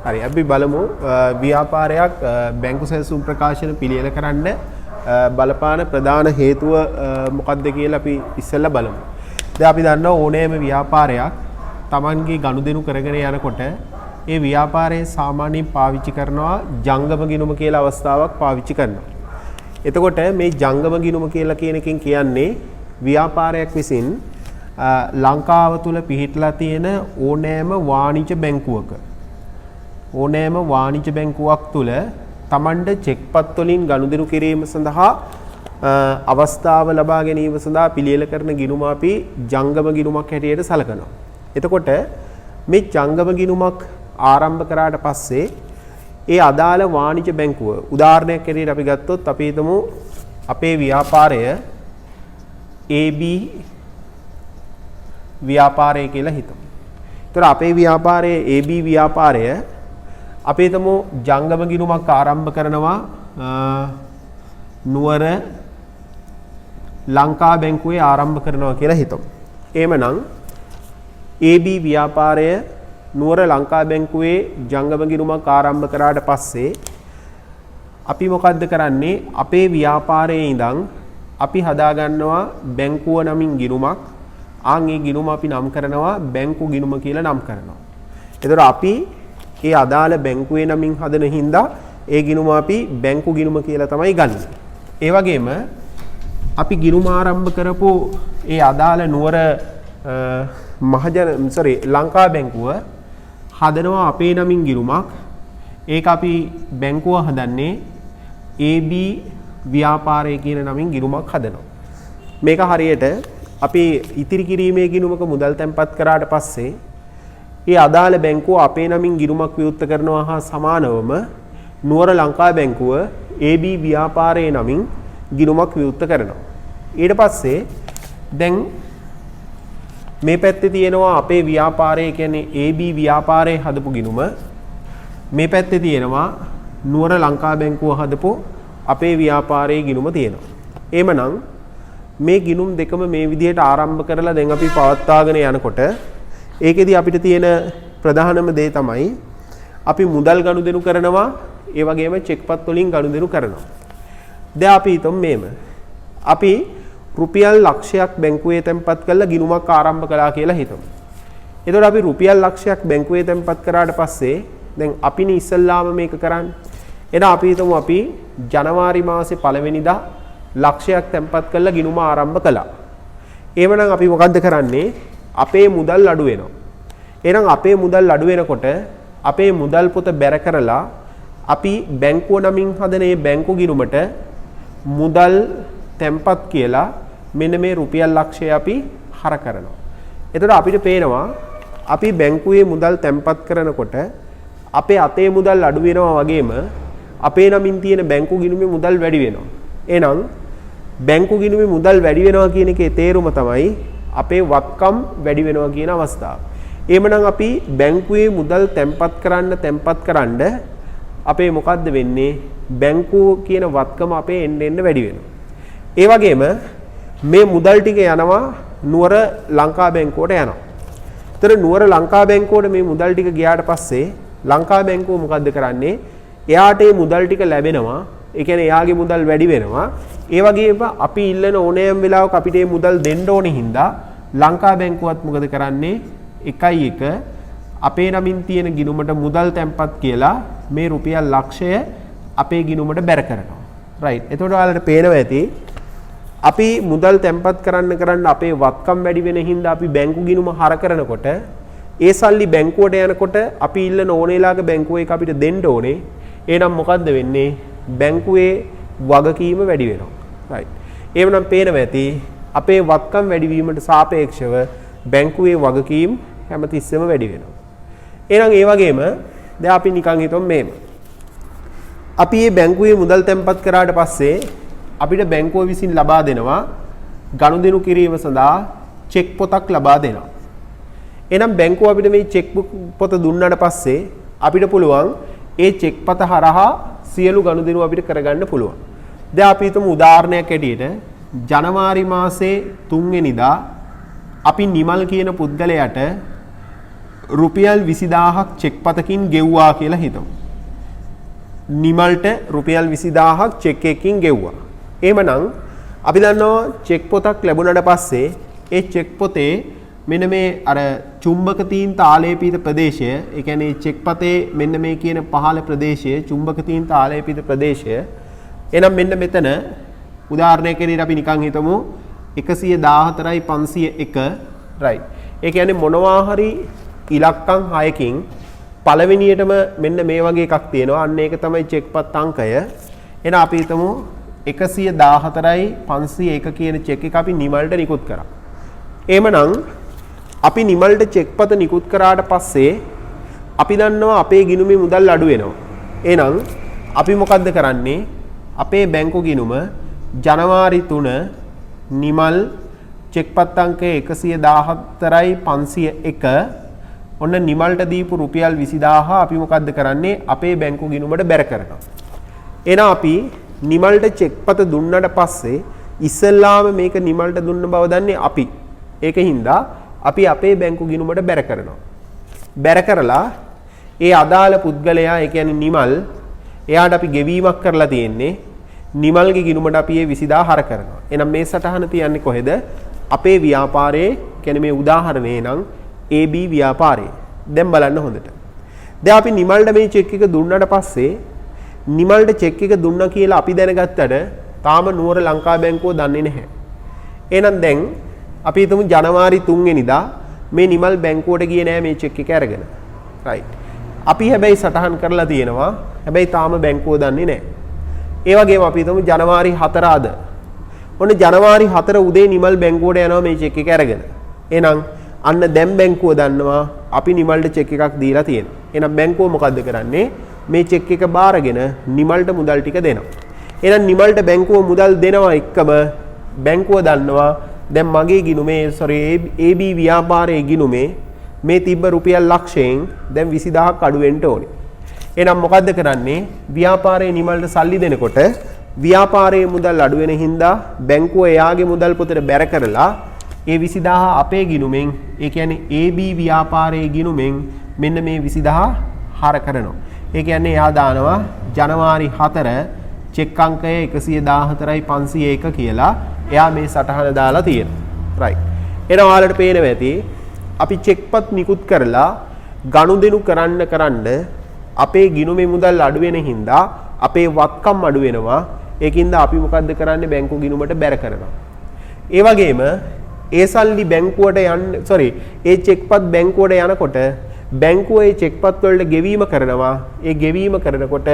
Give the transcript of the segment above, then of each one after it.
හරි අපි බලමු ව්‍යාපාරයක් බැංකු සැලසුම් ප්‍රකාශන පිළියෙල කරන්න බලපාන ප්‍රධාන හේතුව මොකක්ද කියලා අපි ඉස්සෙල්ලා බලමු. දැන් අපි දන්නවා ඕනෑම ව්‍යාපාරයක් Tamanගේ ගනුදෙනු කරගෙන යනකොට ඒ ව්‍යාපාරයේ සාමාන්‍යයෙන් පාවිච්චි කරනවා ජංගම ගිණුම කියලා අවස්ථාවක් පාවිච්චි කරනවා. එතකොට මේ ජංගම ගිණුම කියලා කියන එකෙන් කියන්නේ ව්‍යාපාරයක් විසින් ලංකාව තුල පිහිටලා තියෙන ඕනෑම වාණිජ බැංකුවක ඕනෑම වාණිජ බැංකුවක් තුල Tamanda චෙක්පත් වලින් ගනුදෙනු කිරීම සඳහා අවස්ථාව ලබා ගැනීම සඳහා පිළියෙල කරන ගිණුම අපි ජංගම ගිණුමක් හැටියට සලකනවා. එතකොට මේ ජංගම ගිණුමක් ආරම්භ කරාට පස්සේ ඒ අදාළ වාණිජ බැංකුව උදාහරණයක් හැටියට අපි ගත්තොත් අපි හිතමු අපේ ව්‍යාපාරය AB ව්‍යාපාරය කියලා හිතමු. ඒතර අපේ ව්‍යාපාරයේ AB ව්‍යාපාරය අපි හිතමු ජංගම ගිණුමක් ආරම්භ කරනවා නුවර ලංකා බැංකුවේ ආරම්භ කරනවා කියලා හිතමු. එහෙමනම් AB ව්‍යාපාරය නුවර ලංකා බැංකුවේ ජංගම ගිණුමක් ආරම්භ කරාට පස්සේ අපි මොකද්ද කරන්නේ අපේ ව්‍යාපාරයේ ඉඳන් අපි හදාගන්නවා බැංකුව නමින් ගිණුමක්. ආන් ඒ ගිණුම අපි නම් කරනවා බැංකු ගිණුම කියලා නම් කරනවා. එතකොට අපි ඒ අදාළ බැංකුවේ නමින් හදන හින්දා ඒ ගිණුම අපි බැංකු ගිණුම කියලා තමයි ගන්නේ. ඒ වගේම අපි ගිණුම ආරම්භ කරපු ඒ අදාළ නුවර ලංකා බැංකුව හදනවා අපේ නමින් ගිණුමක්. ඒක අපි බැංකුව හදන්නේ AB ව්‍යාපාරය කියන නමින් ගිණුමක් හදනවා. මේක හරියට අපි ඉතිරි කිරීමේ ගිණුමක මුදල් තැන්පත් කරාට පස්සේ ඒ අදාළ බැංකුව අපේ නමින් ගිණුමක් විවෘත කරනවා හා සමානවම නුවර ලංකා බැංකුව AB ව්‍යාපාරයේ නමින් ගිණුමක් විවෘත කරනවා. ඊට පස්සේ දැන් මේ පැත්තේ තියෙනවා අපේ ව්‍යාපාරය කියන්නේ AB ව්‍යාපාරයේ හදපු ගිණුම. මේ පැත්තේ තියෙනවා නුවර ලංකා බැංකුව හදපු අපේ ව්‍යාපාරයේ ගිණුම තියෙනවා. එහෙමනම් මේ ගිණුම් දෙකම මේ විදිහට ආරම්භ කරලා දැන් අපි පවත්වාගෙන යනකොට ඒකෙදි අපිට තියෙන ප්‍රධානම දේ තමයි අපි මුදල් ගනුදෙනු කරනවා ඒ වගේම චෙක්පත් වලින් ගනුදෙනු කරනවා. දැන් අපි හිතමු මේම අපි රුපියල් ලක්ෂයක් බැංකුවේ තැන්පත් කරලා ගිණුමක් ආරම්භ කළා කියලා හිතමු. එතකොට අපි රුපියල් ලක්ෂයක් බැංකුවේ තැන්පත් කරාට පස්සේ දැන් අපිනේ ඉස්සල්ලාම මේක කරන්නේ. එහෙනම් අපි හිතමු අපි ජනවාරි මාසේ පළවෙනිදා ලක්ෂයක් තැන්පත් කරලා ගිණුම ආරම්භ කළා. එහෙමනම් අපි මොකද්ද කරන්නේ? අපේ මුදල් අඩු වෙනවා. එහෙනම් අපේ මුදල් අඩු වෙනකොට අපේ මුදල් පොත බැර කරලා අපි බැංකුව නමින් හදන මේ බැංකු ගිණුමට මුදල් තැන්පත් කියලා මෙන්න මේ රුපියල් ලක්ෂය අපි හර කරනවා. එතකොට අපිට පේනවා අපි බැංකුවේ මුදල් තැන්පත් කරනකොට අපේ අතේ මුදල් අඩු වෙනවා වගේම අපේ නමින් තියෙන බැංකු ගිණුමේ මුදල් වැඩි වෙනවා. එහෙනම් බැංකු ගිණුමේ මුදල් වැඩි වෙනවා කියන එකේ තේරුම තමයි අපේ වත්කම් වැඩි වෙනවා කියන අවස්ථාව. එහෙමනම් අපි බැංකුවේ මුදල් තැන්පත් කරන්න අපේ මොකද්ද වෙන්නේ? බැංකුව කියන වත්කම අපේ එන්න වැඩි වෙනවා. ඒ වගේම මේ මුදල් ටික යනවා නුවර ලංකා බැංකුවට යනවා. ඒතර නුවර ලංකා බැංකුවට මේ මුදල් ටික ගියාට පස්සේ ලංකා බැංකුව මොකද්ද කරන්නේ? එයාට මේ මුදල් ටික ලැබෙනවා. ඒ කියන්නේ එයාගේ මුදල් වැඩි වෙනවා. ඒ වගේම අපි ඉල්ලන ඕනෑම වෙලාවක අපිට මේ මුදල් දෙන්න ඕනේ හින්දා ලංකා බැංකුවත් මොකද කරන්නේ? 1 අපේ නමින් තියෙන ගිණුමට මුදල් තැන්පත් කියලා මේ රුපියල් ලක්ෂය අපේ ගිණුමට බැර කරනවා. රයිට්. එතකොට ඔයාලට පේනවා ඇති අපි මුදල් තැන්පත් කරන්න අපේ වත්කම් වැඩි වෙන හින්දා අපි බැංකු ගිණුම හර කරනකොට ඒ සල්ලි බැංකුවට යනකොට අපි ඉල්ලන ඕනේලාක බැංකුව එක අපිට දෙන්න ඕනේ. එහෙනම් මොකද්ද වෙන්නේ? බැංකුවේ වගකීම වැඩි වෙනවා. රයිට්. එහෙනම් පේනවා ඇති අපේ වත්කම් වැඩි වීමට සාපේක්ෂව බැංකුවේ වගකීම් හැමතිස්සෙම වැඩි වෙනවා. එහෙනම් ඒ වගේම දැන් අපි නිකන් හිතමු මේම. අපි මේ බැංකුවේ මුදල් තැන්පත් කරාට පස්සේ අපිට බැංකුව විසින් ලබා දෙනවා ගනුදෙනු කිරීම සඳහා චෙක් පොතක් ලබා දෙනවා. එහෙනම් බැංකුව අපිට මේ චෙක් පොත දුන්නාට පස්සේ අපිට පුළුවන් ඒ චෙක් පත හරහා සියලු ගනුදෙනු අපිට කරගන්න පුළුවන්. දැන් අපි හිතමු උදාහරණයක් ඇටියට ජනවාරි මාසේ 3 වෙනිදා අපි නිමල් කියන පුද්ගලයාට රුපියල් 20000ක් චෙක් පතකින් ගෙව්වා කියලා හිතමු. නිමල්ට රුපියල් 20000ක් චෙක් එකකින් ගෙව්වා. එහෙමනම් අපි දන්නවා චෙක් පොතක් ලැබුණාට පස්සේ ඒ චෙක් පොතේ මෙන්න මේ අර චුම්බක තීන්ත ආලේපිත ප්‍රදේශය, ඒ කියන්නේ චෙක් පතේ මෙන්න මේ කියන පහළ ප්‍රදේශය, චුම්බක තීන්ත ආලේපිත ප්‍රදේශය. එහෙනම් මෙන්න මෙතන උදාහරණයක් ඇරෙන්න අපි නිකන් හිතමු 114.501 right. ඒ කියන්නේ මොනවා හරි ඉලක්කම් 6කින් පළවෙනියටම මෙන්න මේ වගේ එකක් තියෙනවා. අන්න ඒක තමයි චෙක් පත් අංකය. එහෙනම් අපි හිතමු 114.501 කියන චෙක් එක අපි නිමල්ට නිකුත් කරා. එහෙමනම් අපි නිමල්ට චෙක් පත නිකුත් කරාට පස්සේ අපි දන්නවා අපේ ගිණුමේ මුදල් අඩු වෙනවා. එහෙනම් අපි මොකද්ද කරන්නේ? අපේ බැංකු ගිණුම ජනවාරි 3 නිමල් චෙක් පත් අංකය 114.501 ඔන්න නිමල්ට දීපු රුපියල් 20000 අපි මොකද්ද කරන්නේ? අපේ බැංකු ගිණුමට බැර කරනවා. එහෙනම් අපි නිමල්ට චෙක් පත දුන්නාට පස්සේ ඉස්සෙල්ලාම මේක නිමල්ට දුන්න බව දන්නේ අපි. ඒකින්ද අපි අපේ බැංකු ගිණුමට බැර කරනවා. බැර කරලා ඒ අදාළ පුද්ගලයා, ඒ කියන්නේ නිමල්, එයාට අපි ගෙවීමක් කරලා තියෙන්නේ. නිමල්ගේ ගිණුමට අපි ඒ 20000 හර කරනවා. එහෙනම් මේ සටහන තියන්නේ කොහෙද? අපේ ව්‍යාපාරයේ, කියන්නේ මේ උදාහරණේ නම් AB ව්‍යාපාරේ. දැන් බලන්න හොඳට. දැන් අපි නිමල්ට මේ චෙක් එක දුන්නාට පස්සේ නිමල්ට චෙක් එක දුන්නා කියලා අපි දැනගත්තට තාම නුවර ලංකා බැංකුව දන්නේ නැහැ. එහෙනම් දැන් අපි හිතමු ජනවාරි 3 වෙනිදා මේ නිමල් බැංකුවට ගියේ නෑ මේ චෙක් එක අරගෙන. right. අපි හැබැයි සටහන් කරලා තියෙනවා. හැබැයි තාම බැංකුව දන්නේ නෑ. ඒ වගේම අපි හිතමු ජනවාරි 4 ආද. ඔන්න ජනවාරි 4 උදේ නිමල් බැංකුවට යනවා මේ චෙක් එක අරගෙන. එහෙනම් අන්න දැන් බැංකුව දන්නවා අපි නිමල්ට චෙක් එකක් දීලා තියෙනවා. එහෙනම් බැංකුව මොකද්ද කරන්නේ? මේ චෙක් එක බාරගෙන නිමල්ට මුදල් ටික දෙනවා. එහෙනම් නිමල්ට බැංකුව මුදල් දෙනවා එක්කම බැංකුව දන්නවා දැන් මගේ ගිණුමේ AB ව්‍යාපාරයේ ගිණුමේ මේ තිබ්බ රුපියල් ලක්ෂයෙන් දැන් 20000ක් අඩු වෙන්න ඕනේ. එහෙනම් මොකද්ද කරන්නේ? ව්‍යාපාරයේ නිමල්ට සල්ලි දෙනකොට ව්‍යාපාරයේ මුදල් අඩු වෙන හින්දා බැංකුව එයාගේ මුදල් පොතට බැර කරලා ඒ 20000 අපේ ගිණුමෙන්, ඒ කියන්නේ AB ව්‍යාපාරයේ ගිණුමෙන් මෙන්න මේ 20000 හර කරනවා. ඒ කියන්නේ එයා දානවා ජනවාරි 4 චෙක් අංකය 114.501 කියලා එයා මේ සටහන දාලා තියෙනවා. right. එහෙනම් ඔයාලට පේනවා ඇති අපි චෙක්පත් නිකුත් කරලා ගනුදෙනු කරන්න අපේ ගිණුමේ මුදල් අඩු වෙන හින්දා අපේ වත්කම් අඩු වෙනවා. ඒකින්ද අපි මොකද්ද කරන්නේ? බැංකු ගිණුමට බැර කරනවා. ඒ වගේම ඒ සල්ලි බැංකුවට ඒ චෙක්පත් බැංකුවට යනකොට බැංකුව ඒ චෙක්පත් වලට ගෙවීම කරනවා. ඒ ගෙවීම කරනකොට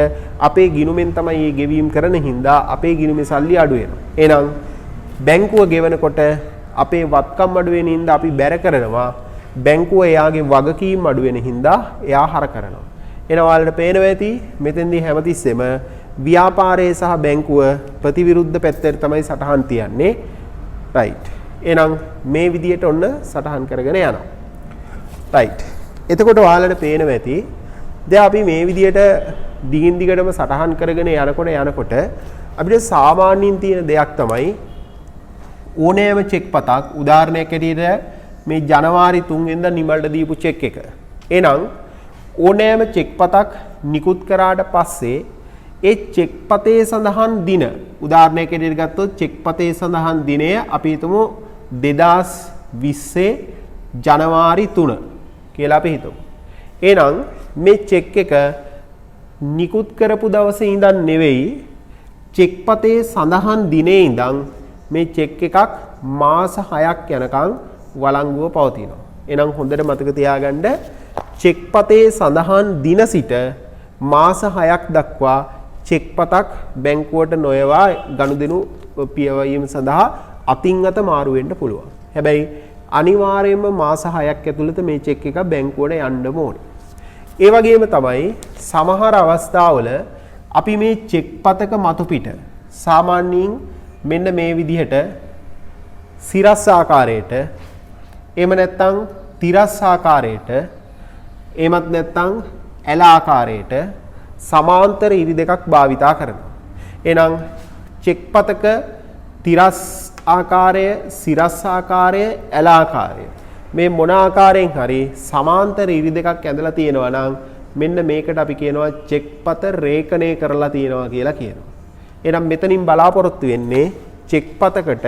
අපේ ගිණුමෙන් තමයි මේ ගෙවීම කරන හින්දා අපේ ගිණුමේ සල්ලි අඩු වෙනවා. එහෙනම් බැංකුව ගෙවනකොට අපේ වත්කම් අඩු වෙන හින්දා අපි බැර කරනවා. බැංකුව එයාගේ වගකීම් අඩු වෙන හින්දා එයා හර කරනවා. එහෙනම් ඔයාලට පේනවා ඇති මෙතෙන්දී හැමතිස්සෙම ව්‍යාපාරයේ සහ බැංකුව ප්‍රතිවිරුද්ධ පැත්තට තමයි සටහන් තියන්නේ. right. එහෙනම් මේ විදියට ඔන්න සටහන් කරගෙන යනවා. right. එතකොට ඔයාලට පේනවා ඇති දැන් අපි මේ විදියට දිගින් දිගටම සටහන් කරගෙන යනකොට අපිට සාමාන්‍යයෙන් තියෙන දෙයක් තමයි ඕනෑම චෙක් පතක්, උදාහරණයක් ඇටියට මේ ජනවාරි 3 වෙනිදා නිමල්ට දීපු චෙක් එක. එහෙනම් ඕනෑම චෙක් පතක් නිකුත් කරාට පස්සේ ඒ චෙක් පතේ සඳහන් දින, උදාහරණයක් ඇටියට ගත්තොත් චෙක් පතේ සඳහන් දිනය අපි හිතමු 2020 ජනවාරි 3 කියලා අපි හිතමු. එහෙනම් මේ චෙක් එක නිකුත් කරපු දවසේ ඉඳන් නෙවෙයි චෙක් පතේ සඳහන් දිනේ ඉඳන් මේ චෙක් එකක් මාස 6ක් යනකම් වළංගුව පවතිනවා. එහෙනම් හොඳට මතක තියාගන්න චෙක් පතේ සඳහන් දින සිට මාස 6ක් දක්වා චෙක් පතක් බැංකුවට නොයවා ගනුදෙනු පියවීම සඳහා අතින් අත මාරු වෙන්න පුළුවන්. හැබැයි අනිවාර්යයෙන්ම මාස 6ක් ඇතුළත මේ චෙක් එක බැංකුවට යන්න ඕනේ. ඒ වගේම තමයි සමහර අවස්ථාවල අපි මේ චෙක් පතක මතු පිට සාමාන්‍යයෙන් මෙන්න මේ විදිහට සිරස් ආකාරයට, එහෙම නැත්නම් තිරස් ආකාරයට, එහෙමත් නැත්නම් ඇල ආකාරයට සමාන්තර ඉරි දෙකක් භාවිතා කරනවා. එහෙනම් චෙක් පතක තිරස් ආකාරය, සිරස් ආකාරය, ඇල ආකාරය මේ මොන ආකාරයෙන් හරි සමාන්තර ඉරි දෙකක් ඇඳලා තියෙනවා නම් මෙන්න මේකට අපි කියනවා චෙක් පත රේඛනය කරලා තියෙනවා කියලා කියනවා. එහෙනම් මෙතනින් බලාපොරොත්තු වෙන්නේ චෙක් පතකට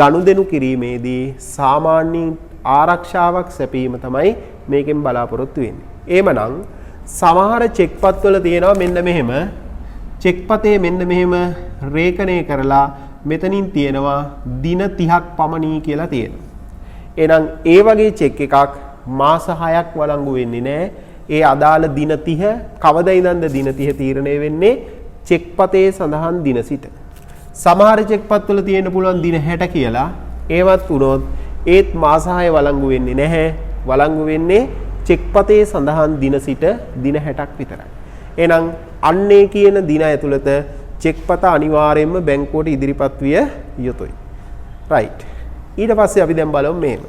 ගනුදෙනු කිරීමේදී සාමාන්‍ය ආරක්ෂාවක් සැපීම තමයි මේකෙන් බලාපොරොත්තු වෙන්නේ. එහෙමනම් සමහර චෙක් පත්වල තියෙනවා මෙන්න මෙහෙම චෙක් පතේ මෙන්න මෙහෙම රේඛනය කරලා මෙතනින් තියෙනවා දින 30ක් පමණී කියලා තියෙනවා. එහෙනම් ඒ වගේ චෙක් එකක් මාස 6ක් වළංගු වෙන්නේ නැහැ. ඒ අදාළ දින 30 කවදා ඉඳන්ද දින 30 තීරණය වෙන්නේ චෙක් පතේ සඳහන් දින සිට. සමහර චෙක් පත්වල තියෙන්න පුළුවන් දින 60 කියලා. ඒවත් වුණොත් ඒත් මාස 6 වළංගු වෙන්නේ නැහැ. වළංගු වෙන්නේ චෙක් පතේ සඳහන් දින සිට දින 60ක් විතරයි. එහෙනම් අන්නේ කියන දින ඇතුළත චෙක් පත අනිවාර්යයෙන්ම බැංකුවට ඉදිරිපත් විය යුතුයි. රයිට්. ඊට පස්සේ අපි දැන් බලමු මේක.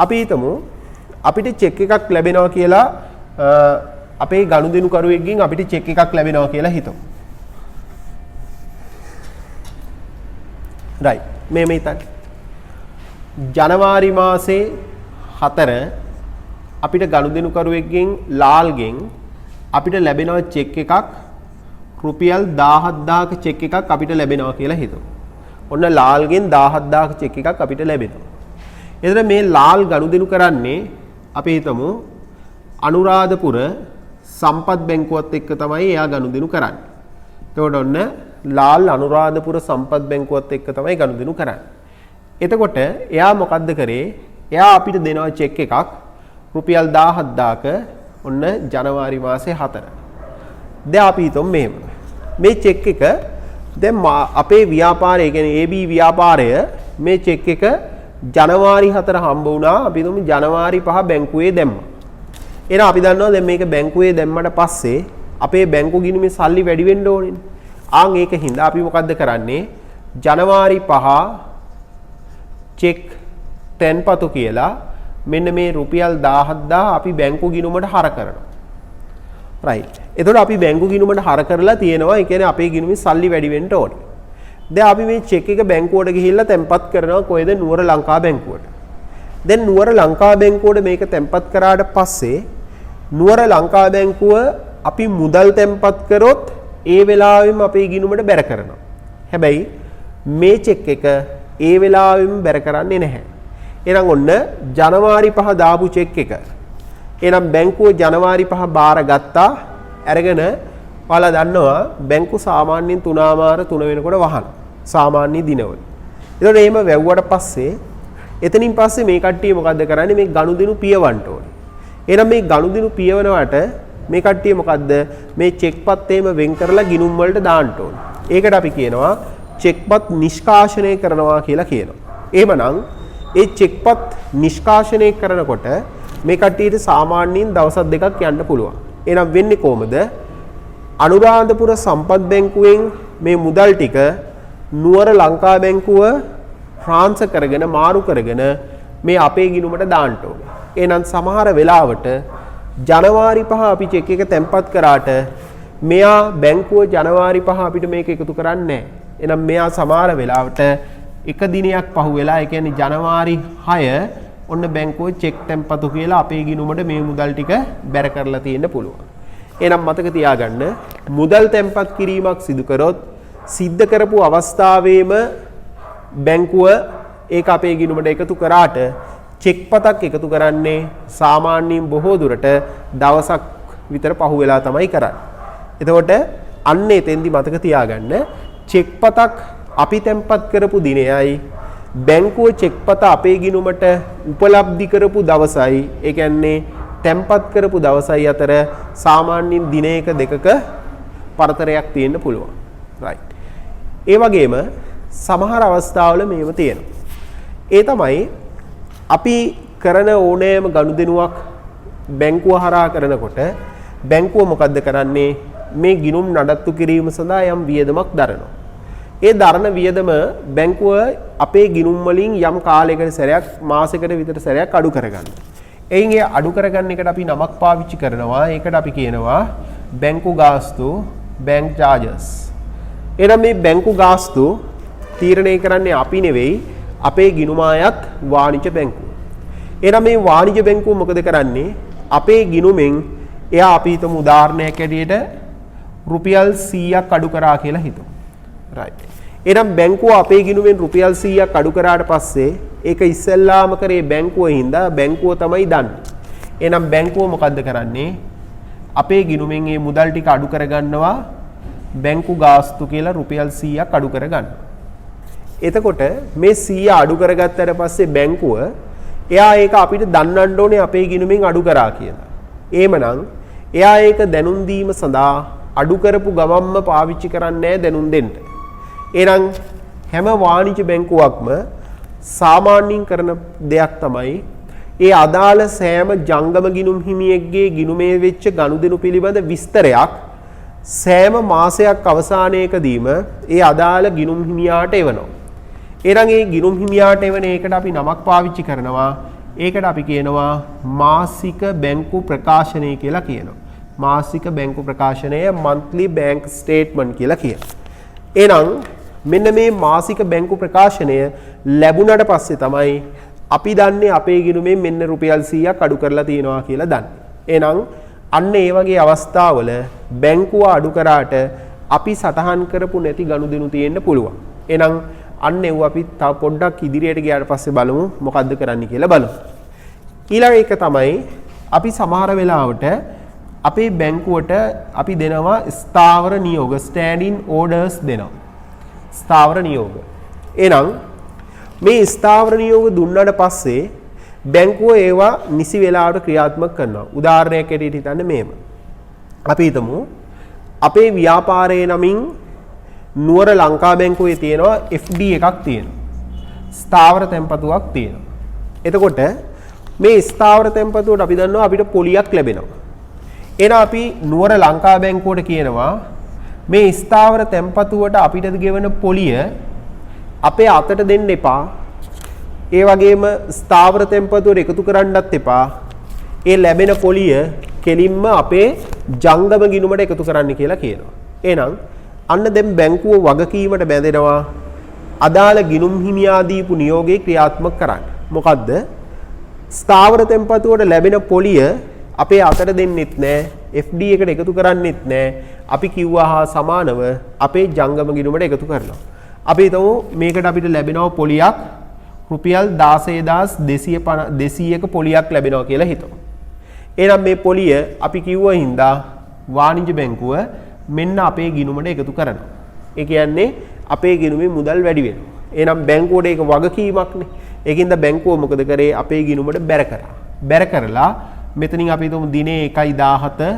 අපි හිතමු අපිට චෙක් එකක් ලැබෙනවා කියලා අපේ ගනුදෙනුකරුවෙක්ගෙන් අපිට චෙක් එකක් ලැබෙනවා කියලා හිතමු. රයිට්. මේ හිතන්න. ජනවාරි මාසේ 4 අපිට ගනුදෙනුකරුවෙක්ගෙන් ලාල්ගෙන් අපිට ලැබෙනවා චෙක් එකක් රුපියල් 17000ක චෙක් එකක් අපිට ලැබෙනවා කියලා හිතමු. ඔන්න ලාල්ගෙන් 17000ක චෙක් එකක් අපිට ලැබෙනවා. එතන මේ ලාල් ගනුදෙනු කරන්නේ අපි හිතමු අනුරාධපුර සම්පත් බැංකුවත් එක්ක තමයි එයා ගනුදෙනු කරන්නේ. එතකොට ඔන්න ලාල් අනුරාධපුර සම්පත් බැංකුවත් එක්ක තමයි ගනුදෙනු කරන්නේ. එතකොට එයා මොකද්ද කරේ? එයා අපිට දෙනවා චෙක් එකක් රුපියල් 17000ක ඔන්න ජනවාරි මාසේ 4. දැන් අපි හිතමු මෙහෙම. මේ චෙක් එක දැන් අපේ ව්‍යාපාරය කියන්නේ AB ව්‍යාපාරය මේ චෙක් එක ජනවාරි 4 හම්බ වුණා. අපි හිතමු ජනවාරි 5 බැංකුවේ දැම්මා. එහෙනම් අපි දන්නවා දැන් මේක බැංකුවේ දැම්මට පස්සේ අපේ බැංකු ගිණුමේ සල්ලි වැඩි වෙන්න ඕනේනේ. ආන් ඒක හින්දා අපි මොකද්ද කරන්නේ? ජනවාරි 5 චෙක් තැන්පතු කියලා මෙන්න මේ රුපියල් 17000 අපි බැංකු ගිණුමට හර කරනවා. රයිට්. එතකොට අපි බැංකු ගිණුමට හර කරලා තියෙනවා. ඒ කියන්නේ අපේ ගිණුමේ සල්ලි වැඩි වෙන්න ඕනේ. දැන් අපි මේ චෙක් එක බැංකුවට ගිහිල්ලා තැන්පත් කරනවා කොහෙද? නුවර ලංකා බැංකුවට. දැන් නුවර ලංකා බැංකුවට මේක තැන්පත් කරාට පස්සේ නුවර ලංකා බැංකුව අපි මුදල් තැන්පත් කරොත් ඒ වෙලාවෙම අපේ ගිණුමට බැර කරනවා. හැබැයි මේ චෙක් එක ඒ වෙලාවෙම බැර කරන්නේ නැහැ. එහෙනම් ඔන්න ජනවාරි 5 දාපු චෙක් එක. එහෙනම් බැංකුව ජනවාරි 5 බාර ගත්තා. අරගෙන ඔයාලා දන්නවා බැංකු සාමාන්‍යයෙන් 3 වෙනකොට වහන. සාමාන්‍ය දිනවල. ඒතකොට එහෙම වැව්වට පස්සේ එතනින් පස්සේ මේ කට්ටිය මොකද්ද කරන්නේ? මේ ගනුදෙනු පියවන්න ඕනේ. එහෙනම් මේ ගනුදෙනු පියවනවට මේ කට්ටිය මොකද්ද? මේ චෙක්පත් එහෙම වෙන් කරලා ගිණුම් වලට දාන්න ඕනේ. ඒකට අපි කියනවා චෙක්පත් නිෂ්කාශනය කරනවා කියලා කියනවා. එහෙමනම් ඒ චෙක්පත් නිෂ්කාශනය කරනකොට මේ කට්ටියට සාමාන්‍යයෙන් දවස් දෙකක් යන්න පුළුවන්. එහෙනම් වෙන්නේ කොහමද? අනුරාධපුර සම්පත් බැංකුවෙන් මේ මුදල් ටික නුවර ලංකා බැංකුව ට්‍රාන්ස්ෆර් කරගෙන මාරු කරගෙන මේ අපේ ගිණුමට දාන්න ඕනේ. එහෙනම් සමහර වෙලාවට ජනවාරි 5 අපි චෙක් එක තැන්පත් කරාට මෙයා බැංකුව ජනවාරි 5 අපිට මේක එකතු කරන්නේ නැහැ. එහෙනම් මෙයා සමහර වෙලාවට එක දිනයක් පහු වෙලා ඒ කියන්නේ ජනවාරි 6 ඔන්න බැංකුව චෙක් තැන්පතු කියලා අපේ ගිණුමට මේ මුදල් ටික බැර කරලා තියෙන්න පුළුවන්. එහෙනම් මතක තියාගන්න මුදල් තැන්පත් කිරීමක් සිදු කරොත් සිද්ධ කරපු අවස්ථාවේම බැංකුව ඒක අපේ ගිණුමට එකතු කරාට චෙක් පතක් එකතු කරන්නේ සාමාන්‍යයෙන් බොහෝ දුරට දවසක් විතර පහු වෙලා තමයි කරන්නේ. එතකොට අන්න එතෙන්දි මතක තියාගන්න චෙක් පතක් අපි තැන්පත් කරපු දිනයයි බැංකුව චෙක් පත අපේ ගිණුමට උපලබ්ධි කරපු දවසයි ඒ කියන්නේ තැන්පත් කරපු දවසයි අතර සාමාන්‍යයෙන් දිනයක දෙකක පරතරයක් තියෙන්න පුළුවන්. රයිට්. ඒ වගේම සමහර අවස්ථාවල මේව තියෙනවා. ඒ තමයි අපි කරන ඕනෑම ගනුදෙනුවක් බැංකුව හරහා කරනකොට බැංකුව මොකද්ද කරන්නේ? මේ ගිණුම් නඩත්තු කිරීම සඳහා යම් වියදමක් දරනවා. ඒ දරන වියදම බැංකුව අපේ ගිණුම් වලින් යම් කාලයකට සැරයක් මාසයකට විතර සැරයක් අඩු කරගන්නවා. එයින් ඒ අඩු කරගන්න එකට අපි නමක් පාවිච්චි කරනවා. ඒකට අපි කියනවා බැංකු ගාස්තු, bank charges. එහෙනම් මේ බැංකු ගාස්තු තීරණය කරන්නේ අපි නෙවෙයි අපේ ගිණුම අයත් වාණිජ බැංකුව. එහෙනම් මේ වාණිජ බැංකුව මොකද කරන්නේ? අපේ ගිණුමෙන් එයා අපි හිතමු උදාහරණයක් ඇටියට රුපියල් 100ක් අඩු කරා කියලා හිතමු. right. එහෙනම් බැංකුව අපේ ගිණුමෙන් රුපියල් 100ක් අඩු කරාට පස්සේ ඒක ඉස්සෙල්ලාම කරේ බැංකුවේ හින්දා බැංකුව තමයි දන්නේ. එහෙනම් බැංකුව මොකද්ද කරන්නේ? අපේ ගිණුමෙන් මේ මුදල් ටික අඩු කරගන්නවා බැංකු ගාස්තු කියලා රුපියල් 100ක් අඩු කරගන්නවා. එතකොට මේ 100 අඩු කරගත්තට පස්සේ බැංකුව එයා ඒක අපිට දන්නන්න ඕනේ අපේ ගිණුමෙන් අඩු කරා කියලා. එහෙමනම් එයා ඒක දැනුම් දීම සඳහා අඩු කරපු ගමම්ම පාවිච්චි කරන්නේ නැහැ දැනුම් දෙන්න. එහෙනම් හැම වාණිජ බැංකුවක්ම සාමාන්‍යයෙන් කරන දෙයක් තමයි ඒ අදාළ සෑම ජංගම ගිණුම් හිමියෙක්ගේ ගිණුමේ වෙච්ච ගනුදෙනු පිළිබඳ විස්තරයක් සෑම මාසයක් අවසානයකදීම ඒ අදාළ ගිණුම් හිමියාට එවනවා. එහෙනම් ඒ ගිණුම් හිමියාට එවන එකට අපි නමක් පාවිච්චි කරනවා. ඒකට අපි කියනවා මාසික බැංකු ප්‍රකාශනය කියලා කියනවා. මාසික බැංකු ප්‍රකාශනය monthly bank statement කියලා කියනවා. එහෙනම් මෙන්න මේ මාසික බැංකු ප්‍රකාශනය ලැබුණට පස්සේ තමයි අපි දන්නේ අපේ ගිණුමෙන් මෙන්න රුපියල් 100ක් අඩු කරලා තියෙනවා කියලා දන්නේ. එහෙනම් අන්න ඒ වගේ අවස්ථාවල බැංකුව අඩු කරාට අපි සටහන් කරපු නැති ගනුදෙනු තියෙන්න පුළුවන්. එහෙනම් අන්න ඒව අපි තව පොඩ්ඩක් ඉදිරියට ගියාට පස්සේ බලමු මොකද්ද කරන්න කියලා බලමු. ඊළඟ එක තමයි අපි සමහර වෙලාවට අපේ බැංකුවට අපි දෙනවා ස්ථාවර නියෝග standing orders දෙනවා. ස්ථාවර නියෝග. එහෙනම් මේ ස්ථාවර නියෝග දුන්නාට පස්සේ බැංකුව ඒවා නිසි වෙලාවට ක්‍රියාත්මක කරනවා. උදාහරණයක් ඇටියට හිතන්න මෙහෙම. අපි හිතමු අපේ ව්‍යාපාරයේ නමින් නුවර ලංකා බැංකුවේ තියෙනවා FD එකක් තියෙනවා. ස්ථාවර තැන්පතුවක් තියෙනවා. එතකොට මේ ස්ථාවර තැන්පතුවට අපි දන්නවා අපිට පොලියක් ලැබෙනවා. එහෙනම් අපි නුවර ලංකා බැංකුවට කියනවා මේ ස්ථාවර තැන්පතුවට අපිට ගෙවන පොලිය අපේ අතට දෙන්න එපා. ඒ වගේම ස්ථාවර තැන්පතුවට එකතු කරන්නත් එපා. ඒ ලැබෙන පොලිය කෙලින්ම අපේ ජංගම ගිණුමට එකතු කරන්න කියලා කියනවා. එහෙනම් අන්න දැන් බැංකුව වගකීමට බැඳෙනවා අදාළ ගිණුම් හිමියා දීපු නියෝගයේ ක්‍රියාත්මක කරන්න. මොකද්ද? ස්ථාවර තැන්පතුවට ලැබෙන පොලිය අපේ අතට දෙන්නෙත් නැහැ. FD එකට එකතු කරන්නෙත් නැහැ. අපි කිව්වා හා සමානව අපේ ජංගම ගිණුමට එකතු කරනවා. අපි හිතමු මේකට අපිට ලැබෙනවා පොලියක් රුපියල් 16250 පොලියක් ලැබෙනවා කියලා හිතමු. එහෙනම් මේ පොලිය අපි කිව්වා හින්දා වාණිජ බැංකුව මෙන්න අපේ ගිණුමට එකතු කරනවා. ඒ කියන්නේ අපේ ගිණුමේ මුදල් වැඩි වෙනවා. එහෙනම් බැංකුවට ඒක වගකීමක්නේ. ඒකින්ද බැංකුව මොකද කරේ? අපේ ගිණුමට බැර කරා. බැර කරලා මෙතනින් අපි හිතමු දිනේ 1.17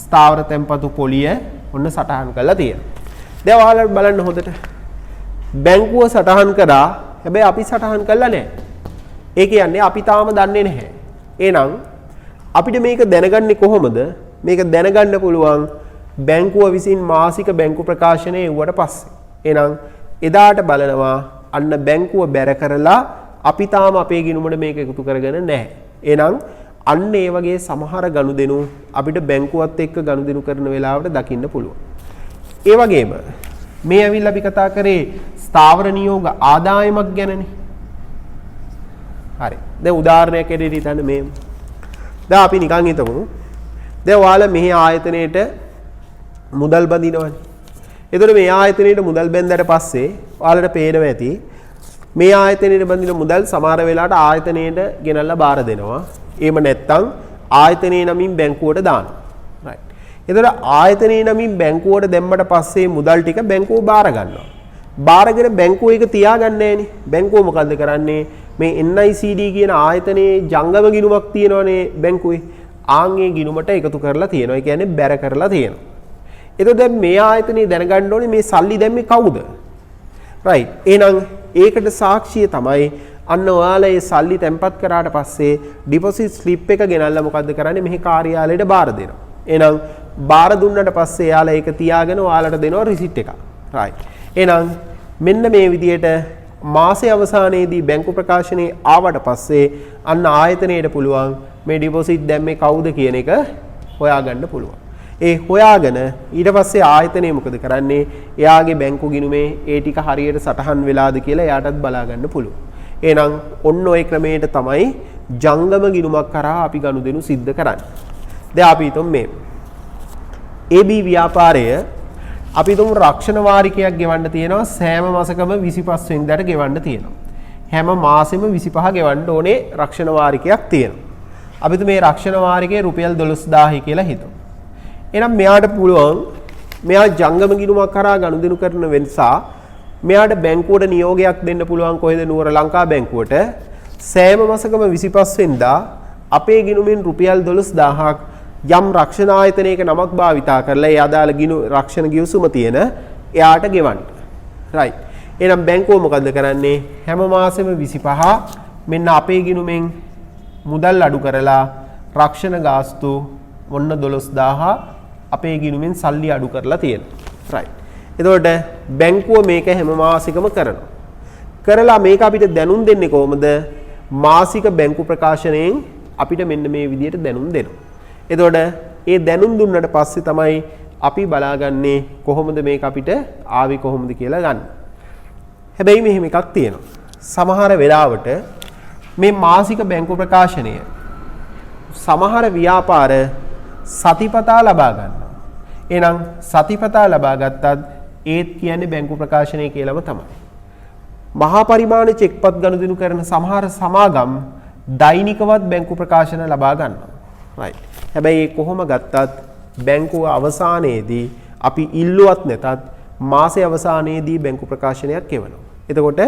ස්ථාවර තැන්පතු පොලිය ඔන්න සටහන් කරලා තියෙනවා. දැන් ඔයාලා බලන්න හොඳට. බැංකුව සටහන් කරා හැබැයි අපි සටහන් කළා නැහැ. ඒ කියන්නේ අපි තාම දන්නේ නැහැ. එහෙනම් අපිට මේක දැනගන්නේ කොහොමද? මේක දැනගන්න පුළුවන් බැංකුව විසින් මාසික බැංකු ප්‍රකාශනය එව්වට පස්සේ. එහෙනම් එදාට බලනවා අන්න බැංකුව බැර කරලා අපි තාම අපේ ගිණුමට මේක එකතු කරගෙන නැහැ. එහෙනම් අන්න ඒ වගේ සමහර ගනුදෙනු අපිට බැංකුවත් එක්ක ගනුදෙනු කරන වෙලාවට දකින්න පුළුවන්. ඒ වගේම මේ ඇවිල්ලා අපි කතා කරේ ස්ථාවර නියෝග ආදායමක් ගැනනේ. හරි. දැන් උදාහරණයක් ඇරෙන්න හිතන්න මේ. දැන් අපි නිකන් හිතමු. දැන් ඔයාලා මෙහි ආයතනයේට මුදල් බඳිනවනේ. එතකොට මේ ආයතනයේට මුදල් බැඳලා පස්සේ ඔයාලට පේනවා ඇති මේ ආයතනයේට බඳින මුදල් සමහර වෙලාවට ආයතනයේට ගෙනල්ලා බාර දෙනවා. එහෙම නැත්නම් ආයතනයේ නමින් බැංකුවට දානවා. right. එතකොට ආයතනයේ නමින් බැංකුවට දැම්මට පස්සේ මුදල් ටික බැංකුව බාර ගන්නවා. බාරගෙන බැංකුව එක තියාගන්නේ නැහනේ. බැංකුව මොකද්ද කරන්නේ? මේ NICD කියන ආයතනයේ ජංගම ගිණුමක් තියෙනවනේ බැංකුවේ. ආන්ගේ ගිණුමට එකතු කරලා තියෙනවා. ඒ කියන්නේ බැර කරලා තියෙනවා. එතකොට දැන් මේ ආයතනයේ දැනගන්න ඕනේ මේ සල්ලි දැම්මේ කවුද? right. එහෙනම් ඒකට සාක්ෂිය තමයි අන්න ඔයාලා මේ සල්ලි තැන්පත් කරාට පස්සේ ඩිපොසිට් ස්ලිප් එක ගෙනල්ලා මොකද්ද කරන්නේ? මෙහි කාර්යාලයට බාර දෙනවා. එහෙනම් බාර දුන්නට පස්සේ එයාලා ඒක තියාගෙන ඔයාලට දෙනවා රිසිට් එකක්. right. එහෙනම් මෙන්න මේ විදිහට මාසයේ අවසානයේදී බැංකු ප්‍රකාශනයේ ආවට පස්සේ අන්න ආයතනයට පුළුවන් මේ ඩිපොසිට් දැම්මේ කවුද කියන එක හොයාගන්න පුළුවන්. ඒ හොයාගෙන ඊට පස්සේ ආයතනය මොකද කරන්නේ? එයාගේ බැංකු ගිණුමේ ඒ ටික හරියට සටහන් වෙලාද කියලා එයාටත් බලා ගන්න පුළුවන්. එහෙනම් ඔන්න ඔය ක්‍රමයට තමයි ජංගම ගිණුමක් කරා අපි ගනුදෙනු සිද්ධ කරන්නේ. දැන් අපි හිතමු මේ AB ව්‍යාපාරය අපි හිතමු රක්ෂණ වාරිකයක් ගෙවන්න තියෙනවා සෑම මාසකම 25 වෙනිදාට ගෙවන්න තියෙනවා. හැම මාසෙම 25 ගෙවන්න ඕනේ රක්ෂණ වාරිකයක් තියෙනවා. අපි හිතමු මේ රක්ෂණ වාරිකේ රුපියල් 12000 කියලා හිතමු. එහෙනම් මෙයාට පුළුවන් මෙයා ජංගම ගිණුමක් කරා ගනුදෙනු කරන වෙනසා මෙයාට බැංකුවට නියෝගයක් දෙන්න පුළුවන් කොහෙද නුවර ලංකා බැංකුවට සෑම මාසකම 25 වෙනිදා අපේ ගිණුමෙන් රුපියල් 12000ක් යම් රක්ෂණ ආයතනයක නමක් භාවිතා කරලා ඒ අදාළ රක්ෂණ ගිවිසුම තියෙන එයාට ගෙවන්න. right. එහෙනම් බැංකුව මොකද කරන්නේ? හැම මාසෙම 25 මෙන්න අපේ ගිණුමෙන් මුදල් අඩු කරලා රක්ෂණ ගාස්තු ඔන්න 12000 අපේ ගිණුමෙන් සල්ලි අඩු කරලා තියෙනවා. right. එතකොට බැංකුව මේක හැම මාසිකම කරනවා. කරලා මේක අපිට දැනුම් දෙන්නේ කොහොමද? මාසික බැංකු ප්‍රකාශනයෙන් අපිට මෙන්න මේ විදිහට දැනුම් දෙනවා. එතකොට ඒ දැනුම් දුන්නට පස්සේ තමයි අපි බලාගන්නේ කොහොමද මේක අපිට ආවේ කොහොමද කියලා ගන්න. හැබැයි මෙහෙම එකක් තියෙනවා. සමහර වෙලාවට මේ මාසික බැංකු ප්‍රකාශනය සමහර ව්‍යාපාර සතිපතා ලබා ගන්නවා. එහෙනම් සතිපතා ලබා ගත්තත් ඒත් කියන්නේ බැංකු ප්‍රකාශනය කියලාම තමයි. මහා පරිමාණ චෙක්පත් ගනුදෙනු කරන සමහර සමාගම් දෛනිකවත් බැංකු ප්‍රකාශන ලබා ගන්නවා. right. හැබැයි කොහොම ගත්තත් බැංකුව අවසානයේදී අපි ඉල්ලුවත් නැතත් මාසයේ අවසානයේදී බැංකු ප්‍රකාශනයක් එවනවා. එතකොට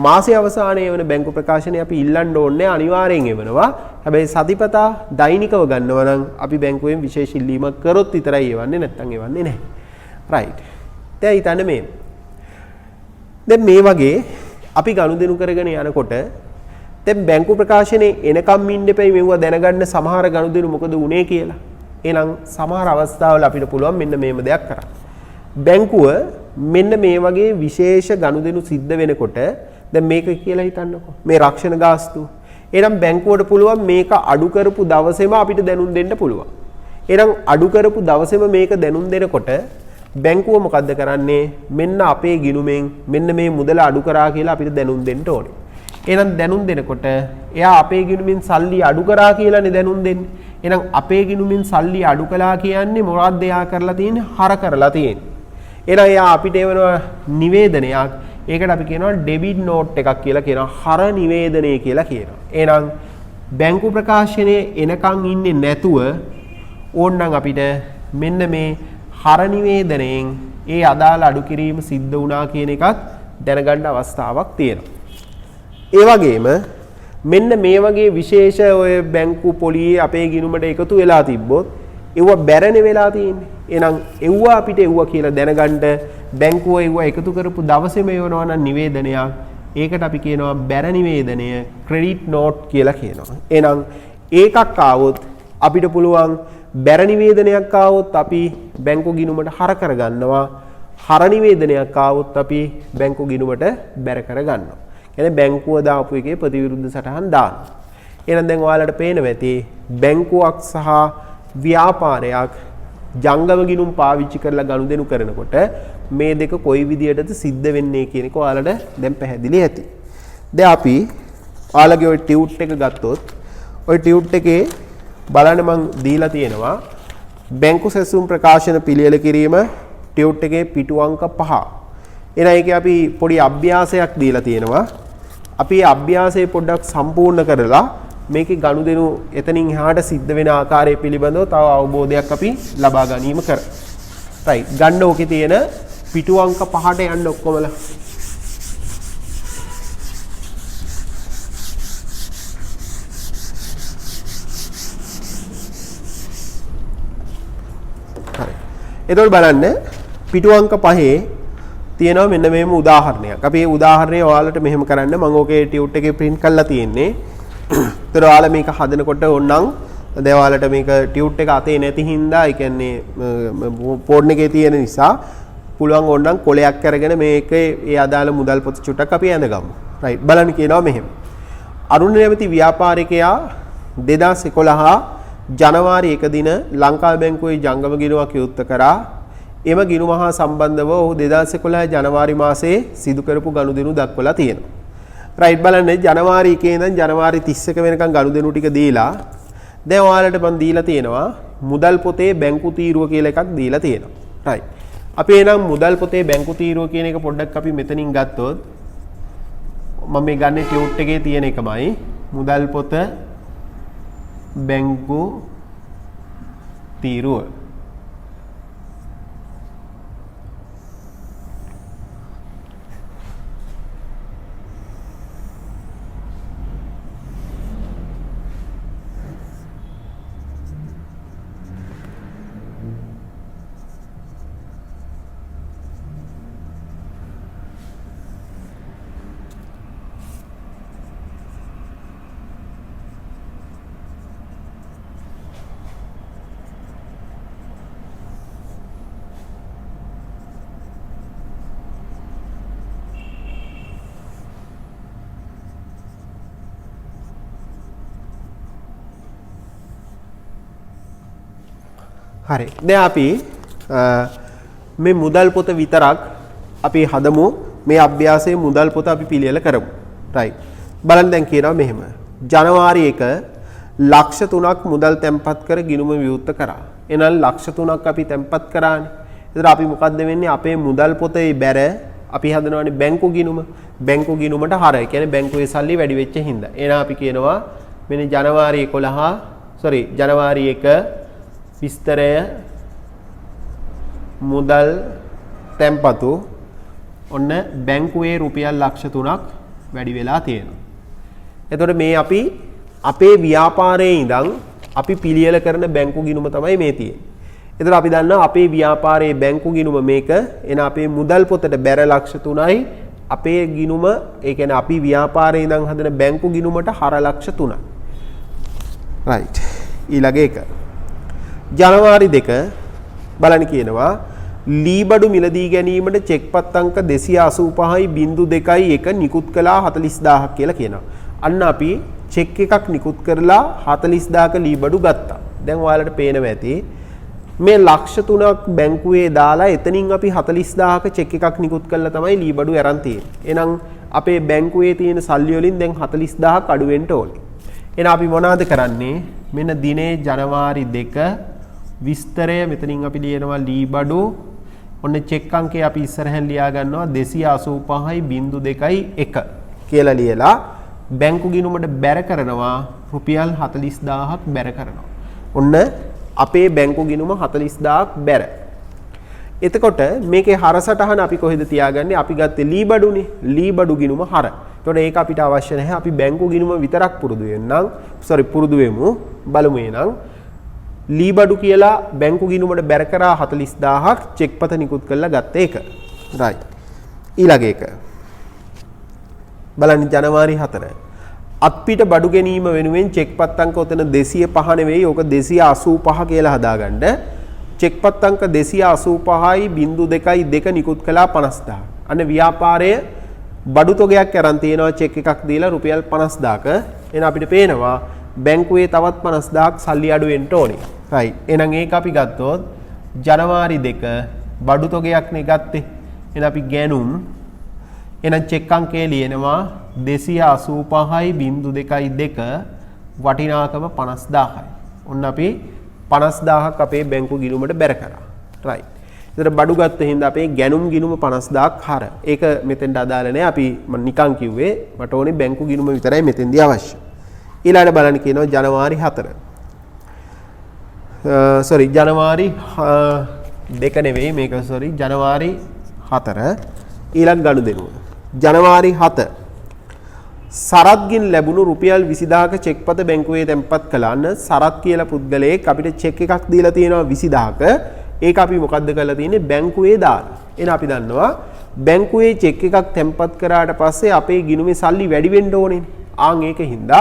මාසයේ අවසානයේ වෙන බැංකු ප්‍රකාශනය අපි ඉල්ලන්න ඕනේ අනිවාර්යෙන් එවනවා. හැබැයි සතිපතා දෛනිකව ගන්නවා නම් අපි බැංකුවෙන් විශේෂ ඉල්ලීමක් කරොත් විතරයි එවන්නේ නැත්නම් එවන්නේ නැහැ. right. දැන් හිතන්න මේ. දැන් මේ වගේ අපි ගනුදෙනු කරගෙන යනකොට දැන් බැංකු ප්‍රකාශනයේ එනකම් ඉන්න එපයි මෙව දැනගන්න සමහර ගනුදෙනු මොකද වුනේ කියලා. එහෙනම් සමහර අවස්ථාවල අපිට පුළුවන් මෙන්න මේම දෙයක් කරන්න. බැංකුව මෙන්න මේ වගේ විශේෂ ගනුදෙනු සිද්ධ වෙනකොට දැන් මේක කියලා හිතන්නකෝ. මේ රක්ෂණ ගාස්තු. එහෙනම් බැංකුවට පුළුවන් මේක අඩු කරපු දවසේම අපිට දැනුම් දෙන්න පුළුවන්. එහෙනම් අඩු කරපු දවසේම මේක දැනුම් දෙනකොට බැංකුව මොකද්ද කරන්නේ? මෙන්න අපේ ගිණුමෙන් මෙන්න මේ මුදල අඩු කරා කියලා අපිට දැනුම් දෙන්න ඕනේ. එහෙනම් දැනුම් දෙනකොට එයා අපේ ගිණුමින් සල්ලි අඩු කරා කියලානේ දැනුම් දෙන්නේ. එහෙනම් අපේ ගිණුමින් සල්ලි අඩු කළා කියන්නේ මොකක්ද එයා කරලා තියෙන්නේ? හර කරලා තියෙන්නේ. එහෙනම් එයා අපිට එවන නිවේදනයක් ඒකට අපි කියනවා ඩෙබිට් නෝට් එකක් කියලා කියනවා. හර නිවේදනය කියලා කියනවා. එහෙනම් බැංකු ප්‍රකාශනයේ එනකන් ඉන්නේ නැතුව ඕනනම් අපිට මෙන්න මේ හර නිවේදනයෙන් ඒ අදාළ අඩු කිරීම සිද්ධ වුණා කියන එකත් දැනගන්න අවස්ථාවක් තියෙනවා. ඒ වගේම මෙන්න මේ වගේ විශේෂ ඔය බැංකු පොලියේ අපේ ගිණුමට එකතු වෙලා තිබ්බොත් ඒව බැරනේ වෙලා තියෙන්නේ. එහෙනම් ඒව අපිට ඒව කියලා දැනගන්න බැංකුව ඒව එකතු කරපු දවසේම එවනවා නම් නිවේදනයක්. ඒකට අපි කියනවා බැර නිවේදනය ක්‍රෙඩිට් නෝට් කියලා කියනවා. එහෙනම් ඒකක් ආවොත් අපිට පුළුවන් බැර නිවේදනයක් ආවොත් අපි බැංකු ගිණුමට හර කරගන්නවා. හර නිවේදනයක් ආවොත් අපි බැංකු ගිණුමට බැර කරගන්නවා. කියන්නේ බැංකුව දාපු එකේ ප්‍රතිවිරුද්ධ සටහන් දාන්න. එහෙනම් දැන් ඔයාලට පේනවා ඇති බැංකුවක් සහ ව්‍යාපාරයක් ජංගම ගිණුම් පාවිච්චි කරලා ගනුදෙනු කරනකොට මේ දෙක කොයි විදියටද සිද්ධ වෙන්නේ කියන එක ඔයාලට දැන් පැහැදිලි ඇති. දැන් අපි ඔයාලගේ ওই ටියුට් එක ගත්තොත් ওই ටියුට් එකේ බලන්න මම දීලා තියෙනවා බැංකු සැසුම් ප්‍රකාශන පිළියෙල කිරීම ටියුට් එකේ පිටු අංක 5. එහෙනම් ඒකේ අපි පොඩි අභ්‍යාසයක් දීලා තියෙනවා. අපි මේ අභ්‍යාසය පොඩ්ඩක් සම්පූර්ණ කරලා මේකේ ගනුදෙනු එතනින් එහාට සිද්ධ වෙන ආකාරය පිළිබඳව තව අවබෝධයක් අපි ලබා ගැනීම කරමු. right. ගන්න ඕකේ තියෙන පිටු අංක 5ට යන්න ඔක්කොමලා. හරි. එතකොට බලන්න පිටු අංක 5 තියෙනවා මෙන්න මේම උදාහරණයක්. අපි මේ උදාහරණය ඔයාලට මෙහෙම කරන්න මම ඕකේ ටියුට් එකේ print කරලා තියෙන්නේ. ඒතර ඔයාලා මේක හදනකොට ඕනනම් දැන් ඔයාලට මේක ටියුට් එක අතේ නැති හින්දා ඒ කියන්නේ ෆෝන් එකේ තියෙන නිසා පුළුවන් ඕනනම් කොලයක් අරගෙන මේකේ ඒ අදාළ මුදල් පොත චුට්ටක් අපි ඇඳගමු. right. බලන්න කියනවා මෙහෙම. අරුණ නැමැති ව්‍යාපාරිකයා 2011 ජනවාරි 1 දින ලංකා බැංකුවේ ජංගම ගිණුමක් යොත්ත කරා. එම ගිණුම හා සම්බන්ධව ඔහු 2011 ජනවාරි මාසයේ සිදු කරපු ගනුදෙනු දක්වලා තියෙනවා. රයිට් බලන්න ජනවාරි 1 ඉඳන් ජනවාරි 31 වෙනකන් ගනුදෙනු ටික දීලා දැන් ඔයාලට මම දීලා තියෙනවා මුදල් පොතේ බැංකු තීරුව කියලා එකක් දීලා තියෙනවා. රයිට්. අපි එහෙනම් මුදල් පොතේ බැංකු තීරුව කියන එක පොඩ්ඩක් අපි මෙතනින් ගත්තොත් මම මේ ගන්නේ ටියුට් එකේ තියෙන එකමයි මුදල් පොත බැංකු තීරුව. හරි. දැන් අපි මේ මුදල් පොත විතරක් අපි හදමු. මේ අභ්‍යාසයේ මුදල් පොත අපි පිළියෙල කරමු. රයිට්. බලන්න දැන් කියනවා මෙහෙම. ජනවාරි 1 ලක්ෂ 3ක් මුදල් තැන්පත් කර ගිණුම විවෘත කරා. එහෙනම් ලක්ෂ 3ක් අපි තැන්පත් කරානේ. එතකොට අපි මොකද්ද වෙන්නේ? අපේ මුදල් පොතේ බැර අපි හදනවානේ බැංකු ගිණුම. බැංකු ගිණුමට හර. ඒ කියන්නේ බැංකුවේ සල්ලි වැඩි වෙච්ච හින්දා. එහෙනම් අපි කියනවා මෙන්න ජනවාරි 11 ජනවාරි 1 විස්තරය මුදල් තැන්පතු ඔන්න බැංකුවේ රුපියල් ලක්ෂ 3ක් වැඩි වෙලා තියෙනවා. එතකොට මේ අපි අපේ ව්‍යාපාරයේ ඉඳන් අපි පිළියෙල කරන බැංකු ගිණුම තමයි මේ තියෙන්නේ. එතකොට අපි දන්නවා අපේ ව්‍යාපාරයේ බැංකු ගිණුම මේක. එන අපේ මුදල් පොතට බැර ලක්ෂ 3යි අපේ ගිණුම ඒ කියන්නේ අපි ව්‍යාපාරයේ ඉඳන් හදන බැංකු ගිණුමට හර ලක්ෂ 3යි. රයිට්. ඊළඟ එක ජනවාරි 2 බලන්න කියනවා ලී බඩු මිලදී ගැනීමට චෙක්පත් අංක 285.2.1 නිකුත් කළා 40000ක් කියලා කියනවා. අන්න අපි චෙක් එකක් නිකුත් කරලා 40000ක ලී බඩු ගත්තා. දැන් ඔයාලට පේනවා ඇති මේ ලක්ෂ 3ක් බැංකුවේ දාලා එතනින් අපි 40000ක චෙක් එකක් නිකුත් කළා තමයි ලී බඩු අරන් තියෙන්නේ. එහෙනම් අපේ බැංකුවේ තියෙන සල්ලි වලින් දැන් 40000ක් අඩු වෙන්න ඕනේ. එහෙනම් අපි මොනවද කරන්නේ? මෙන්න දිනේ ජනවාරි 2 විස්තරය මෙතනින් අපි ලියනවා ලී බඩු ඔන්න චෙක් අංකය අපි ඉස්සරහෙන් ලියා ගන්නවා 285.2.1 කියලා ලියලා බැංකු ගිණුමට බැර කරනවා රුපියල් 40000ක් බැර කරනවා. ඔන්න අපේ බැංකු ගිණුම 40000ක් බැර. එතකොට මේකේ හර සටහන අපි කොහෙද තියාගන්නේ? අපි ගත්තේ ලී බඩුනේ. ලී බඩු ගිණුම හර. එතකොට ඒක අපිට අවශ්‍ය නැහැ. අපි බැංකු ගිණුම විතරක් පුරුදු වෙමු. බලමු එහෙනම් ලී බඩු කියලා බැංකු ගිණුමට බැර කරා 40000ක් චෙක්පත නිකුත් කරලා ගත්ත එක. රයිට්. ඊළඟ එක. බලන්න ජනවාරි 4. අත්පිට බඩු ගැනීම වෙනුවෙන් චෙක්පත් අංක උතන 205 නෙවෙයි ඕක 285 කියලා හදාගන්න. චෙක්පත් අංක 285.2.2 නිකුත් කළා 50000. අන්න ව්‍යාපාරයේ බඩු තොගයක් අරන් තියෙනවා චෙක් එකක් දීලා රුපියල් 50000ක. එහෙනම් අපිට පේනවා බැංකුවේ තවත් 50000ක් සල්ලි අඩු වෙන්න ඕනේ. රයිට්. එහෙනම් ඒක අපි ගත්තොත් ජනවාරි 2 බඩු තොගයක් නේ ගත්තේ. එහෙනම් අපි ගැනුම් එහෙනම් චෙක් අංකය ලියනවා 285.2.2 වටිනාකම 50000යි. ඔන්න අපි 50000ක් අපේ බැංකු ගිණුමට බැර කරා. රයිට්. ඒතර බඩු ගත්ත හින්දා අපේ ගැනුම් ගිණුම 50000ක් හර. ඒක මෙතෙන්ට අදාළ නැහැ. අපි මම නිකන් කිව්වේ මට ඕනේ බැංකු ගිණුම විතරයි මෙතෙන්දී අවශ්‍ය. ඊළඟට බලන්න කියනවා ජනවාරි 4. ජනවාරි 2 නෙවෙයි මේක ජනවාරි 4 ඊළඟ ගනුදෙනුව. ජනවාරි 7 සරත්ගෙන් ලැබුණු රුපියල් 20000ක චෙක්පත බැංකුවේ තැන්පත් කළා. අන්න සරත් කියලා පුද්ගලයෙක් අපිට චෙක් එකක් දීලා තියෙනවා 20000ක. ඒක අපි මොකද්ද කරලා තියෙන්නේ? බැංකුවේ දාලා. එහෙනම් අපි දන්නවා බැංකුවේ චෙක් එකක් තැන්පත් කරාට පස්සේ අපේ ගිණුමේ සල්ලි වැඩි වෙන්න ඕනේ. ආන් ඒකින්ද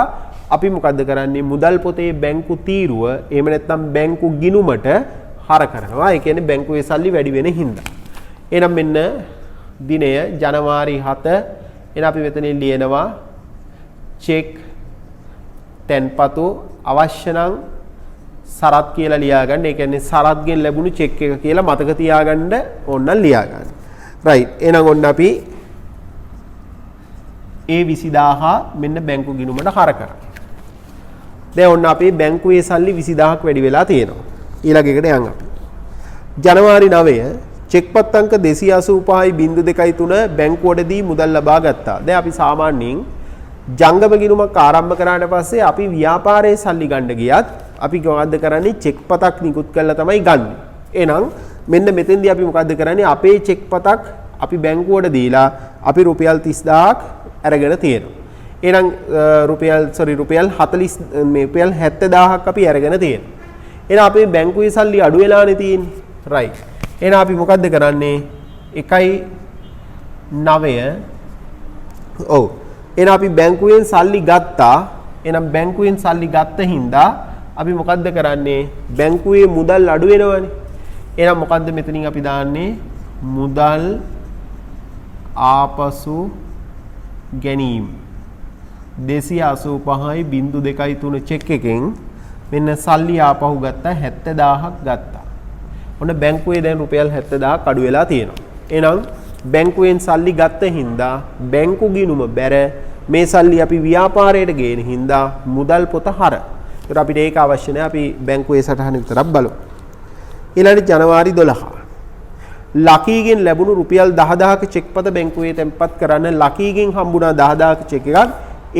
අපි මොකද්ද කරන්නේ? මුදල් පොතේ බැංකු තීරුව එහෙම නැත්නම් බැංකු ගිණුමට හර කරනවා. ඒ කියන්නේ බැංකුවේ සල්ලි වැඩි වෙන හින්දා. එහෙනම් මෙන්න දිනය ජනවාරි 7. එහෙනම් අපි මෙතනින් ලියනවා චෙක් තැන්පතු අවශ්‍ය නම් සරත් කියලා ලියා ගන්න. ඒ කියන්නේ සරත්ගෙන් ලැබුණු චෙක් එක කියලා මතක තියාගන්න ඕනනම් ලියා ගන්න. රයිට්. එහෙනම් ඔන්න අපි ඒ 20000 මෙන්න බැංකු ගිණුමට හර කරා. දැන් ඔන්න අපේ බැංකුවේ සල්ලි 20000ක් වැඩි වෙලා තියෙනවා. ඊළඟ එකට යන් අපි. ජනවාරි 9 චෙක්පත් අංක 285.23 බැංකුවටදී මුදල් ලබා ගත්තා. දැන් අපි සාමාන්‍යයෙන් ජංගම ගිණුමක් ආරම්භ කරාට පස්සේ අපි ව්‍යාපාරයේ සල්ලි ගන්න ගියත් අපි මොකද්ද කරන්නේ? චෙක්පතක් නිකුත් කරලා තමයි ගන්නෙ. එහෙනම් මෙන්න මෙතෙන්දී අපි මොකද්ද කරන්නේ? අපේ චෙක්පතක් අපි බැංකුවට දීලා අපි රුපියල් 30000ක් අරගෙන තියෙනවා. එහෙනම් රුපියල් 70,000ක් අපි අරගෙන තියෙනවා. එහෙනම් අපේ බැංකුවේ සල්ලි අඩු වෙලානේ තියෙන්නේ. රයිට්. එහෙනම් අපි මොකද්ද කරන්නේ? 1.9 ඔව්. එහෙනම් අපි බැංකුවෙන් සල්ලි ගත්තා. එහෙනම් බැංකුවෙන් සල්ලි ගත්ත හින්දා අපි මොකද්ද කරන්නේ? බැංකුවේ මුදල් අඩු වෙනවනේ. එහෙනම් මොකද්ද මෙතනින් අපි දාන්නේ? මුදල් ආපසු ගැනීම 285.23 චෙක් එකෙන් මෙන්න සල්ලි ආපහු ගත්තා 70000ක් ගත්තා. ඔන්න බැංකුවේ දැන් රුපියල් 70000ක් අඩු වෙලා තියෙනවා. එහෙනම් බැංකුවෙන් සල්ලි ගත්ත හින්දා බැංකු ගිණුම බැර මේ සල්ලි අපි ව්‍යාපාරයට ගේන හින්දා මුදල් පොත හර. ඒකට අපිට ඒක අවශ්‍ය නැහැ. අපි බැංකුවේ සටහන විතරක් බලමු. ඊළඟ ජනවාරි 12 ලකීගෙන් ලැබුණු රුපියල් 10000ක චෙක්පත බැංකුවේ තැන්පත් කරන්න ලකීගෙන් හම්බුණා 10000ක චෙක් එකක්.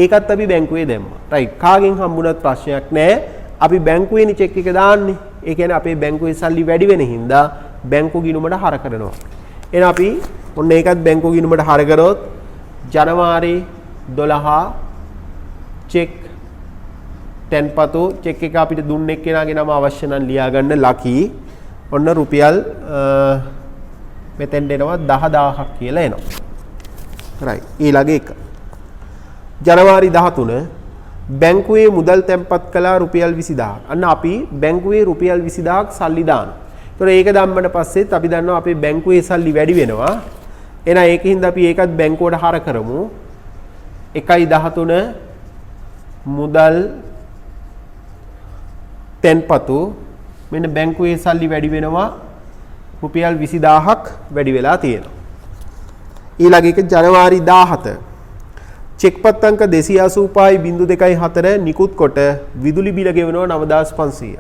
ඒකත් අපි බැංකුවේ දැම්මා. රයිට්. කාගෙන් හම්බුණත් ප්‍රශ්නයක් නැහැ. අපි බැංකුවේනේ චෙක් එක දාන්නේ. ඒ කියන්නේ අපේ බැංකුවේ සල්ලි වැඩි වෙන හින්දා බැංකු ගිණුමට හර කරනවා. එහෙනම් අපි ඔන්න ඒකත් බැංකු ගිණුමට හර කරොත් ජනවාරි 12 චෙක් තැන්පතු චෙක් එක අපිට දුන්නේ කෙනාගේ නම අවශ්‍ය නම් ලියා ගන්න ලකී. ඔන්න රුපියල් මෙතෙන් දෙනවා 10000ක් කියලා එනවා. රයිට්. ඊළඟ එක. ජනවාරි 13 බැංකුවේ මුදල් තැන්පත් කළා රුපියල් 20000ක්. අන්න අපි බැංකුවේ රුපියල් 20000ක් සල්ලි දානවා. ඒතකොට ඒක දැම්මට පස්සෙත් අපි දන්නවා අපේ බැංකුවේ සල්ලි වැඩි වෙනවා. එහෙනම් ඒකින්ද අපි ඒකත් බැංකුවට හර කරමු. 1.13 මුදල් තැන්පතු මෙන්න බැංකුවේ සල්ලි වැඩි වෙනවා රුපියල් 20000ක් වැඩි වෙලා තියෙනවා. ඊළඟ එක ජනවාරි 17 චෙක්පත් අංක 285.24 නිකුත් කොට විදුලි බිල ගෙවනවා 9500.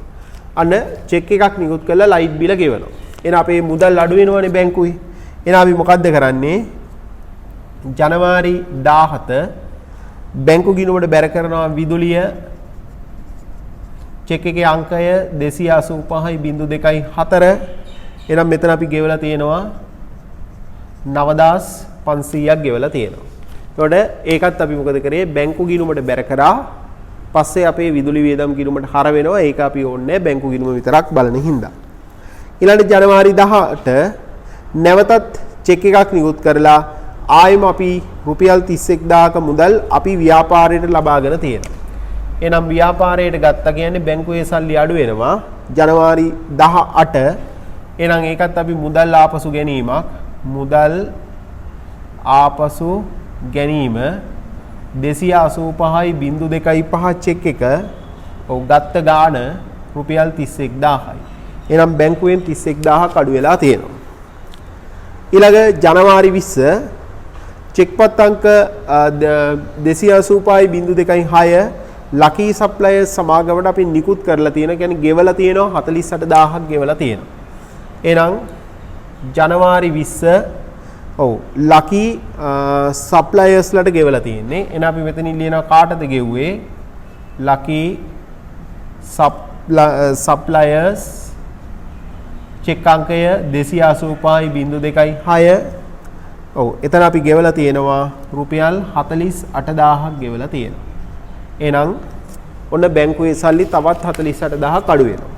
අන්න චෙක් එකක් නිකුත් කරලා ලයිට් බිල ගෙවනවා. එහෙනම් අපේ මුදල් අඩු වෙනවනේ බැංකුවේ. එහෙනම් අපි මොකද්ද කරන්නේ? ජනවාරි 17 බැංකු ගිණුමට බැර කරනවා විදුලිය චෙක් එකේ අංකය 285.24. එහෙනම් මෙතන අපි ගෙවලා තියෙනවා 9500ක් ගෙවලා තියෙනවා. එතකොට ඒකත් අපි මොකද කරේ? බැංකු ගිණුමට බැර කරා. පස්සේ අපේ විදුලි වියදම් ගිණුමට හර වෙනවා. ඒක අපි ඕනේ බැංකු ගිණුම විතරක් බලන හින්දා. ඊළඟ ජනවාරි 18 නැවතත් චෙක් එකක් නිකුත් කරලා ආයෙම අපි රුපියල් 31000ක මුදල් අපි ව්‍යාපාරයට ලබාගෙන තියෙනවා. එහෙනම් ව්‍යාපාරයට ගත්තා කියන්නේ බැංකුවේ සල්ලි අඩු වෙනවා. ජනවාරි 18 එහෙනම් ඒකත් අපි මුදල් ආපසු ගැනීමක්. මුදල් ආපසු ගැනීම 285.25 චෙක් එක ඔව් ගත්ත ගාණ රුපියල් 31000යි. එහෙනම් බැංකුවෙන් 31000ක් අඩු වෙලා තියෙනවා. ඊළඟ ජනවාරි 20 චෙක්පත් අංක 285.26 ලකී සප්ලයර්ස් සමාගමට අපි නිකුත් කරලා තියෙනවා. කියන්නේ ගෙවලා තියෙනවා 48000ක් ගෙවලා තියෙනවා. එහෙනම් ජනවාරි 20 ඔව් ලකී සප්ලයර්ස්ලට ගෙවලා තියෙන්නේ. එහෙනම් අපි මෙතනින් ලියනවා කාටද ගෙව්වේ? ලකී සප්ලයර්ස් චෙක් අංකය 285.26. ඔව් එතන අපි ගෙවලා තියෙනවා රුපියල් 48000ක් ගෙවලා තියෙනවා. එහෙනම් ඔන්න බැංකුවේ සල්ලි තවත් 48000ක් අඩු වෙනවා.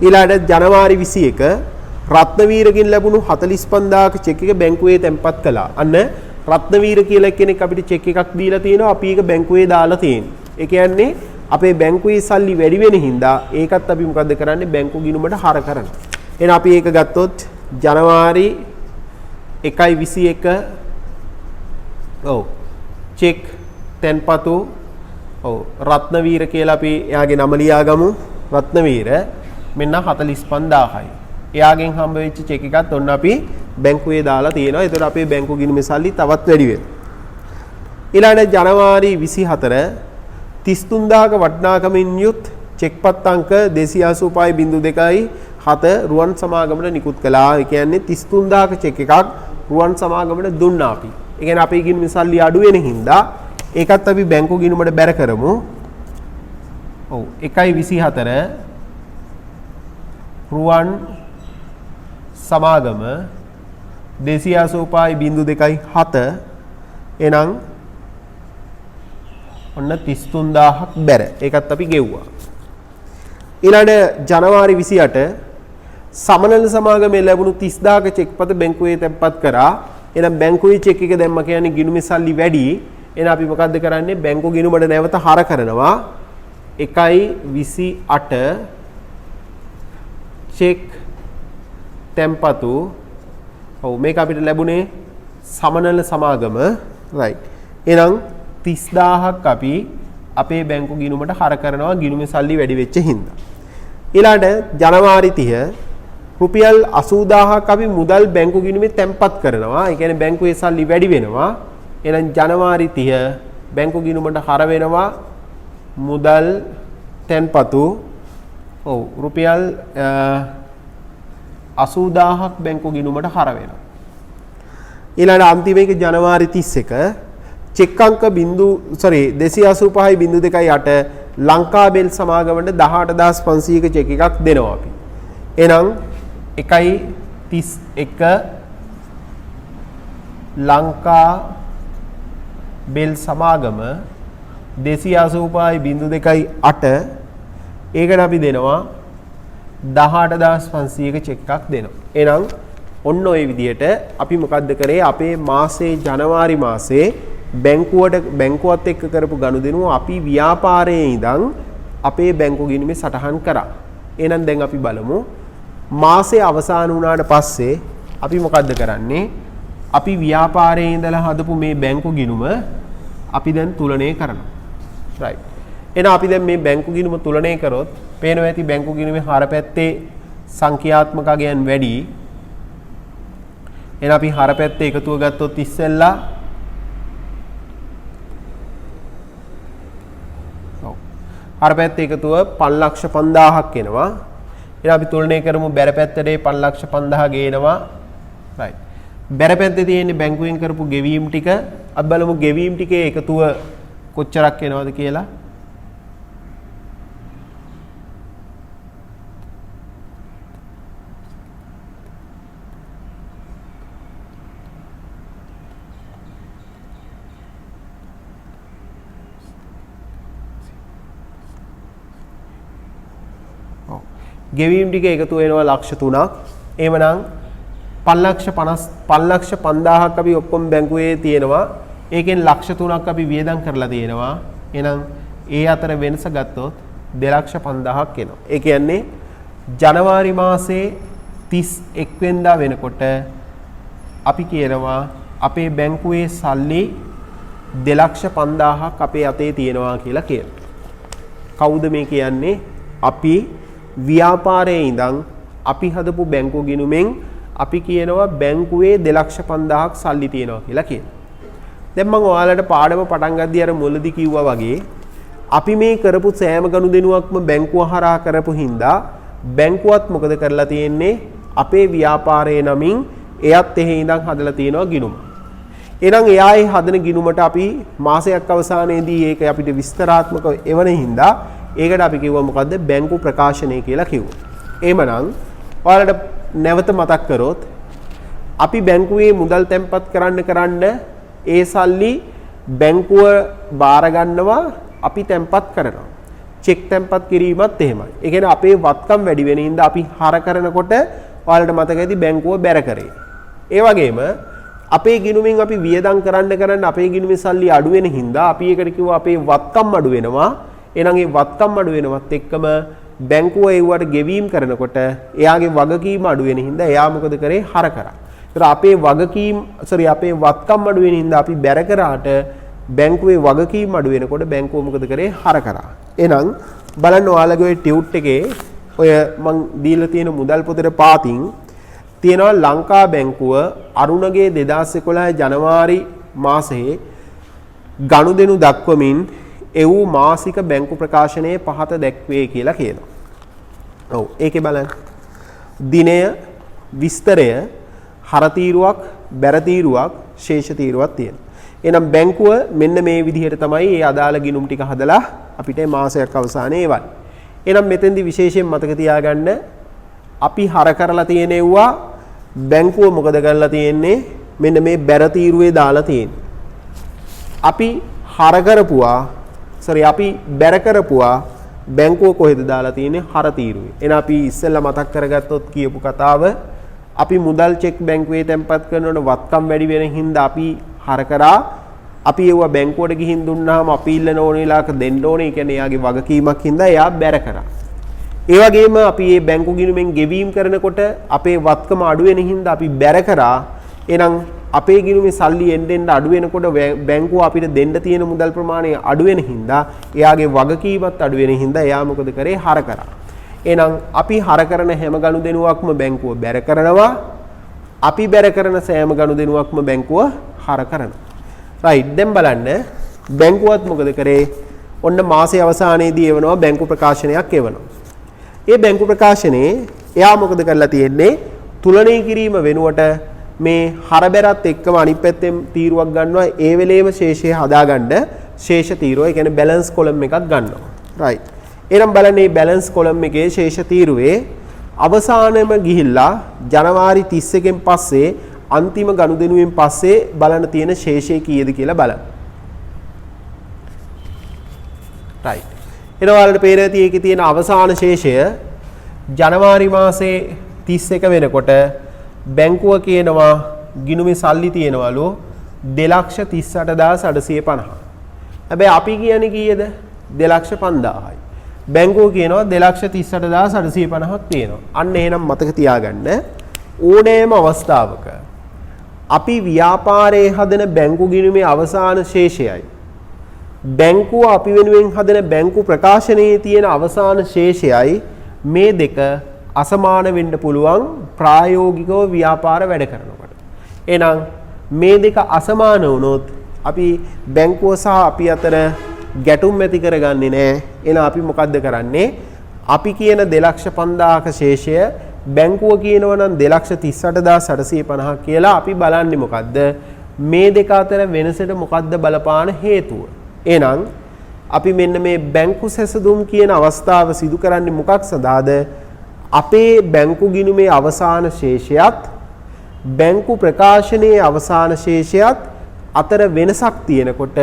ඊළඟට ජනවාරි 21 රත්නවීරගෙන් ලැබුණු 45000ක චෙක් එක බැංකුවේ තැන්පත් කළා. අන්න රත්නවීර කියලා කෙනෙක් අපිට චෙක් එකක් දීලා තියෙනවා. අපි ඒක බැංකුවේ දාලා තියෙනවා. ඒ කියන්නේ අපේ බැංකුවේ සල්ලි වැඩි වෙන හින්දා ඒකත් අපි මොකද්ද කරන්නේ? බැංකු ගිණුමට හර කරනවා. එහෙනම් අපි ඒක ගත්තොත් ජනවාරි 1.21 ඔව් චෙක් තැන්පතු ඔව් රත්නවීර කියලා අපි එයාගේ නම ලියාගමු. රත්නවීර මෙන්න 45000යි. එයාගෙන් හම්බ වෙච්ච චෙක් එකත් ඔන්න අපි බැංකුවේ දාලා තියෙනවා. ඒතකොට අපේ බැංකු ගිණුමේ සල්ලි තවත් වැඩි වෙනවා. ඊළඟ ජනවාරි 24 33000ක වටිනාකමින් යුත් චෙක්පත් අංක 285.2.7 රුවන් සමාගමට නිකුත් කළා. ඒ කියන්නේ 33000ක චෙක් එකක් රුවන් සමාගමට දුන්නා අපි. ඒ කියන්නේ අපේ ගිණුමේ සල්ලි අඩු වෙන හින්දා ඒකත් අපි බැංකු ගිණුමට බැර කරමු. ඔව් 1.24 රුවන් සමාගම 285.2.7 එනම් ඔන්න 33000ක් බැර. ඒකත් අපි ගෙව්වා. ඊළඟ ජනවාරි 28 සමනල සමාගමේ ලැබුණු 30000ක චෙක්පත බැංකුවේ තැන්පත් කරා. එහෙනම් බැංකුවේ චෙක් එක දැම්ම කියන්නේ ගිණුමේ සල්ලි වැඩි. එහෙනම් අපි මොකද්ද කරන්නේ? බැංකු ගිණුමට නැවත හර කරනවා. 1.28 චෙක් තැන්පතු. ඔව් මේක අපිට ලැබුණේ සමනල සමාගම. රයිට්. එහෙනම් 30000ක් අපි අපේ බැංකු ගිණුමට හර කරනවා ගිණුමේ සල්ලි වැඩි වෙච්ච හින්දා. ඊළඟට ජනවාරි 30 රුපියල් 80000ක් අපි මුදල් බැංකු ගිණුමේ තැන්පත් කරනවා. ඒ කියන්නේ බැංකුවේ සල්ලි වැඩි වෙනවා. එහෙනම් ජනවාරි 30 බැංකු ගිණුමට හර වෙනවා මුදල් තැන්පතු. ඔව් රුපියල් 80000ක් බැංකු ගිණුමට හර වෙනවා. ඊළඟ අන්තිම එක ජනවාරි 31 චෙක් අංක 285.2.8 ලංකාබෙල් සමාගමට 18500ක චෙක් එකක් දෙනවා අපි. එහෙනම් 1.31 ලංකාබෙල් සමාගම 285.2.8 ඒකට අපි දෙනවා 18500ක චෙක් එකක් දෙනවා. එහෙනම් ඔන්න ඔය විදිහට අපි මොකද්ද කරේ අපේ මාසේ ජනවාරි මාසේ බැංකුවත් එක්ක කරපු ගනුදෙනුව අපි ව්‍යාපාරයේ ඉඳන් අපේ බැංකු ගිණුමේ සටහන් කරා. එහෙනම් දැන් අපි බලමු මාසේ අවසන් වුණාට පස්සේ අපි මොකද්ද කරන්නේ? අපි ව්‍යාපාරයේ ඉඳලා හදපු මේ බැංකු ගිණුම අපි දැන් තුලනය කරනවා. රයිට්. එහෙනම් අපි දැන් මේ බැංකු ගිණුම තුලනය කරොත් පේනවා ඇති බැංකු ගිණුමේ හර පැත්තේ සංඛ්‍යාත්මක අගයන් වැඩි. එහෙනම් අපි හර පැත්තේ එකතුව ගත්තොත් ඉස්සෙල්ලා හර පැත්තේ එකතුව 5,50,000ක් එනවා. එහෙනම් අපි තුලනය කරමු බැර පැත්තේ 5,50,000 ගේනවා. රයිට්. බැර පැත්තේ තියෙන බැංකුවෙන් කරපු ගෙවීම් ටික අපි බලමු ගෙවීම් ටිකේ එකතුව කොච්චරක් එනවද කියලා. ගෙවීම් ටික එකතු වෙනවා ලක්ෂ 3ක්. එහෙමනම් 5,50,000ක් අපි ඔක්කොම බැංකුවේ තියෙනවා. ඒකෙන් ලක්ෂ 3ක් අපි වියදම් කරලා තියෙනවා. එහෙනම් ඒ අතර වෙනස ගත්තොත් 2,50,000ක් එනවා. ඒ කියන්නේ ජනවාරි මාසේ 31 වෙනිදා වෙනකොට අපි කියනවා අපේ බැංකුවේ සල්ලි 2,50,000ක් අපේ අතේ තියෙනවා කියලා කියනවා. කවුද මේ කියන්නේ? අපි ව්‍යාපාරයේ ඉඳන් අපි හදපු බැංකු ගිණුමෙන් අපි කියනවා බැංකුවේ 2,50,000ක් සල්ලි තියෙනවා කියලා කියනවා. දැන් මම ඔයාලට පාඩම පටන් ගද්දී අර මුලදී කිව්වා වගේ අපි මේ කරපු සෑම ගනුදෙනුවක්ම බැංකුව හරහා කරපු හින්දා බැංකුවත් මොකද කරලා තියෙන්නේ අපේ ව්‍යාපාරයේ නමින් එයත් එහෙ ඉඳන් හදලා තියෙනවා ගිණුම. එහෙනම් එයායි හදන ගිණුමට අපි මාසයක් අවසානයේදී ඒක අපිට විස්තරාත්මකව එවන හින්දා ඒකට අපි කිව්වා මොකද්ද බැංකු ප්‍රකාශනය කියලා කිව්වා. එහෙමනම් ඔයාලට නැවත මතක් කරොත් අපි බැංකුවේ මුදල් තැන්පත් කරන්න ඒ සල්ලි බැංකුව බාර ගන්නවා අපි තැන්පත් කරනවා. චෙක් තැන්පත් කිරීමත් එහෙමයි. ඒ කියන්නේ අපේ වත්කම් වැඩි වෙන හින්දා අපි හර කරනකොට ඔයාලට මතක ඇති බැංකුව බැර කරේ. ඒ වගේම අපේ ගිණුමින් අපි වියදම් කරන්න අපේ ගිණුමේ සල්ලි අඩු වෙන හින්දා අපි ඒකට කිව්වා අපේ වත්කම් අඩු වෙනවා. එහෙනම් ඒ වත්කම් අඩු වෙනවත් එක්කම බැංකුව ඒවට ගෙවීම් කරනකොට එයාගේ වගකීම අඩු වෙන හින්දා එයා මොකද කරේ හර කරා. ඒතර අපේ අපේ වත්කම් අඩු වෙන හින්දා අපි බැර කරාට බැංකුවේ වගකීම් අඩු වෙනකොට බැංකුව මොකද කරේ හර කරා. එහෙනම් බලන්න ඔයාලගේ ඔය ටියුට් එකේ ඔය මං දීලා තියෙන මුදල් පොතේ පාතින් තියෙනවා ලංකා බැංකුව අරුණගේ 2011 ජනවාරි මාසයේ ගනුදෙනු දක්වමින් එව් මාසික බැංකු ප්‍රකාශනයේ පහත දැක්වේ කියලා කියනවා. ඔව් ඒකේ බලන්න. දිනය විස්තරය හරතීරුවක් බැරතීරුවක් ශේෂ තීරුවක් තියෙනවා. එහෙනම් බැංකුව මෙන්න මේ විදිහට තමයි මේ අදාළ ගිණුම් ටික හදලා අපිට මාසයක් අවසානයේ එවන්නේ. එහෙනම් මෙතෙන්දි විශේෂයෙන් මතක තියාගන්න අපි හර කරලා තියෙනවා බැංකුව මොකද කරලා තියෙන්නේ මෙන්න මේ බැරතීරුවේ දාලා තියෙන්නේ. අපි හර කරපුවා අපි බැර කරපුවා බැංකුව කොහෙද දාලා තියෙන්නේ හරතීරුවේ. එහෙනම් අපි ඉස්සෙල්ලා මතක් කරගත්තොත් කියපු කතාව අපි මුදල් චෙක් බැංකුවේ තැන්පත් කරනකොට වත්කම් වැඩි වෙන හින්දා අපි හර කරා අපි ඒව බැංකුවට ගිහින් දුන්නාම අපි ඉල්ලන ඕන වෙලාවක දෙන්න ඕනේ. ඒ කියන්නේ එයාගේ වගකීමක් හින්දා එයා බැර කරා. ඒ වගේම අපි මේ බැංකු ගිණුමෙන් ගෙවීම් කරනකොට අපේ වත්කම අඩු වෙන හින්දා අපි බැර කරා. එහෙනම් අපේ ගිණුමේ සල්ලි එන්න අඩු වෙනකොට බැංකුව අපිට දෙන්න තියෙන මුදල් ප්‍රමාණය අඩු වෙන හින්දා එයාගේ වගකීමත් අඩු වෙන හින්දා එයා මොකද කරේ හර කරා. එහෙනම් අපි හර කරන හැම ගනුදෙනුවක්ම බැංකුව බැර කරනවා. අපි බැර කරන සෑම ගනුදෙනුවක්ම බැංකුව හර කරනවා. රයිට් දැන් බලන්න බැංකුවත් මොකද කරේ? ඔන්න මාසයේ අවසානයේදී එවනවා බැංකු ප්‍රකාශනයක් එවනවා. ඒ බැංකු ප්‍රකාශනයේ එයා මොකද කරලා තියෙන්නේ? තුලනය කිරීම වෙනුවට මේ හරබැරත් එක්කම අනිත් පැත්තෙන් තීරුවක් ගන්නවා. ඒ වෙලේම ශේෂය හදාගන්න ශේෂ තීරුව. ඒ කියන්නේ බැලන්ස් කොලම් එකක් ගන්නවා. රයිට්. එහෙනම් බලන්න මේ බැලන්ස් කොලම් එකේ ශේෂ තීරුවේ අවසානයේම ගිහිල්ලා ජනවාරි 31 න් පස්සේ අන්තිම ගනුදෙනුවෙන් පස්සේ බලන්න තියෙන ශේෂය කීයද කියලා බලන්න. රයිට්. එනවා වලට පේරති ඒකේ තියෙන අවසාන ශේෂය ජනවාරි මාසේ 31 වෙනකොට බැංකුව කියනවා ගිණුමේ සල්ලි තියෙනවලු 2,38,850. හැබැයි අපි කියන්නේ කීයද? 2,50,000යි. බැංකුව කියනවා 2,38,850ක් තියෙනවා. අන්න එහෙනම් මතක තියාගන්න ඕනෑම අවස්ථාවක අපි ව්‍යාපාරයේ හදන බැංකු ගිණුමේ අවසාන ශේෂයයි බැංකුව අපි වෙනුවෙන් හදන බැංකු ප්‍රකාශනයේ තියෙන අවසාන ශේෂයයි මේ දෙක අසමාන වෙන්න පුළුවන් ප්‍රායෝගිකව ව්‍යාපාර වැඩ කරනකොට. එහෙනම් මේ දෙක අසමාන වුණොත් අපි බැංකුව සහ අපි අතර ගැටුම් ඇති කරගන්නේ නැහැ. එහෙනම් අපි මොකද්ද කරන්නේ? අපි කියන 2,50,000ක ශේෂය බැංකුව කියනවා නම් 2,38,850 කියලා අපි බලන්නේ මොකද්ද? මේ දෙක අතර වෙනසට මොකද්ද බලපාන හේතුව? එහෙනම් අපි මෙන්න මේ බැංකු සැසඳුම් කියන අවස්ථාව සිදු කරන්නේ මොකක් සඳහාද? අපේ බැංකු ගිණුමේ අවසාන ශේෂයත් බැංකු ප්‍රකාශනයේ අවසාන ශේෂයත් අතර වෙනසක් තියෙනකොට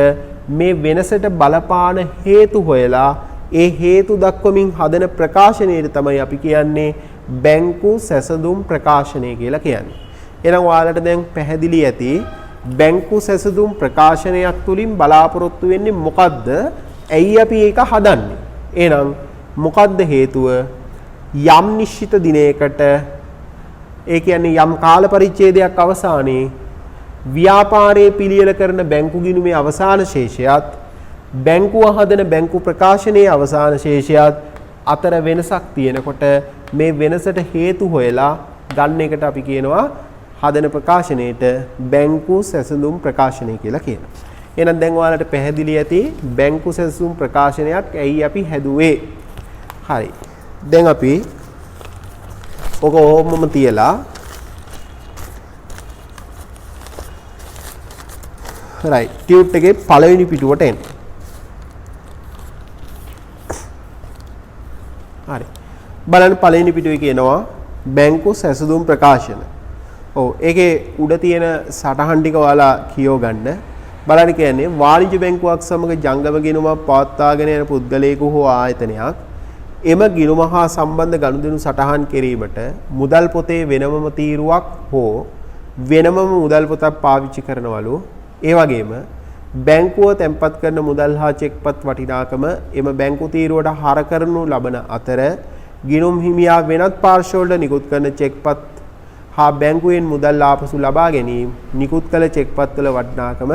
මේ වෙනසට බලපාන හේතු හොයලා ඒ හේතු දක්වමින් හදන ප්‍රකාශනයට තමයි අපි කියන්නේ බැංකු සැසඳුම් ප්‍රකාශනය කියලා කියන්නේ. එහෙනම් ඔයාලට දැන් පැහැදිලි ඇති බැංකු සැසඳුම් ප්‍රකාශනයක් තුලින් බලාපොරොත්තු වෙන්නේ මොකද්ද? ඇයි අපි ඒක හදන්නේ? එහෙනම් මොකද්ද හේතුව? යම් නිශ්චිත දිනයකට ඒ කියන්නේ යම් කාල පරිච්ඡේදයක් අවසානයේ ව්‍යාපාරයේ පිළියෙල කරන බැංකු ගිණුමේ අවසාන ශේෂයත් බැංකුව හදන බැංකු ප්‍රකාශනයේ අවසාන ශේෂයත් අතර වෙනසක් තියෙනකොට මේ වෙනසට හේතු හොයලා ගන්න එකට අපි කියනවා හදන ප්‍රකාශනයේට බැංකු සැසඳුම් ප්‍රකාශනය කියලා කියනවා. එහෙනම් දැන් ඔයාලට පැහැදිලි ඇති බැංකු සැසඳුම් ප්‍රකාශනයක් ඇයි අපි හැදුවේ? හරි. දැන් අපි ඔක ඕමම තියලා right ටියුට් එකේ පළවෙනි පිටුවට එන්න. හරි. බලන්න පළවෙනි පිටුවේ කියනවා බැංකු සැසඳුම් ප්‍රකාශන. ඔව් ඒකේ උඩ තියෙන සටහන් ටික ඔයාලා කියව ගන්න. බලන්න කියන්නේ වාණිජ්‍ය බැංකුවක් සමග ජංගම ගිණුමක් පවත්වාගෙන යන පුද්ගලයෙකු හෝ ආයතනයක් එම ගිණුම හා සම්බන්ධ ගනුදෙනු සටහන් කිරීමට මුදල් පොතේ වෙනමම තීරුවක් හෝ වෙනමම මුදල් පොතක් පාවිච්චි කරනවලු. ඒ වගේම බැංකුව තැන්පත් කරන මුදල් හා චෙක්පත් වටිනාකම එම බැංකු තීරුවට හර කරනු ලබන අතර ගිණුම් හිමියා වෙනත් පාර්ශ්වවලට නිකුත් කරන චෙක්පත් හා බැංකුවෙන් මුදල් ආපසු ලබා ගැනීම නිකුත් කළ චෙක්පත්වල වටිනාකම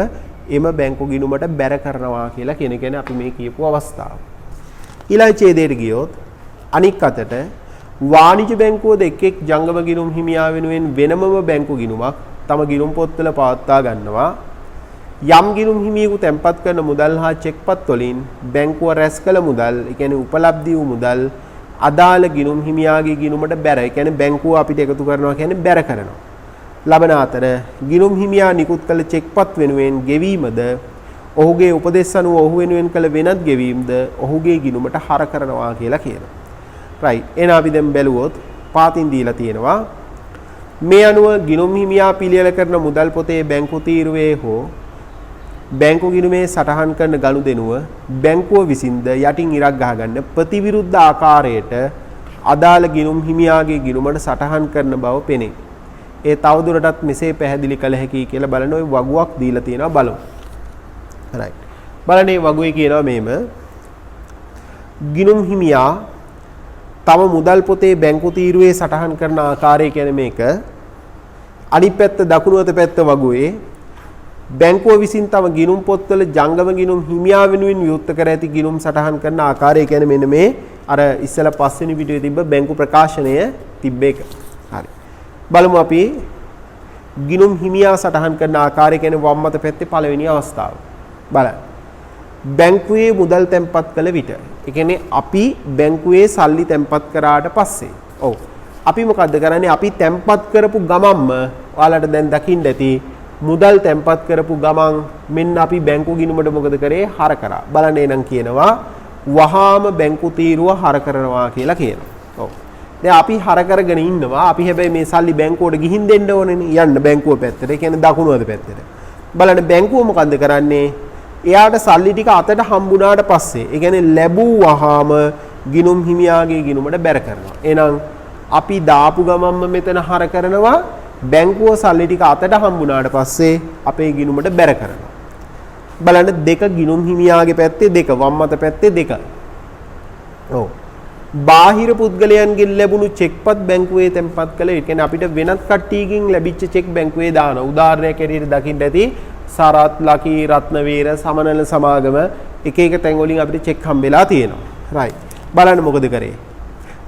එම බැංකු ගිණුමට බැර කරනවා කියලා කියන අපි මේ කියපු අවස්ථාව. ඊළඟ ඡේදයට ගියොත් අනික් අතට වාණිජ්‍ය බැංකුවද එක් එක් ජංගම ගිණුම් හිමියා වෙනුවෙන් වෙනමම බැංකු ගිණුමක් තම ගිණුම් පොත්වල පවත්වා ගන්නවා. යම් ගිණුම් හිමියෙකු තැන්පත් කරන මුදල් හා චෙක්පත් වලින් බැංකුව රැස් කළ මුදල්, ඒ කියන්නේ උපලබ්ධි වූ මුදල් අදාළ ගිණුම් හිමියාගේ ගිණුමට බැර. ඒ කියන්නේ බැංකුව අපිට එකතු කරනවා කියන්නේ බැර කරනවා. ලබන අතර ගිණුම් හිමියා නිකුත් කළ චෙක්පත් වෙනුවෙන් ගෙවීමද ඔහුගේ උපදෙස් අනුව ඔහු වෙනුවෙන් කළ වෙනත් ගෙවීමද ඔහුගේ ගිණුමට හර කරනවා කියලා කියනවා. රයිට්. එහෙනම් අපි දැන් බැලුවොත් පාතින් දීලා තියෙනවා මේ අනුව ගිණුම් හිමියා පිළියෙල කරන මුදල් පොතේ බැංකු තීරුවේ හෝ බැංකු ගිණුමේ සටහන් කරන ගනුදෙනුව බැංකුව විසින්ද යටින් ඉරක් ගහගන්න ප්‍රතිවිරුද්ධ ආකාරයට අදාළ ගිණුම් හිමියාගේ ගිණුමට සටහන් කරන බව පෙනේ. ඒ තවදුරටත් මෙසේ පැහැදිලි කළ හැකියි කියලා බලන ওই වගුවක් දීලා තියෙනවා බලමු. right. බලන්න මේ වගුවේ කියනවා මේම ගිණුම් හිමියා තම මුදල් පොතේ බැංකු තීරුවේ සටහන් කරන ආකාරය කියන්නේ මේක. අනිත් පැත්ත දකුණු අත පැත්ත වගුවේ බැංකුව විසින් තම ගිණුම් පොත්වල ජංගම ගිණුම් හිමියා වෙනුවෙන් විවෘත කර ඇති ගිණුම් සටහන් කරන ආකාරය කියන්නේ මෙන්න මේ අර ඉස්සලා පස්වෙනි පිටුවේ තිබ්බ බැංකු ප්‍රකාශනය තිබ්බ එක. හරි. බලමු අපි ගිණුම් හිමියා සටහන් කරන ආකාරය කියන්නේ වම් අත පැත්තේ පළවෙනි අවස්ථාව. බලන්න. බැංකුවේ මුදල් තැන්පත් කළ විට. ඒ කියන්නේ අපි බැංකුවේ සල්ලි තැන්පත් කරාට පස්සේ. ඔව්. අපි මොකද්ද කරන්නේ? අපි තැන්පත් කරපු ගමන්ම ඔයාලට දැන් දකින්න ඇති මුදල් තැන්පත් කරපු ගමන් මෙන්න අපි බැංකු ගිණුමට මොකද කරේ? හර කරා. බලන්න එනම් කියනවා වහාම බැංකු තීරුව හර කරනවා කියලා කියනවා. ඔව්. දැන් අපි හර කරගෙන ඉන්නවා. අපි හැබැයි මේ සල්ලි බැංකුවට ගිහින් දෙන්න ඕනේනේ. යන්න බැංකුව පැත්තට. ඒ කියන්නේ දකුණු අත පැත්තට. බලන්න බැංකුව මොකද්ද කරන්නේ? එයාට සල්ලි ටික අතට හම්බුණාට පස්සේ ඒ කියන්නේ ලැබුවාම ගිණුම් හිමියාගේ ගිණුමට බැර කරනවා. එහෙනම් අපි දාපු ගමන්ම මෙතන හර කරනවා. බැංකුව සල්ලි ටික අතට හම්බුණාට පස්සේ අපේ ගිණුමට බැර කරනවා. බලන්න දෙක ගිණුම් හිමියාගේ පැත්තේ දෙක වම් අත පැත්තේ දෙක. ඔව්. බාහිර පුද්ගලයන්ගෙන් ලැබුණු චෙක්පත් බැංකුවේ තැන්පත් කළ ඒ කියන්නේ අපිට වෙනත් කට්ටියකින් ලැබිච්ච චෙක් බැංකුවේ දානවා. උදාහරණයක් ඇරෙන්න දකින්න ඇති සරත් ලකී රත්නවීර සමනල සමාගම එක එක තැන් වලින් අපිට චෙක් හම්බෙලා තියෙනවා. රයිට්. බලන්න මොකද කරේ?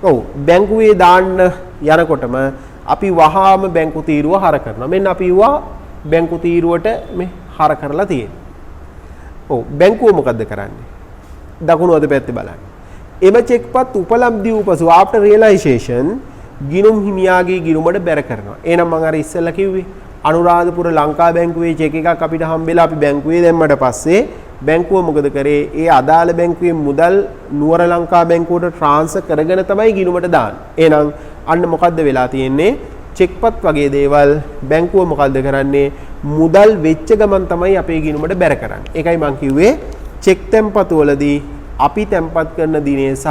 ඔව් බැංකුවේ දාන්න යනකොටම අපි වහාම බැංකු තීරුව හර කරනවා. මෙන්න අපි වා බැංකු තීරුවට මේ හර කරලා තියෙනවා. ඔව් බැංකුව මොකද්ද කරන්නේ? දකුණු අත පැත්තේ බලන්න. එම චෙක්පත් උපලබ්ධි වූ පසු after realization ගිණුම් හිමියාගේ ගිණුමට බැර කරනවා. එහෙනම් මම අර ඉස්සෙල්ලා කිව්වේ අනුරාධපුර ලංකා බැංකුවේ චෙක් එකක් අපිට හම්බෙලා අපි බැංකුවේ දැම්මට පස්සේ බැංකුව මොකද කරේ? ඒ අදාළ බැංකුවේ මුදල් නුවර ලංකා බැංකුවට ට්‍රාන්ස්ෆර් කරගෙන තමයි ගිණුමට දාන්නේ. එහෙනම් අන්න මොකද්ද වෙලා තියෙන්නේ? චෙක්පත් වගේ දේවල් බැංකුව මොකද්ද කරන්නේ? මුදල් වෙච්ච ගමන් තමයි අපේ ගිණුමට බැර කරන්නේ. ඒකයි මම කිව්වේ චෙක් තැන්පතු වලදී අපි තැන්පත් කරන දිනය සහ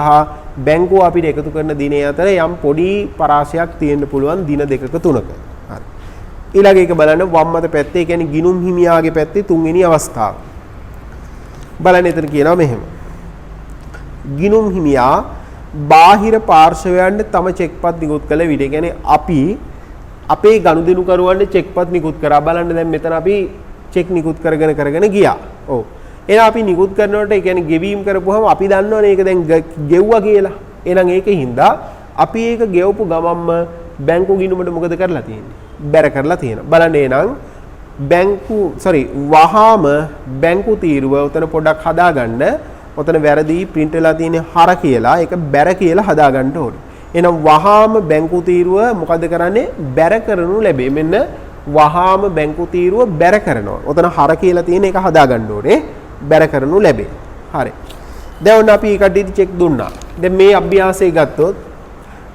බැංකුව අපිට එකතු කරන දිනය අතර යම් පොඩි පරාසයක් තියෙන්න පුළුවන් දින දෙකක තුනක. හරි. ඊළඟ එක බලන්න වම් අත පැත්තේ කියන්නේ ගිණුම් හිමියාගේ පැත්තේ තුන්වෙනි අවස්ථාව. බලන්න එතන කියනවා මෙහෙම. ගිණුම් හිමියා බාහිර පාර්ශවයන්ට තම චෙක්පත් නිකුත් කළ විට කියන්නේ අපි අපේ ගනුදෙනුකරුවන්ට චෙක්පත් නිකුත් කරා. බලන්න දැන් මෙතන අපි චෙක් නිකුත් කරගෙන ගියා. ඔව්. එහෙනම් අපි නිකුත් කරනකොට ඒ කියන්නේ ගෙවීම් කරපුවාම අපි දන්නවනේ ඒක දැන් ගෙව්වා කියලා. එහෙනම් ඒකින්ද අපි ඒක ගෙවපු ගමන්ම බැංකු ගිණුමට මොකද කරලා තියෙන්නේ? බැර කරලා තියෙනවා. බලන්න එහෙනම් වහාම බැංකු තීරුව උතන පොඩ්ඩක් හදාගන්න. ඔතන වැරදි print වෙලා තියෙන හර කියලා ඒක බැර කියලා හදාගන්න ඕනේ. එහෙනම් වහාම බැංකු තීරුව මොකද කරන්නේ? බැර කරනු ලැබේ. මෙන්න වහාම බැංකු තීරුව බැර කරනවා. ඔතන හර කියලා තියෙන එක හදාගන්න ඕනේ. බැර කරනු ලැබේ. හරි. දැන් අපි කඩේට චෙක් දුන්නා. දැන් මේ අභ්‍යාසය ගත්තොත්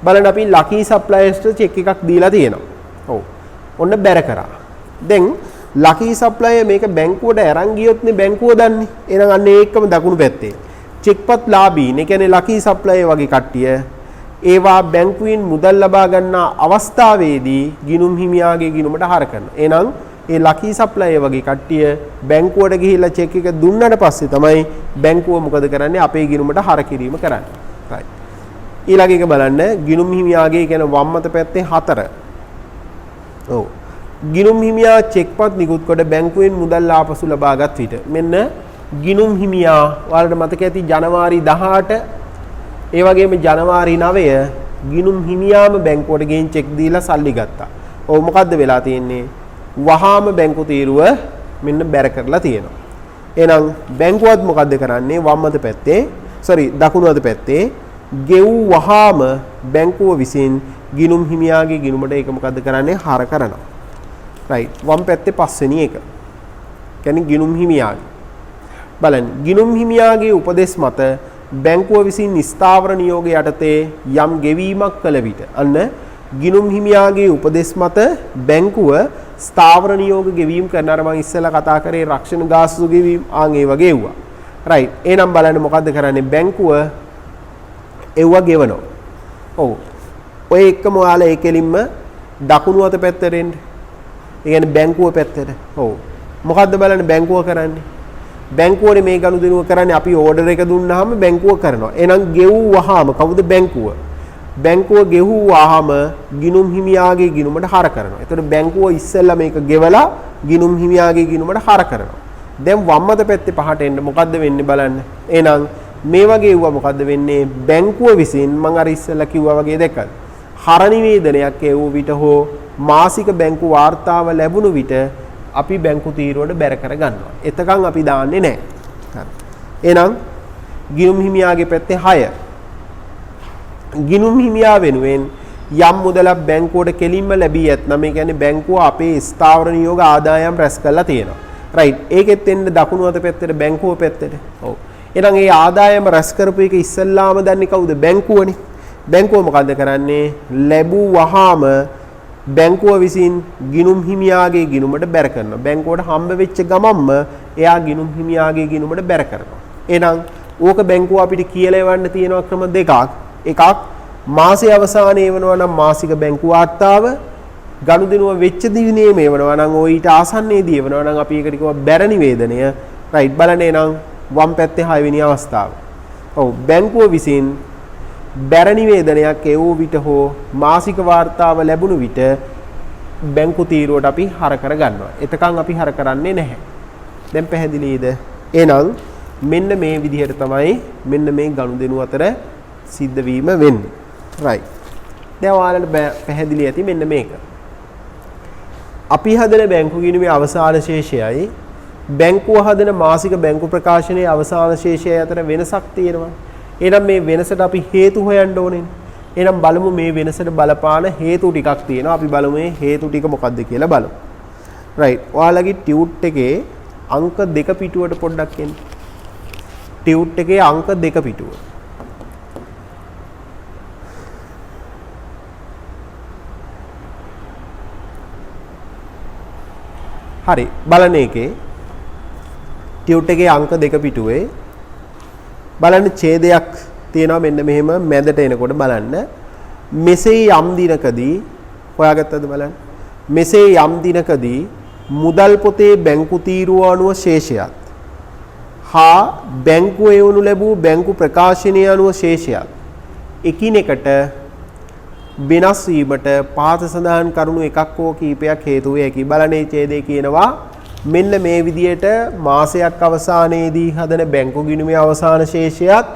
බලන්න අපි ලකී සප්ලයර්ස්ට චෙක් එකක් දීලා තියෙනවා. ඔව්. ඔන්න බැර කරා. දැන් ලකී සප්ලයර් මේක බැංකුවට අරන් ගියොත්නේ බැංකුව දන්නේ. එහෙනම් අන්න ඒකම දකුණු පැත්තේ. චෙක්පත් ලාභීන්, ඒ කියන්නේ ලකී සප්ලයර් වගේ කට්ටිය ඒවා බැංකුවෙන් මුදල් ලබා ගන්නා අවස්ථාවේදී ගිණුම් හිමියාගේ ගිණුමට හර කරනවා. එහෙනම් ඒ ලකී සප්ලයර් වගේ කට්ටිය බැංකුවට ගිහිල්ලා චෙක් එක දුන්නාට පස්සේ තමයි බැංකුව මොකද කරන්නේ? අපේ ගිණුමට හර කිරීම කරන්නේ. right. ඊළඟ එක බලන්න ගිණුම් හිමියාගේ කියන වම් අත පැත්තේ 4. ඔව්. ගිණුම් හිමියා චෙක්පත් නිකුත් කොට බැංකුවෙන් මුදල් ආපසු ලබාගත් විට මෙන්න ගිණුම් හිමියා ඔයාලට මතක ඇති ජනවාරි 18 ඒ වගේම ජනවාරි 9 ගිණුම් හිමියාම බැංකුවට ගෙන් චෙක් දීලා සල්ලි ගත්තා. ඔව් මොකද්ද වෙලා තියෙන්නේ? වහාම බැංකු තීරුව මෙන්න බැර කරලා තියෙනවා. එහෙනම් බැංකුවත් මොකද්ද කරන්නේ? වම් අත පැත්තේ දකුණු අත පැත්තේ ගෙව්වහම බැංකුව විසින් ගිණුම් හිමියාගේ ගිණුමට ඒක මොකද්ද කරන්නේ? හර කරනවා. රයිට්. වම් පැත්තේ පස්වෙනි එක. කියන්නේ ගිණුම් හිමියාගේ. බලන්න ගිණුම් හිමියාගේ උපදෙස් මත බැංකුව විසින් ස්ථාවර නියෝග යටතේ යම් ගෙවීමක් කළ විට අන්න ගිණුම් හිමියාගේ උපදෙස් මත බැංකුව ස්ථාවර නියෝග ගෙවීම කරන අර මම ඉස්සෙල්ලා කතා කරේ රක්ෂණ ගාස්තු ගෙවීම ඒ වගේ එව්වා. රයිට්. එහෙනම් බලන්න මොකද්ද කරන්නේ? බැංකුව එව්වා ගෙවනවා. ඔව්. ඔය එක්කම ඔයාලා ඒ කෙලින්ම දකුණු අත පැත්තට එන්න. ඒ කියන්නේ බැංකුව පැත්තට. ඔව්. මොකද්ද බලන්න බැංකුව කරන්නේ? බැංකුවනේ මේ ගනුදෙනුව කරන්නේ අපි ඕඩර් එක දුන්නාම බැංකුව කරනවා. එහෙනම් ගෙවුවාම කවුද බැංකුව? බැංකුව ගෙවුවාම ගිණුම් හිමියාගේ ගිණුමට හර කරනවා. එතකොට බැංකුව ඉස්සෙල්ලා මේක ගෙවලා ගිණුම් හිමියාගේ ගිණුමට හර කරනවා. දැන් වම් අත පැත්තේ පහට එන්න මොකද්ද වෙන්නේ බලන්න. එහෙනම් මේ වගේ වුණා මොකද්ද වෙන්නේ? බැංකුව විසින් මම අර ඉස්සෙල්ලා කිව්වා වගේ දැක්කද? හර නිවේදනයක් එවූ විට හෝ මාසික බැංකු වාර්තාව ලැබුණු විට අපි බැංකු තීරුවට බැර කර ගන්නවා. එතකන් අපි දාන්නේ නැහැ. හරි. එහෙනම් ගිණුම් හිමියාගේ පැත්තේ 6. ගිණුම් හිමියා වෙනුවෙන් යම් මුදලක් බැංකුවට කෙලින්ම ලැබී ඇතනම් ඒ කියන්නේ බැංකුව අපේ ස්ථාවර නියෝග ආදායම් රැස් කරලා තියෙනවා. රයිට්. ඒකෙත් එන්න දකුණු අත පැත්තට බැංකුව පැත්තට. ඔව්. එහෙනම් මේ ආදායම රැස් කරපු එක ඉස්සල්ලාම දන්නේ කවුද? බැංකුවනේ. බැංකුව මොකද්ද කරන්නේ? ලැබුවාම බැංකුව විසින් ගිණුම් හිමියාගේ ගිණුමට බැර කරනවා. බැංකුවට හම්බ වෙච්ච ගමන්ම එයා ගිණුම් හිමියාගේ ගිණුමට බැර කරනවා. එහෙනම් ඕක බැංකුව අපිට කියලා එවන්න තියෙන ක්‍රම දෙකක්. එකක් මාසයේ අවසානයේ වෙනවා නම් මාසික බැංකු වාර්තාව ගනුදෙනුව වෙච්ච දිනේ මේ වෙනවා නම් ඔය ඊට ආසන්නයේදී වෙනවා නම් අපි ඒකට කියනවා බැර නිවේදනය. රයිට් බලන්න එහෙනම් වම් පැත්තේ 6 වෙනි අවස්ථාව. ඔව් බැංකුව විසින් බැර නිවේදනයක් එවූ විට හෝ මාසික වාර්තාව ලැබුණු විට බැංකු තීරුවට අපි හර කර ගන්නවා. එතකන් අපි හර කරන්නේ නැහැ. දැන් පැහැදිලිද? එහෙනම් මෙන්න මේ විදිහට තමයි මෙන්න මේ ගනුදෙනු අතර සිද්ධ වීම වෙන්නේ. right. දැන් ඔයාලට පැහැදිලි ඇති මෙන්න මේක. අපි හදන බැංකු ගිණුමේ අවසාන ශේෂයයි බැංකුව හදන මාසික බැංකු ප්‍රකාශනයේ අවසාන ශේෂය අතර වෙනසක් තියෙනවා. එහෙනම් මේ වෙනසට අපි හේතු හොයන්න ඕනේ. එහෙනම් බලමු මේ වෙනසට බලපාන හේතු ටිකක් තියෙනවා. අපි බලමු මේ හේතු ටික මොකක්ද කියලා බලමු. right. ඔයාලගේ ටියුට් එකේ අංක 2 පිටුවට පොඩ්ඩක් එන්න. ටියුට් එකේ අංක 2 පිටුව. හරි බලන්න එකේ ටියුට් එකේ අංක 2 පිටුවේ බලන්න ඡේදයක් තියෙනවා මෙන්න මෙහෙම මැදට එනකොට බලන්න මෙසේ යම් දිනකදී හොයාගත්තද බලන්න මෙසේ යම් දිනකදී මුදල් පොතේ බැංකු තීරුව අනුව ශේෂයත් හා බැංකුව එවනු ලැබූ බැංකු ප්‍රකාශනය අනුව ශේෂයත් එකිනෙකට වෙනස් වීමට පහත සඳහන් කරුණු එකක් හෝ කීපයක් හේතු වේ. කි බලන්නේ ඡේදයේ කියනවා මෙන්න මේ විදියට මාසයක් අවසානයේදී හදන බැංකු ගිණුමේ අවසාන ශේෂයත්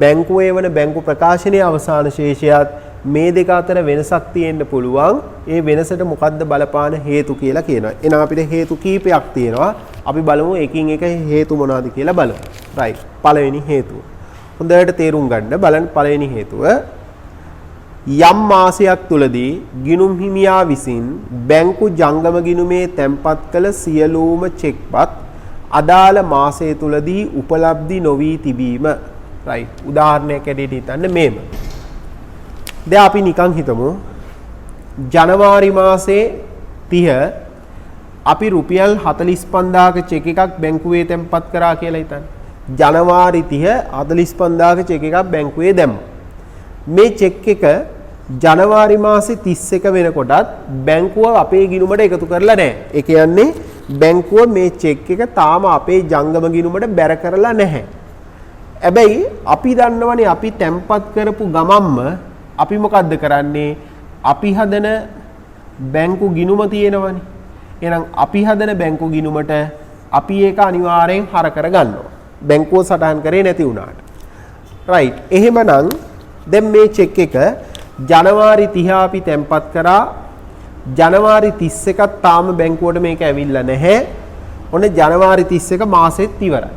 බැංකුවේ වන බැංකු ප්‍රකාශනයේ අවසාන ශේෂයත් මේ දෙක අතර වෙනසක් තියෙන්න පුළුවන්. ඒ වෙනසට මොකද්ද බලපාන හේතු කියලා කියනවා. එහෙනම් අපිට හේතු කීපයක් තියෙනවා. අපි බලමු එකින් එක හේතු මොනවාද කියලා බලමු. right. පළවෙනි හේතුව. හොඳට තේරුම් ගන්න බලන්න පළවෙනි හේතුව යම් මාසයක් තුලදී ගිණුම් හිමියා විසින් බැංකු ජංගම ගිණුමේ තැන්පත් කළ සියලුම චෙක්පත් අදාළ මාසය තුලදී උපලබ්ධි නොවී තිබීම. right. උදාහරණයක් ඇරෙන්න හිතන්න මේම. දැන් අපි නිකන් හිතමු ජනවාරි මාසේ 30 අපි රුපියල් 45000ක චෙක් එකක් බැංකුවේ තැන්පත් කරා කියලා හිතන්න. ජනවාරි 30 45000ක චෙක් එකක් බැංකුවේ දැම්මා. මේ චෙක් එක ජනවාරි මාසේ 31 වෙනකොටත් බැංකුව අපේ ගිණුමට එකතු කරලා නැහැ. ඒ කියන්නේ බැංකුව මේ චෙක් එක තාම අපේ ජංගම ගිණුමට බැර කරලා නැහැ. හැබැයි අපි දන්නවනේ අපි තැම්පත් කරපු ගමම්ම අපි මොකද්ද කරන්නේ? අපි හදන බැංකු ගිණුම තියෙනවනේ. එහෙනම් අපි හදන බැංකු ගිණුමට අපි ඒක අනිවාර්යෙන් හර කර ගන්නවා. බැංකුව සටහන් කරේ නැති වුණාට. right. එහෙමනම් දැන් මේ චෙක් එක ජනවාරි 30 අපි තැන්පත් කරා. ජනවාරි 31ක් තාම බැංකුවට මේක ඇවිල්ලා නැහැ. ඔන්න ජනවාරි 31 මාසෙත් ඉවරයි.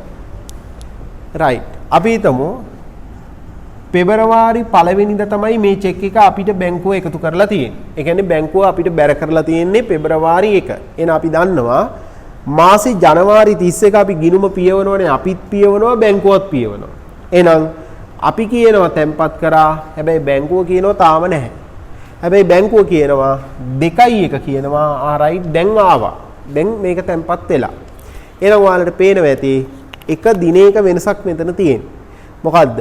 රයිට්. අපි හිතමු පෙබරවාරි 1 වෙනිදා තමයි මේ චෙක් එක අපිට බැංකුව එකතු කරලා තියෙන්නේ. ඒ කියන්නේ බැංකුව අපිට බැර කරලා තියෙන්නේ පෙබරවාරි 1. එහෙනම් අපි දන්නවා මාසේ ජනවාරි 31 අපි ගිණුම පියවනවනේ, අපිත් පියවනවා බැංකුවත් පියවනවා. එහෙනම් අපි කියනවා තැම්පත් කරා, හැබැයි බැංකුව කියනවා තාම නැහැ. හැබැයි බැංකුව කියනවා 2.1 කියනවා. රයිට්, දැන් ආවා. දැන් මේක තැම්පත් වෙලා. එහෙනම් ඔයාලට පේනවා ඇති එක දිනයක වෙනසක් මෙතන තියෙන්නේ. මොකද්ද?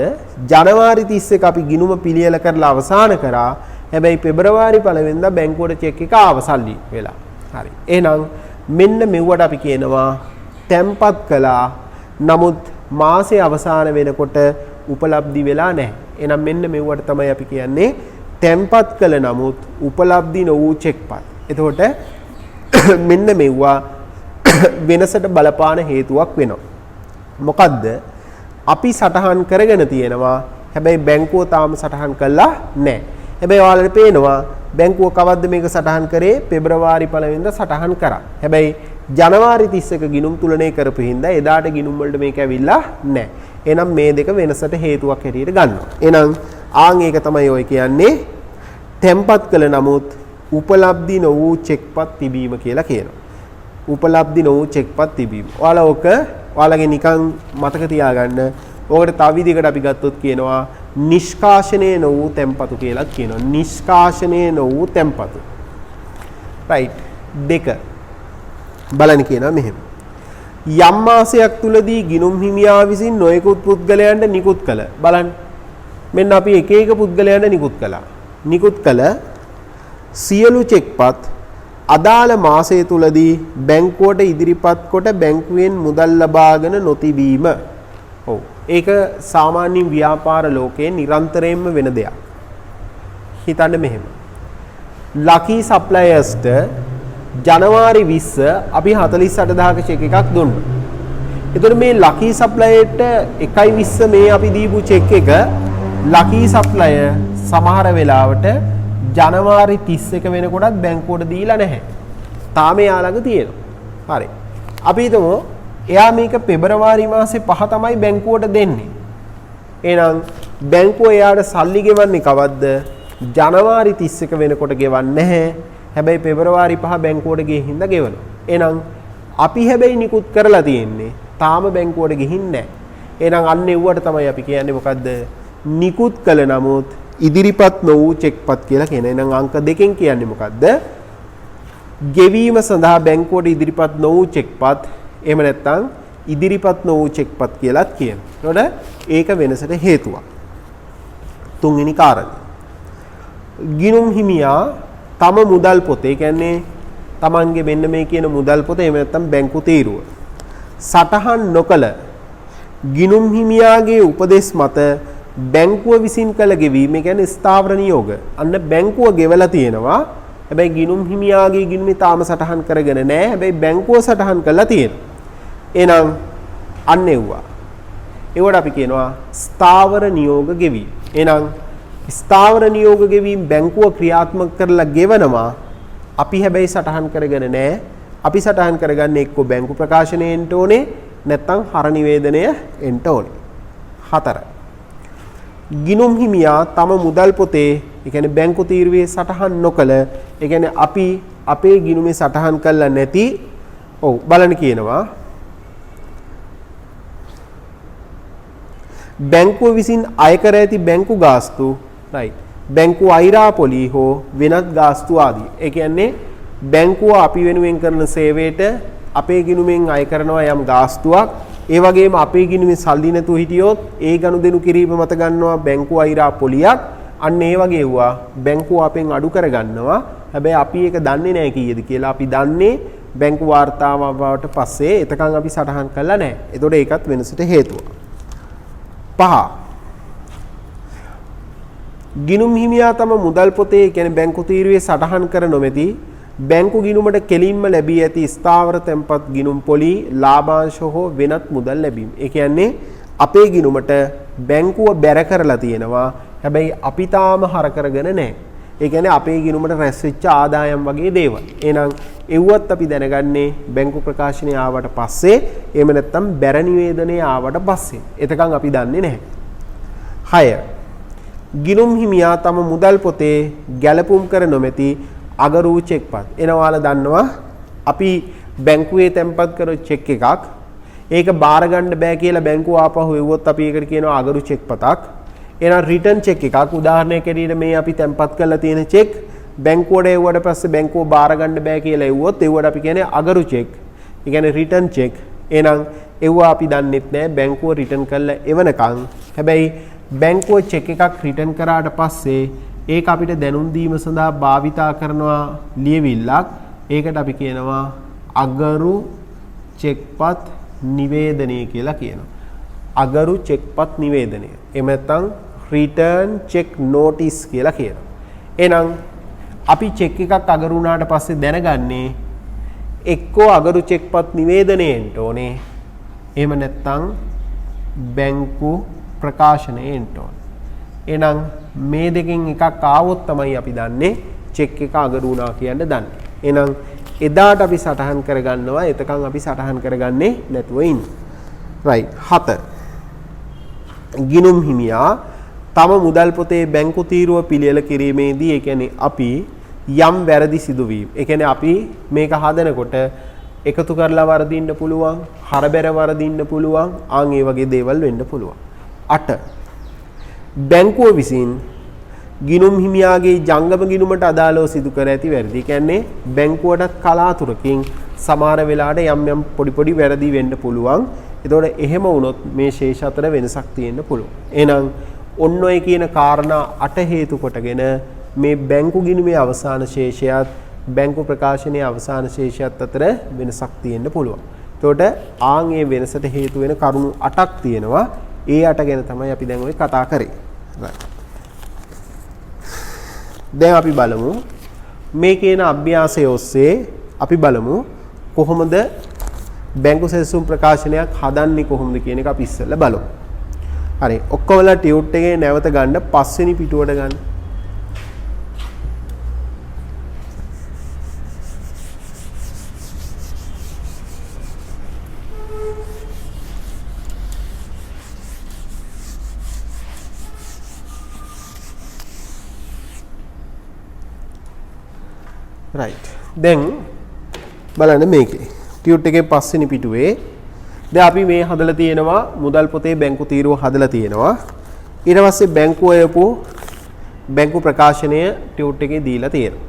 ජනවාරි 31 අපි ගිණුම පිළියෙල කරලා අවසන් කරා. හැබැයි පෙබරවාරි 1 වෙනිදා බැංකුවට චෙක් එක ආව සල්ලි වෙලා. හරි. එහෙනම් මෙන්න මෙව්වට අපි කියනවා තැම්පත් කළා. නමුත් මාසේ අවසාන වෙනකොට උපලබ්ධි වෙලා නැහැ. එහෙනම් මෙන්න මෙව්වට තමයි අපි කියන්නේ තැම්පත් කළ නමුත් උපලබ්ධි නොවූ චෙක්පත්. එතකොට මෙන්න මෙව්වා වෙනසට බලපාන හේතුවක් වෙනවා. මොකද්ද? අපි සටහන් කරගෙන තියෙනවා. හැබැයි බැංකුව තාම සටහන් කළා නැහැ. හැබැයි ඔයාලට පේනවා බැංකුව කවද්ද මේක සටහන් කරේ? පෙබරවාරි 1 වෙනිදා සටහන් කරා. හැබැයි ජනවාරි 31 ගිණුම් තුලනය කරපු හින්දා එදාට ගිණුම් වලට මේක ඇවිල්ලා නැහැ. එහෙනම් මේ දෙක වෙනසට හේතුවක් හැටියට ගන්නවා. එහෙනම් ආන් ඒක තමයි ඔය කියන්නේ තැම්පත් කළ නමුත් උපලබ්ධි නො වූ චෙක්පත් තිබීම කියලා කියනවා. උපලබ්ධි නො වූ චෙක්පත් තිබීම. ඔයාලගේ නිකන් මතක තියාගන්න. ඕකට තව විදිහකට අපි ගත්තොත් කියනවා නිෂ්කාශනය නො වූ තැම්පතු කියලා කියනවා. නිෂ්කාශනය නො වූ තැම්පතු. රයිට්. දෙක බලන්න කියනවා මෙහෙම. යම් මාසයක් තුලදී ගිණුම් හිමියා විසින් නොයෙකුත් පුද්ගලයන්ට නිකුත් කළ බලන්න. මෙන්න අපි එක එක පුද්ගලයන්ට නිකුත් කළා. නිකුත් කළ සියලු චෙක්පත් අදාළ මාසය තුලදී බැංකුවට ඉදිරිපත් කොට බැංකුවෙන් මුදල් ලබාගෙන නොතිබීම. ඔව්. ඒක සාමාන්‍ය ව්‍යාපාර ලෝකයේ නිරන්තරයෙන්ම වෙන දෙයක්. හිතන්න මෙහෙම. ලකී සප්ලයර්ස්ට ජනවාරි 20 අපි 48000ක චෙක් එකක් දුන්නා. එතකොට මේ ලකී සප්ලයර්ට 1.20 මේ අපි දීපු චෙක් එක ලකී සප්ලයර් සමහර වෙලාවට ජනවාරි 31 වෙනකොටත් බැංකුවට දීලා නැහැ. තාම එයා ළඟ තියෙනවා. හරි. අපි හිතමු එයා මේක පෙබරවාරි මාසේ 5 තමයි බැංකුවට දෙන්නේ. එහෙනම් බැංකුව එයාට සල්ලි ගෙවන්නේ කවද්ද? ජනවාරි 31 වෙනකොට ගෙවන්නේ නැහැ. හැබැයි පෙබරවාරි 5 බැංකුවට ගිහින් හින්දා ගෙවනවා. එහෙනම් අපි හැබැයි නිකුත් කරලා තියෙන්නේ තාම බැංකුවට ගිහින් නැහැ. එහෙනම් අන්න එව්වට තමයි අපි කියන්නේ මොකද්ද? නිකුත් කළ නමුත් ඉදිරිපත් නො වූ චෙක්පත් කියලා කියන. එහෙනම් අංක 2කින් කියන්නේ මොකද්ද? ගෙවීම සඳහා බැංකුවට ඉදිරිපත් නො වූ චෙක්පත්, එහෙම නැත්නම් ඉදිරිපත් නො වූ චෙක්පත් කියලාත් කියනවා. එතකොට ඒක වෙනසට හේතුවක්. තුන්වෙනි කාරණය. ගිණුම් හිමියා තම මුදල් පොතේ කියන්නේ තමන්ගේ මෙන්න මේ කියන මුදල් පොත එහෙම නැත්නම් බැංකු තීරුව සටහන් නොකළ ගිණුම් හිමියාගේ උපදෙස් මත බැංකුව විසින් කළ ගෙවීම කියන්නේ ස්ථාවර නියෝග. අන්න බැංකුව ගෙවලා තියෙනවා. හැබැයි ගිණුම් හිමියාගේ ගිණුමේ තාම සටහන් කරගෙන නැහැ. හැබැයි බැංකුව සටහන් කරලා තියෙනවා. එහෙනම් අන්න එව්වා. ඒවට අපි කියනවා ස්ථාවර නියෝග ගෙවීම. එහෙනම් ස්ථාවර නියෝග ගෙවීම බැංකුව ක්‍රියාත්මක කරලා ගෙවනවා. අපි හැබැයි සටහන් කරගෙන නැහැ. අපි සටහන් කරගන්නේ එක්ක බැංකු ප්‍රකාශනයෙන් ඕනේ නැත්නම් හර නිවේදනය එන්න ඕනේ. 4. ගිණුම් හිමියා තම මුදල් පොතේ ඒ කියන්නේ බැංකු තීරුවේ සටහන් නොකළ ඒ කියන්නේ අපි අපේ ගිණුමේ සටහන් කළා නැති බලන්න කියනවා බැංකුව විසින් අය කර ඇති බැංකු ගාස්තු රයිට් බැංකු අයිරාපොලි හෝ වෙනත් ගාස්තු ආදී. ඒ කියන්නේ බැංකුව අපි වෙනුවෙන් කරන සේවයට අපේ ගිණුමෙන් අය කරනවා යම් ගාස්තුවක්. ඒ වගේම අපේ ගිණුමේ සල්ලි නැතුව හිටියොත් ඒ ගනුදෙනු කිරීම මත ගන්නවා බැංකු අයිරාපොලියක්. අන්න ඒ වගේ වුණා බැංකුව අපෙන් අඩු කර ගන්නවා. හැබැයි අපි ඒක දන්නේ නැහැ කීයද කියලා. අපි දන්නේ බැංකු වාර්තාව ආවට පස්සේ එතකන් අපි සටහන් කළා නැහැ. ඒතකොට ඒකත් වෙනසට හේතුවක්. 5. ගිණුම් හිමියා තම මුදල් පොතේ කියන්නේ බැංකු තීරුවේ සටහන් කර නොමැති බැංකු ගිණුමට කෙලින්ම ලැබී ඇති ස්ථාවර තැන්පත් ගිණුම් පොලි ලාභාංශ හෝ වෙනත් මුදල් ලැබීම. ඒ කියන්නේ අපේ ගිණුමට බැංකුව බැර කරලා තියෙනවා. හැබැයි අපි තාම හර කරගෙන නැහැ. ඒ කියන්නේ අපේ ගිණුමට රැස් වෙච්ච ආදායම් වගේ දේවල්. එහෙනම් එව්වත් අපි දැනගන්නේ බැංකු ප්‍රකාශනය ආවට පස්සේ එහෙම නැත්නම් බැර නිවේදනය ආවට පස්සේ. එතකන් අපි දන්නේ නැහැ. 6. ගිණුම් හිමියා තම මුදල් පොතේ ගැලපුම් කර නොමැති අගරු චෙක්පත්. එනවාලා දන්නවා අපි බැංකුවේ තැන්පත් කර චෙක් එකක් ඒක බාර ගන්න බෑ කියලා බැංකුව ආපහු එව්වොත් අපි ඒකට කියනවා අගරු චෙක්පතක්. එහෙනම් රිටර්න් චෙක් එකක් උදාහරණයක් ඇරෙන්න මේ අපි තැන්පත් කරලා තියෙන චෙක් බැංකුවට එව්වට පස්සේ බැංකුව බාර ගන්න බෑ කියලා එව්වොත් ඒවට අපි කියන්නේ අගරු චෙක්. ඒ කියන්නේ රිටර්න් චෙක්. එහෙනම් එව්වා අපි දන්නෙත් නෑ බැංකුව රිටර්න් කරලා එවනකන්. හැබැයි බැංකුව චෙක් එකක් රිටර්න් කරාට පස්සේ ඒක අපිට දැනුම් දීම සඳහා භාවිතා කරනවා ලියවිල්ලක්. ඒකට අපි කියනවා අගරු චෙක්පත් නිවේදනය කියලා කියනවා. අගරු චෙක්පත් නිවේදනය. එහෙම නැත්නම් රිටර්න් චෙක් නෝටිස් කියලා කියනවා. එහෙනම් අපි චෙක් එකක් අගරු වුණාට පස්සේ දැනගන්නේ එක්කෝ අගරු චෙක්පත් නිවේදනයෙන්ට ඕනේ. එහෙම නැත්නම් බැංකු ප්‍රකාශනයෙන්ට ඕනේ. එහෙනම් මේ දෙකෙන් එකක් ආවොත් තමයි අපි දන්නේ චෙක් එක අගරු වුණා කියන්න දන්නේ. එහෙනම් එදාට අපි සටහන් කරගන්නවා. එතකන් අපි සටහන් කරගන්නේ නැතුව ඉන්න. right 7. ගිණුම් හිමියා තම මුදල් පොතේ බැංකු තීරුව පිළියෙල කිරීමේදී ඒ කියන්නේ අපි යම් වැරදි සිදුවීම්. ඒ කියන්නේ අපි මේක හදනකොට එකතු කරලා වරදින්න පුළුවන්, හරබැර වරදින්න පුළුවන්, ආන් ඒ වගේ දේවල් වෙන්න පුළුවන්. 8. බැංකුව විසින් ගිණුම් හිමියාගේ ජංගම ගිණුමට අදාළව සිදු කර ඇති වැරදි. කියන්නේ බැංකුවටත් කලාතුරකින් සමහර වෙලාවට යම් යම් පොඩි පොඩි වැරදි වෙන්න පුළුවන්. එතකොට එහෙම වුණොත් මේ ශේෂ අතර වෙනසක් තියෙන්න පුළුවන්. එහෙනම් ඔන්න ඔය කියන කාරණා 8 හේතු කොටගෙන මේ බැංකු ගිණුමේ අවසාන ශේෂයත් බැංකු ප්‍රකාශනයේ අවසාන ශේෂයත් අතර වෙනසක් තියෙන්න පුළුවන්. එතකොට ආන් ඒ වෙනසට හේතු වෙන කරුණු 8ක් තියෙනවා. ඒ 8 ගැන තමයි අපි දැන් ඔය කතා කරේ. දැන් අපි බලමු මේ කියන අභ්‍යාසය ඔස්සේ අපි බලමු කොහොමද බැංකු සැලසුම් ප්‍රකාශනයක් හදන්නේ කොහොමද කියන එක අපි ඉස්සෙල්ලා බලමු. හරි ඔක්කොමලා ටියුට් එකේ නැවත ගන්න 5 වෙනි පිටුවට ගන්න. right දැන් බලන්න මේකේ ටියුට් එකේ 5 වෙනි පිටුවේ දැන් අපි මේ හදලා තියෙනවා මුදල් පොතේ බැංකු තීරුව හදලා තියෙනවා ඊට පස්සේ බැංකුව යපු බැංකු ප්‍රකාශනය ටියුට් එකේ දීලා තියෙනවා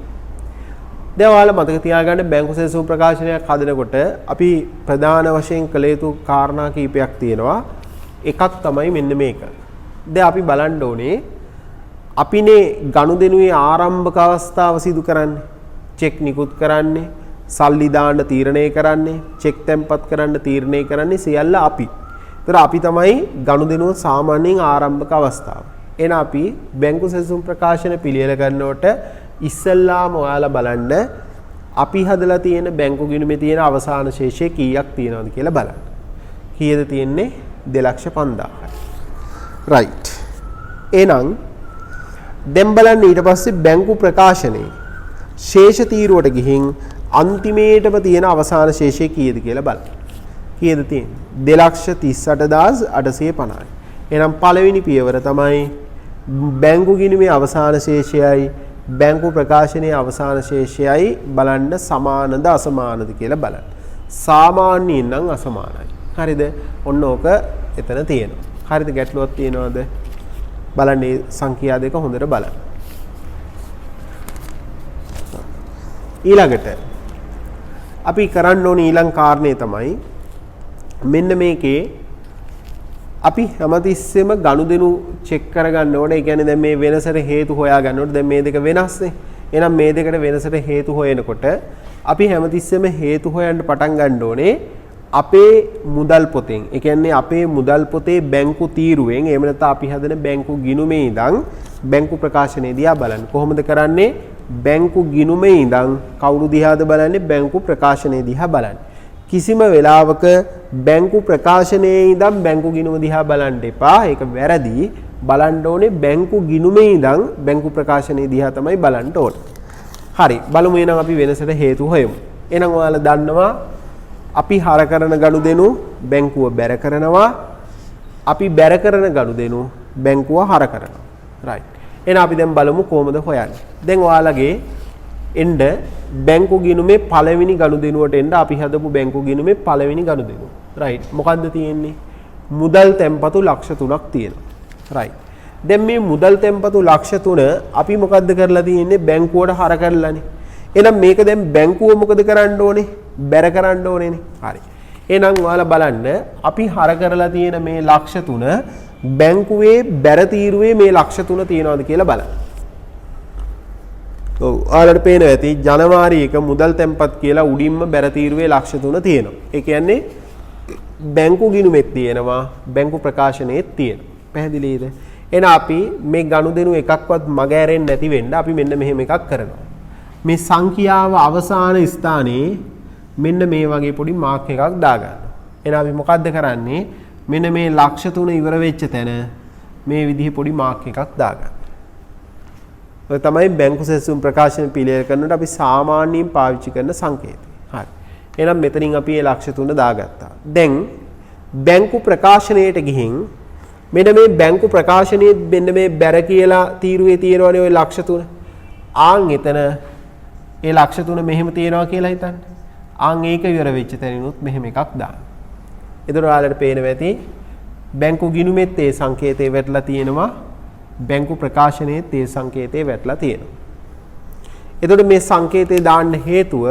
දැන් ඔයාලා මතක තියාගන්න බැංකු සැලසුම් ප්‍රකාශනයක් හදනකොට අපි ප්‍රධාන වශයෙන් කළ යුතු කාරණා කීපයක් තියෙනවා එකක් තමයි මෙන්න මේක දැන් අපි බලන්න ඕනේ අපිනේ ගනුදෙනුවේ ආරම්භක අවස්ථාව සිදු කරන්නේ චෙක් නිකුත් කරන්නේ සල්ලි දාන්න තීරණය කරන්නේ චෙක් තැන්පත් කරන්න තීරණය කරන්නේ සියල්ල අපි. ඒතර අපි තමයි ගනුදෙනුව සාමාන්‍යයෙන් ආරම්භක අවස්ථාව. එහෙනම් අපි බැංකු සැලසුම් ප්‍රකාශන පිළියෙල කරනකොට ඉස්සල්ලාම ඔයාලා බලන්න අපි හදලා තියෙන බැංකු ගිණුමේ තියෙන අවසාන ශේෂය කීයක් තියෙනවද කියලා බලන්න. කීයද තියෙන්නේ 2,50,000යි. right. එහෙනම් දැන් බලන්න ඊට පස්සේ බැංකු ප්‍රකාශනයේ ශේෂ තීරුවට ගිහින් අන්තිමේටම තියෙන අවසාන ශේෂය කීයද කියලා බලන්න. කීයද තියෙන්නේ? 2,38,850යි. එහෙනම් පළවෙනි පියවර තමයි බැංකු ගිණුමේ අවසාන ශේෂයයි බැංකු ප්‍රකාශනයේ අවසාන ශේෂයයි බලන්න සමානද අසමානද කියලා බලන්න. සාමාන්‍යයෙන් නම් අසමානයි. හරිද? ඔන්න ඕක එතන තියෙනවා. හරිද? ගැටලුවක් තියෙනවද? බලන්න මේ සංඛ්‍යා දෙක හොඳට බලන්න. ඊළඟට අපි කරන්න ඕනේ ඊළඟ කාරණේ තමයි මෙන්න මේකේ අපි හැමතිස්සෙම ගනුදෙනු චෙක් කරගන්න ඕනේ. ඒ කියන්නේ දැන් මේ වෙනසට හේතු හොයා ගන්න ඕනේ. දැන් මේ දෙක වෙනස්නේ. එහෙනම් මේ දෙකට වෙනසට හේතු හොයනකොට අපි හැමතිස්සෙම හේතු හොයන්න පටන් ගන්න ඕනේ අපේ මුදල් පොතෙන්. ඒ කියන්නේ අපේ මුදල් පොතේ බැංකු තීරුවෙන් එහෙම නැත්නම් අපි හදන බැංකු ගිණුමේ ඉඳන් බැංකු ප්‍රකාශනය දිහා බලන්න. කොහොමද කරන්නේ? බැංකු ගිණුමේ ඉඳන් කවුරු දිහාද බලන්නේ? බැංකු ප්‍රකාශනය දිහා බලන්නේ. කිසිම වෙලාවක බැංකු ප්‍රකාශනයේ ඉඳන් බැංකු ගිණුම දිහා බලන්න එපා. ඒක වැරදි. බලන්න ඕනේ බැංකු ගිණුමේ ඉඳන් බැංකු ප්‍රකාශනයේ දිහා තමයි බලන්න ඕනේ. හරි බලමු එහෙනම් අපි වෙනසට හේතු හොයමු. එහෙනම් ඔයාලා දන්නවා අපි හර කරන ගනුදෙනු බැංකුව බැර කරනවා. අපි බැර කරන ගනුදෙනු බැංකුව හර කරනවා. right. එහෙනම් අපි දැන් බලමු කොහොමද හොයන්නේ. දැන් ඔයාලගේ එන්න බැංකු ගිණුමේ පළවෙනි ගනුදෙනුවට එන්න අපි හදපු බැංකු ගිණුමේ පළවෙනි ගනුදෙනුව. right. මොකද්ද තියෙන්නේ? මුදල් තැන්පතු ලක්ෂ 3ක් තියෙනවා. right. දැන් මේ මුදල් තැන්පතු ලක්ෂ 3 අපි මොකද්ද කරලා තියෙන්නේ? බැංකුවට හර කරලානේ. එහෙනම් මේක දැන් බැංකුව මොකද කරන්න ඕනේ? බැර කරන්න ඕනේනේ. හරි. එහෙනම් ඔයාලා බලන්න අපි හර කරලා තියෙන මේ ලක්ෂ 3 බැංකුවේ බැර තීරුවේ මේ ලක්ෂ 3 තියනවාද කියලා බලන්න. ඔව් ඔයාලට පේනවා ඇති ජනවාරි 1 මුදල් තැන්පත් කියලා උඩින්ම බැර තීරුවේ ලක්ෂ 3 තියෙනවා. ඒ කියන්නේ බැංකු ගිණුමෙත් තියෙනවා බැංකු ප්‍රකාශනයේත් තියෙනවා. පැහැදිලිද? එහෙනම් අපි මේ ගනුදෙනු එකක්වත් මග ඇරෙන්නේ නැති වෙන්න අපි මෙන්න මෙහෙම එකක් කරනවා. මේ සංඛ්‍යාව අවසාන ස්ථානයේ මෙන්න මේ වගේ පොඩි මාක් එකක් දාගන්නවා. එහෙනම් අපි මොකද්ද කරන්නේ? මෙන්න මේ ලක්ෂ 3 ඉවර වෙච්ච තැන මේ විදිහේ පොඩි මාක් එකක් දාගන්න. ඔය තමයි බැංකු සෙසුම් ප්‍රකාශන පිළියෙල කරනකොට අපි සාමාන්‍යයෙන් පාවිච්චි කරන සංකේතය. හරි. එහෙනම් මෙතනින් අපි මේ ලක්ෂ 3 දාගත්තා. දැන් බැංකු ප්‍රකාශනයට ගිහින් මෙන්න මේ බැංකු ප්‍රකාශනයේ මෙන්න මේ බැර කියලා තීරුවේ තියෙනවනේ ওই ලක්ෂ 3. ආන් එතන ඒ ලක්ෂ 3 මෙහෙම තියෙනවා කියලා හිතන්න. ආන් ඒක ඉවර වෙච්ච තැනිනුත් මෙහෙම එකක් දාන්න. එතකොට ඔයාලට පේනවා ඇති බැංකු ගිණුමෙත් ඒ සංකේතය වැටලා තියෙනවා. බැංකු ප්‍රකාශනයේත් ඒ සංකේතය වැටලා තියෙනවා. එතකොට මේ සංකේතය දාන්න හේතුව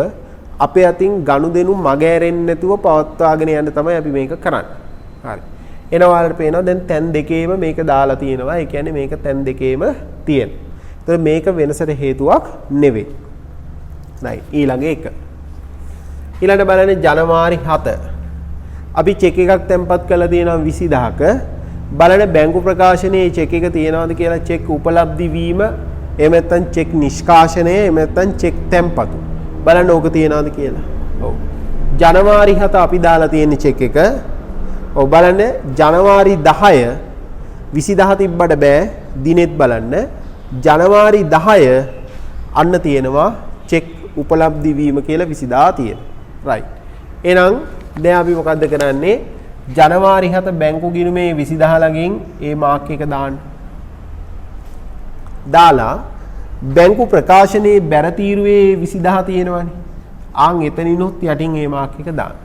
අපේ අතින් ගනුදෙනු මග ඇරෙන්නේ නැතුව පවත්වාගෙන යන්න තමයි අපි මේක කරන්නේ. හරි. එනවා ඔයාලට පේනවා දැන් තැන් දෙකේම මේක දාලා තියෙනවා. ඒ කියන්නේ මේක තැන් දෙකේම තියෙනවා. එතකොට මේක වෙනසට හේතුවක් නෙවෙයි. right. ඊළඟ එක. ඊළඟ බලන්නේ ජනවාරි 7. අපි චෙක් එකක් තැන්පත් කරලා තියෙනවා 20000ක. බලන්න බැංකු ප්‍රකාශනයේ චෙක් එක තියෙනවද කියලා චෙක් උපලබ්ධි වීම එහෙම නැත්නම් චෙක් නිෂ්කාශනය එහෙම නැත්නම් චෙක් තැන්පතු. බලන්න ඕක තියෙනවද කියලා. ඔව්. ජනවාරි 7 අපි දාලා තියෙන චෙක් එක. ඔව් බලන්න ජනවාරි 10 20000 තිබ්බට බෑ දිනෙත් බලන්න. ජනවාරි 10 අන්න තියෙනවා චෙක් උපලබ්ධි වීම කියලා 20000 තියෙනවා. right. එහෙනම් දැන් අපි මොකද්ද කරන්නේ? ජනවාරි 7 බැංකු ගිණුමේ 20000 ළඟින් ඒ මාක් එක දාන්න. දාලා බැංකු ප්‍රකාශනයේ බැර තීරුවේ 20000 තියෙනවනේ. ආන් එතනිනුත් යටින් ඒ මාක් එක දාන්න.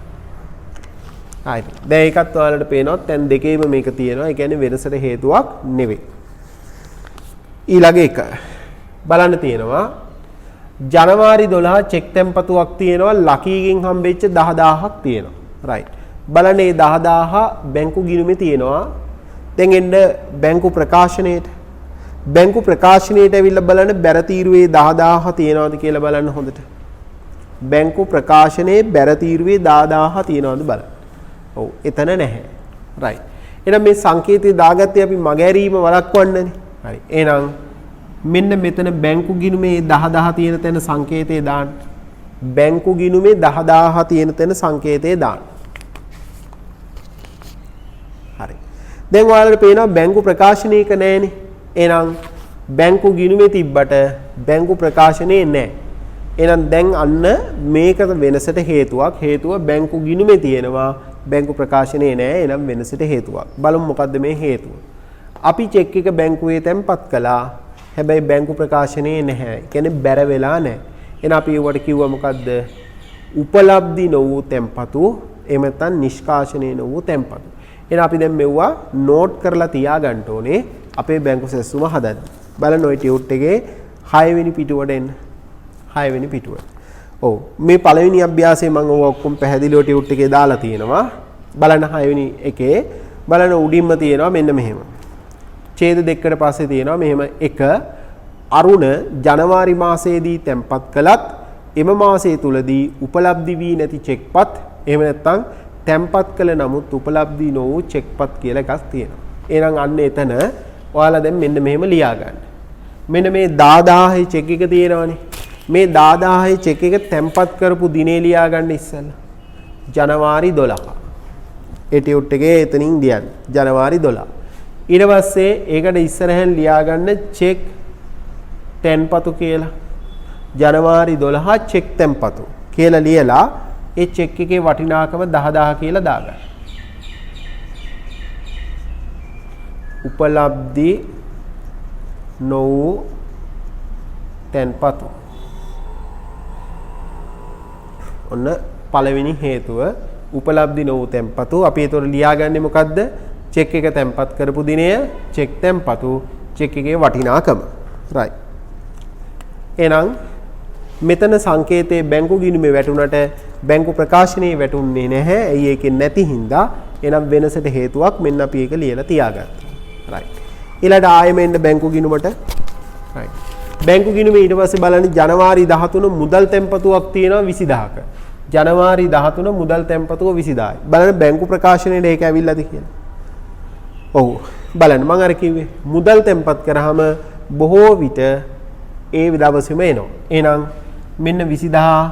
හරි. දැන් ඒකත් ඔයාලට පේනවා දැන් දෙකේම මේක තියෙනවා. ඒ කියන්නේ වෙනසට හේතුවක් නෙවෙයි. ඊළඟ එක බලන්න තියෙනවා ජනවාරි 12 චෙක් තැන්පතුවක් තියෙනවා ලකීගෙන් හම්බෙච්ච 10000ක් තියෙනවා. right. බලන්න මේ 10000 බැංකු ගිණුමේ තියෙනවා. දැන් එන්න බැංකු ප්‍රකාශනයේට. බැංකු ප්‍රකාශනයේට ඇවිල්ලා බලන්න බැර තීරුවේ 10000 තියෙනවද කියලා බලන්න හොඳට. බැංකු ප්‍රකාශනයේ බැර තීරුවේ 10000 තියෙනවද බලන්න. ඔව් එතන නැහැ. right. එහෙනම් මේ සංකේතය දාගත්තේ අපි මගහැරීම වළක්වන්නනේ. හරි. එහෙනම් මෙන්න මෙතන බැංකු ගිණුමේ 10000 තියෙන තැන සංකේතය දාන්න. බැංකු ගිණුමේ 10000 තියෙන තැන සංකේතය දාන්න. හරි. දැන් ඔයාලට පේනවා බැංකු ප්‍රකාශනයක නැහැනේ. එහෙනම් බැංකු ගිණුමේ තිබ්බට බැංකු ප්‍රකාශනයේ නැහැ. එහෙනම් දැන් අන්න මේක වෙනසට හේතුවක්. හේතුව බැංකු ගිණුමේ තියෙනවා බැංකු ප්‍රකාශනයේ නැහැ. එහෙනම් වෙනසට හේතුවක්. බලමු මොකද්ද මේ හේතුව. අපි චෙක් එක බැංකුවේ තැන්පත් කළා. හැබැයි බැංකු ප්‍රකාශනයේ නැහැ. ඒ කියන්නේ බැර වෙලා නැහැ. එහෙනම් අපි ඒවට කිව්වා මොකද්ද? උපලබ්ධි නො වූ තැන්පතු එහෙම නැත්නම් නිෂ්කාශනයේ නො වූ තැන්පතු. එහෙනම් අපි දැන් මෙවුවා නෝට් කරලා තියාගන්න ඕනේ අපේ බැංකු සැසුම හදන්න. බලන්න ওই ටියුට් එකේ 6 වෙනි පිටුවට එන්න. 6 වෙනි පිටුව. ඔව් මේ පළවෙනි අභ්‍යාසයේ මම ඔය ඔක්කොම පැහැදිලිව ටියුට් එකේ දාලා තියෙනවා. බලන්න 6 වෙනි එකේ බලන්න උඩින්ම තියෙනවා මෙන්න මෙහෙම. ඡේද දෙකකට පස්සේ තියෙනවා මෙහෙම එක අරුණ ජනවාරි මාසයේදී තැන්පත් කළත් එම මාසයේ තුලදී උපලබ්ධි වී නැති චෙක්පත් එහෙම නැත්නම් තැන්පත් කළ නමුත් උපලබ්ධි නො වූ චෙක්පත් කියලා එකක් තියෙනවා. එහෙනම් අන්න එතන ඔයාලා දැන් මෙන්න මෙහෙම ලියා ගන්න. මෙන්න මේ 10000 චෙක් එක තියෙනවනේ. මේ 10000 චෙක් එක තැන්පත් කරපු දිනේ ලියා ගන්න ඉස්සෙල්ලා. ජනවාරි 12. ඒ ටියුට් එකේ එතනින් ලියන්න. ජනවාරි 12. ඊට පස්සේ ඒකට ඉස්සරහෙන් ලියාගන්න චෙක් තැන්පතු කියලා. ජනවාරි 12 චෙක් තැන්පතු කියලා ලියලා ඒ චෙක් එකේ වටිනාකම 10000 කියලා දාගන්න. උපලබ්ධි නො වූ තැන්පතු. ඔන්න පළවෙනි හේතුව උපලබ්ධි නො වූ තැන්පතු. අපි ඒතොර ලියාගන්නේ මොකද්ද? චෙක් එක තැන්පත් කරපු දිනය, චෙක් තැන්පතු, චෙක් එකේ වටිනාකම. right. එහෙනම් මෙතන සංකේතයේ බැංකු ගිණුමේ වැටුණට බැංකු ප්‍රකාශනයේ වැටුන්නේ නැහැ. ඇයි ඒකෙන් නැති හින්දා. එහෙනම් වෙනසට හේතුවක් මෙන්න අපි ඒක ලියලා තියාගත්තා. right. ඊළඟට ආයෙම එන්න බැංකු ගිණුමට. right. බැංකු ගිණුමේ ඊට පස්සේ බලන්න ජනවාරි 13 මුදල් තැන්පතුවක් තියෙනවා 20000ක. ජනවාරි 13 මුදල් තැන්පතුව 20000යි. බලන්න බැංකු ප්‍රකාශනයේ ඒක ඇවිල්ලාද කියලා. ඔව්. බලන්න මම අර කිව්වේ මුදල් තැන්පත් කරාම බොහෝ විට ඒ දවසේම එනවා. එහෙනම් මෙන්න 20000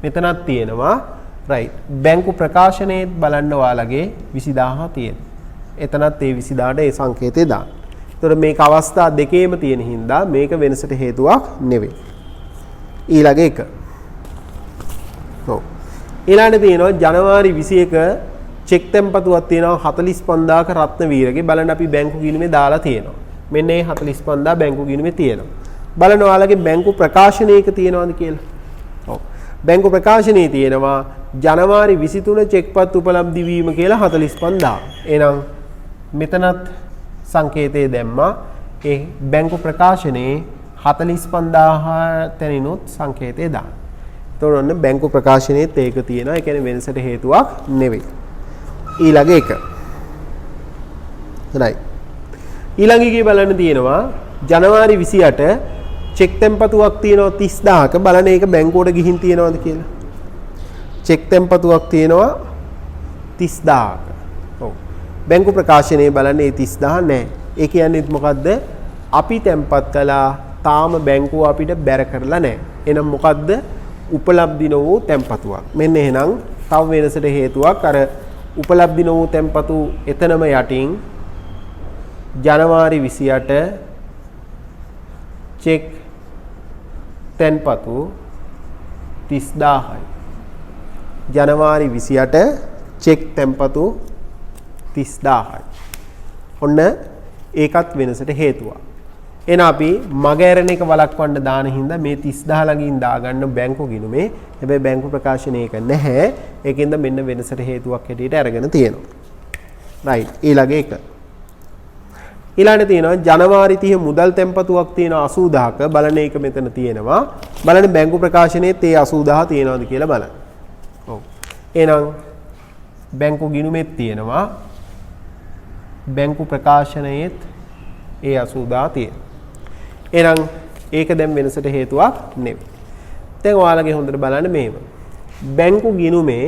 මෙතනක් තියෙනවා. right. බැංකු ප්‍රකාශනයේ බලන්න ඔයාලගේ 20000 තියෙනවා. එතනත් ඒ 20000ට ඒ සංකේතය දාන්න. ඒතකොට මේක අවස්ථා දෙකේම තියෙන හින්දා මේක වෙනසට හේතුවක් නෙවෙයි. ඊළඟ එක. ඔව්. ඊළඟට තියෙනවා ජනවාරි 21 චෙක් තැන්පතුවක් තියෙනවා 45000ක රත්නවීරගේ. බලන්න අපි බැංකු ගිණුමේ දාලා තියෙනවා. මෙන්න මේ 45000 බැංකු ගිණුමේ තියෙනවා. බලන්න ඔයාලගේ බැංකු ප්‍රකාශනයක තියෙනවද කියලා. ඔව්. බැංකු ප්‍රකාශනයේ තියෙනවා ජනවාරි 23 චෙක්පත් උපලබ්ධි වීම කියලා 45000. එහෙනම් මෙතනත් සංකේතය දැම්මා. ඒ බැංකු ප්‍රකාශනයේ 45000 තැනිනුත් සංකේතය දාන්න. එතකොට ඔන්න බැංකු ප්‍රකාශනයේත් ඒක තියෙනවා. ඒ කියන්නේ වෙනසට හේතුවක් නෙවෙයි. ඊළඟ එක. right. ඊළඟ එකේ බලන්න තියෙනවා ජනවාරි 28 චෙක් තැන්පතුවක් තියෙනවා 30000ක. බලන්න ඒක බැංකුවට ගිහින් තියෙනවද කියලා. චෙක් තැන්පතුවක් තියෙනවා 30000ක. ඔව්. බැංකු ප්‍රකාශනයේ බලන්නේ 30000 නැහැ. ඒ කියන්නේ මොකද්ද? අපි තැන්පත් කළා තාම බැංකුව අපිට බැර කරලා නැහැ. එහෙනම් මොකද්ද? උපලබ්ධි නො වූ තැන්පතුවක්. මෙන්න එහෙනම් තව වෙනසට හේතුවක් අර උපලබ්ධි නො වූ තැන්පතු එතනම යටින් ජනවාරි 28 චෙක් තැන්පතු 30000යි. ජනවාරි 28 චෙක් තැන්පතු 30000යි. ඔන්න ඒකත් වෙනසට හේතුවක්. එහෙනම් අපි මගහැරෙන එක වළක්වන්න දාන හින්දා මේ 30000 ළඟින් දාගන්න බැංකු ගිණුමේ. හැබැයි බැංකු ප්‍රකාශනයක නැහැ. ඒකෙන්ද මෙන්න වෙනසට හේතුවක් හැටියට අරගෙන තියෙනවා. right. ඊළඟ එක. ඊළඟට තියෙනවා ජනවාරි 30 මුදල් තැන්පතුවක් තියෙනවා 80000ක. බලන්න ඒක මෙතන තියෙනවා. බලන්න බැංකු ප්‍රකාශනයේත් ඒ 80000 තියෙනවද කියලා බලන්න. ඔව්. එහෙනම් බැංකු ගිණුමෙත් තියෙනවා. බැංකු ප්‍රකාශනයේත් ඒ 80000 තියෙනවා. එහෙනම් ඒක දැන් වෙනසට හේතුවක් නෙවෙයි. දැන් ඔයාලගේ හොඳට බලන්න මේව. බැංකු ගිණුමේ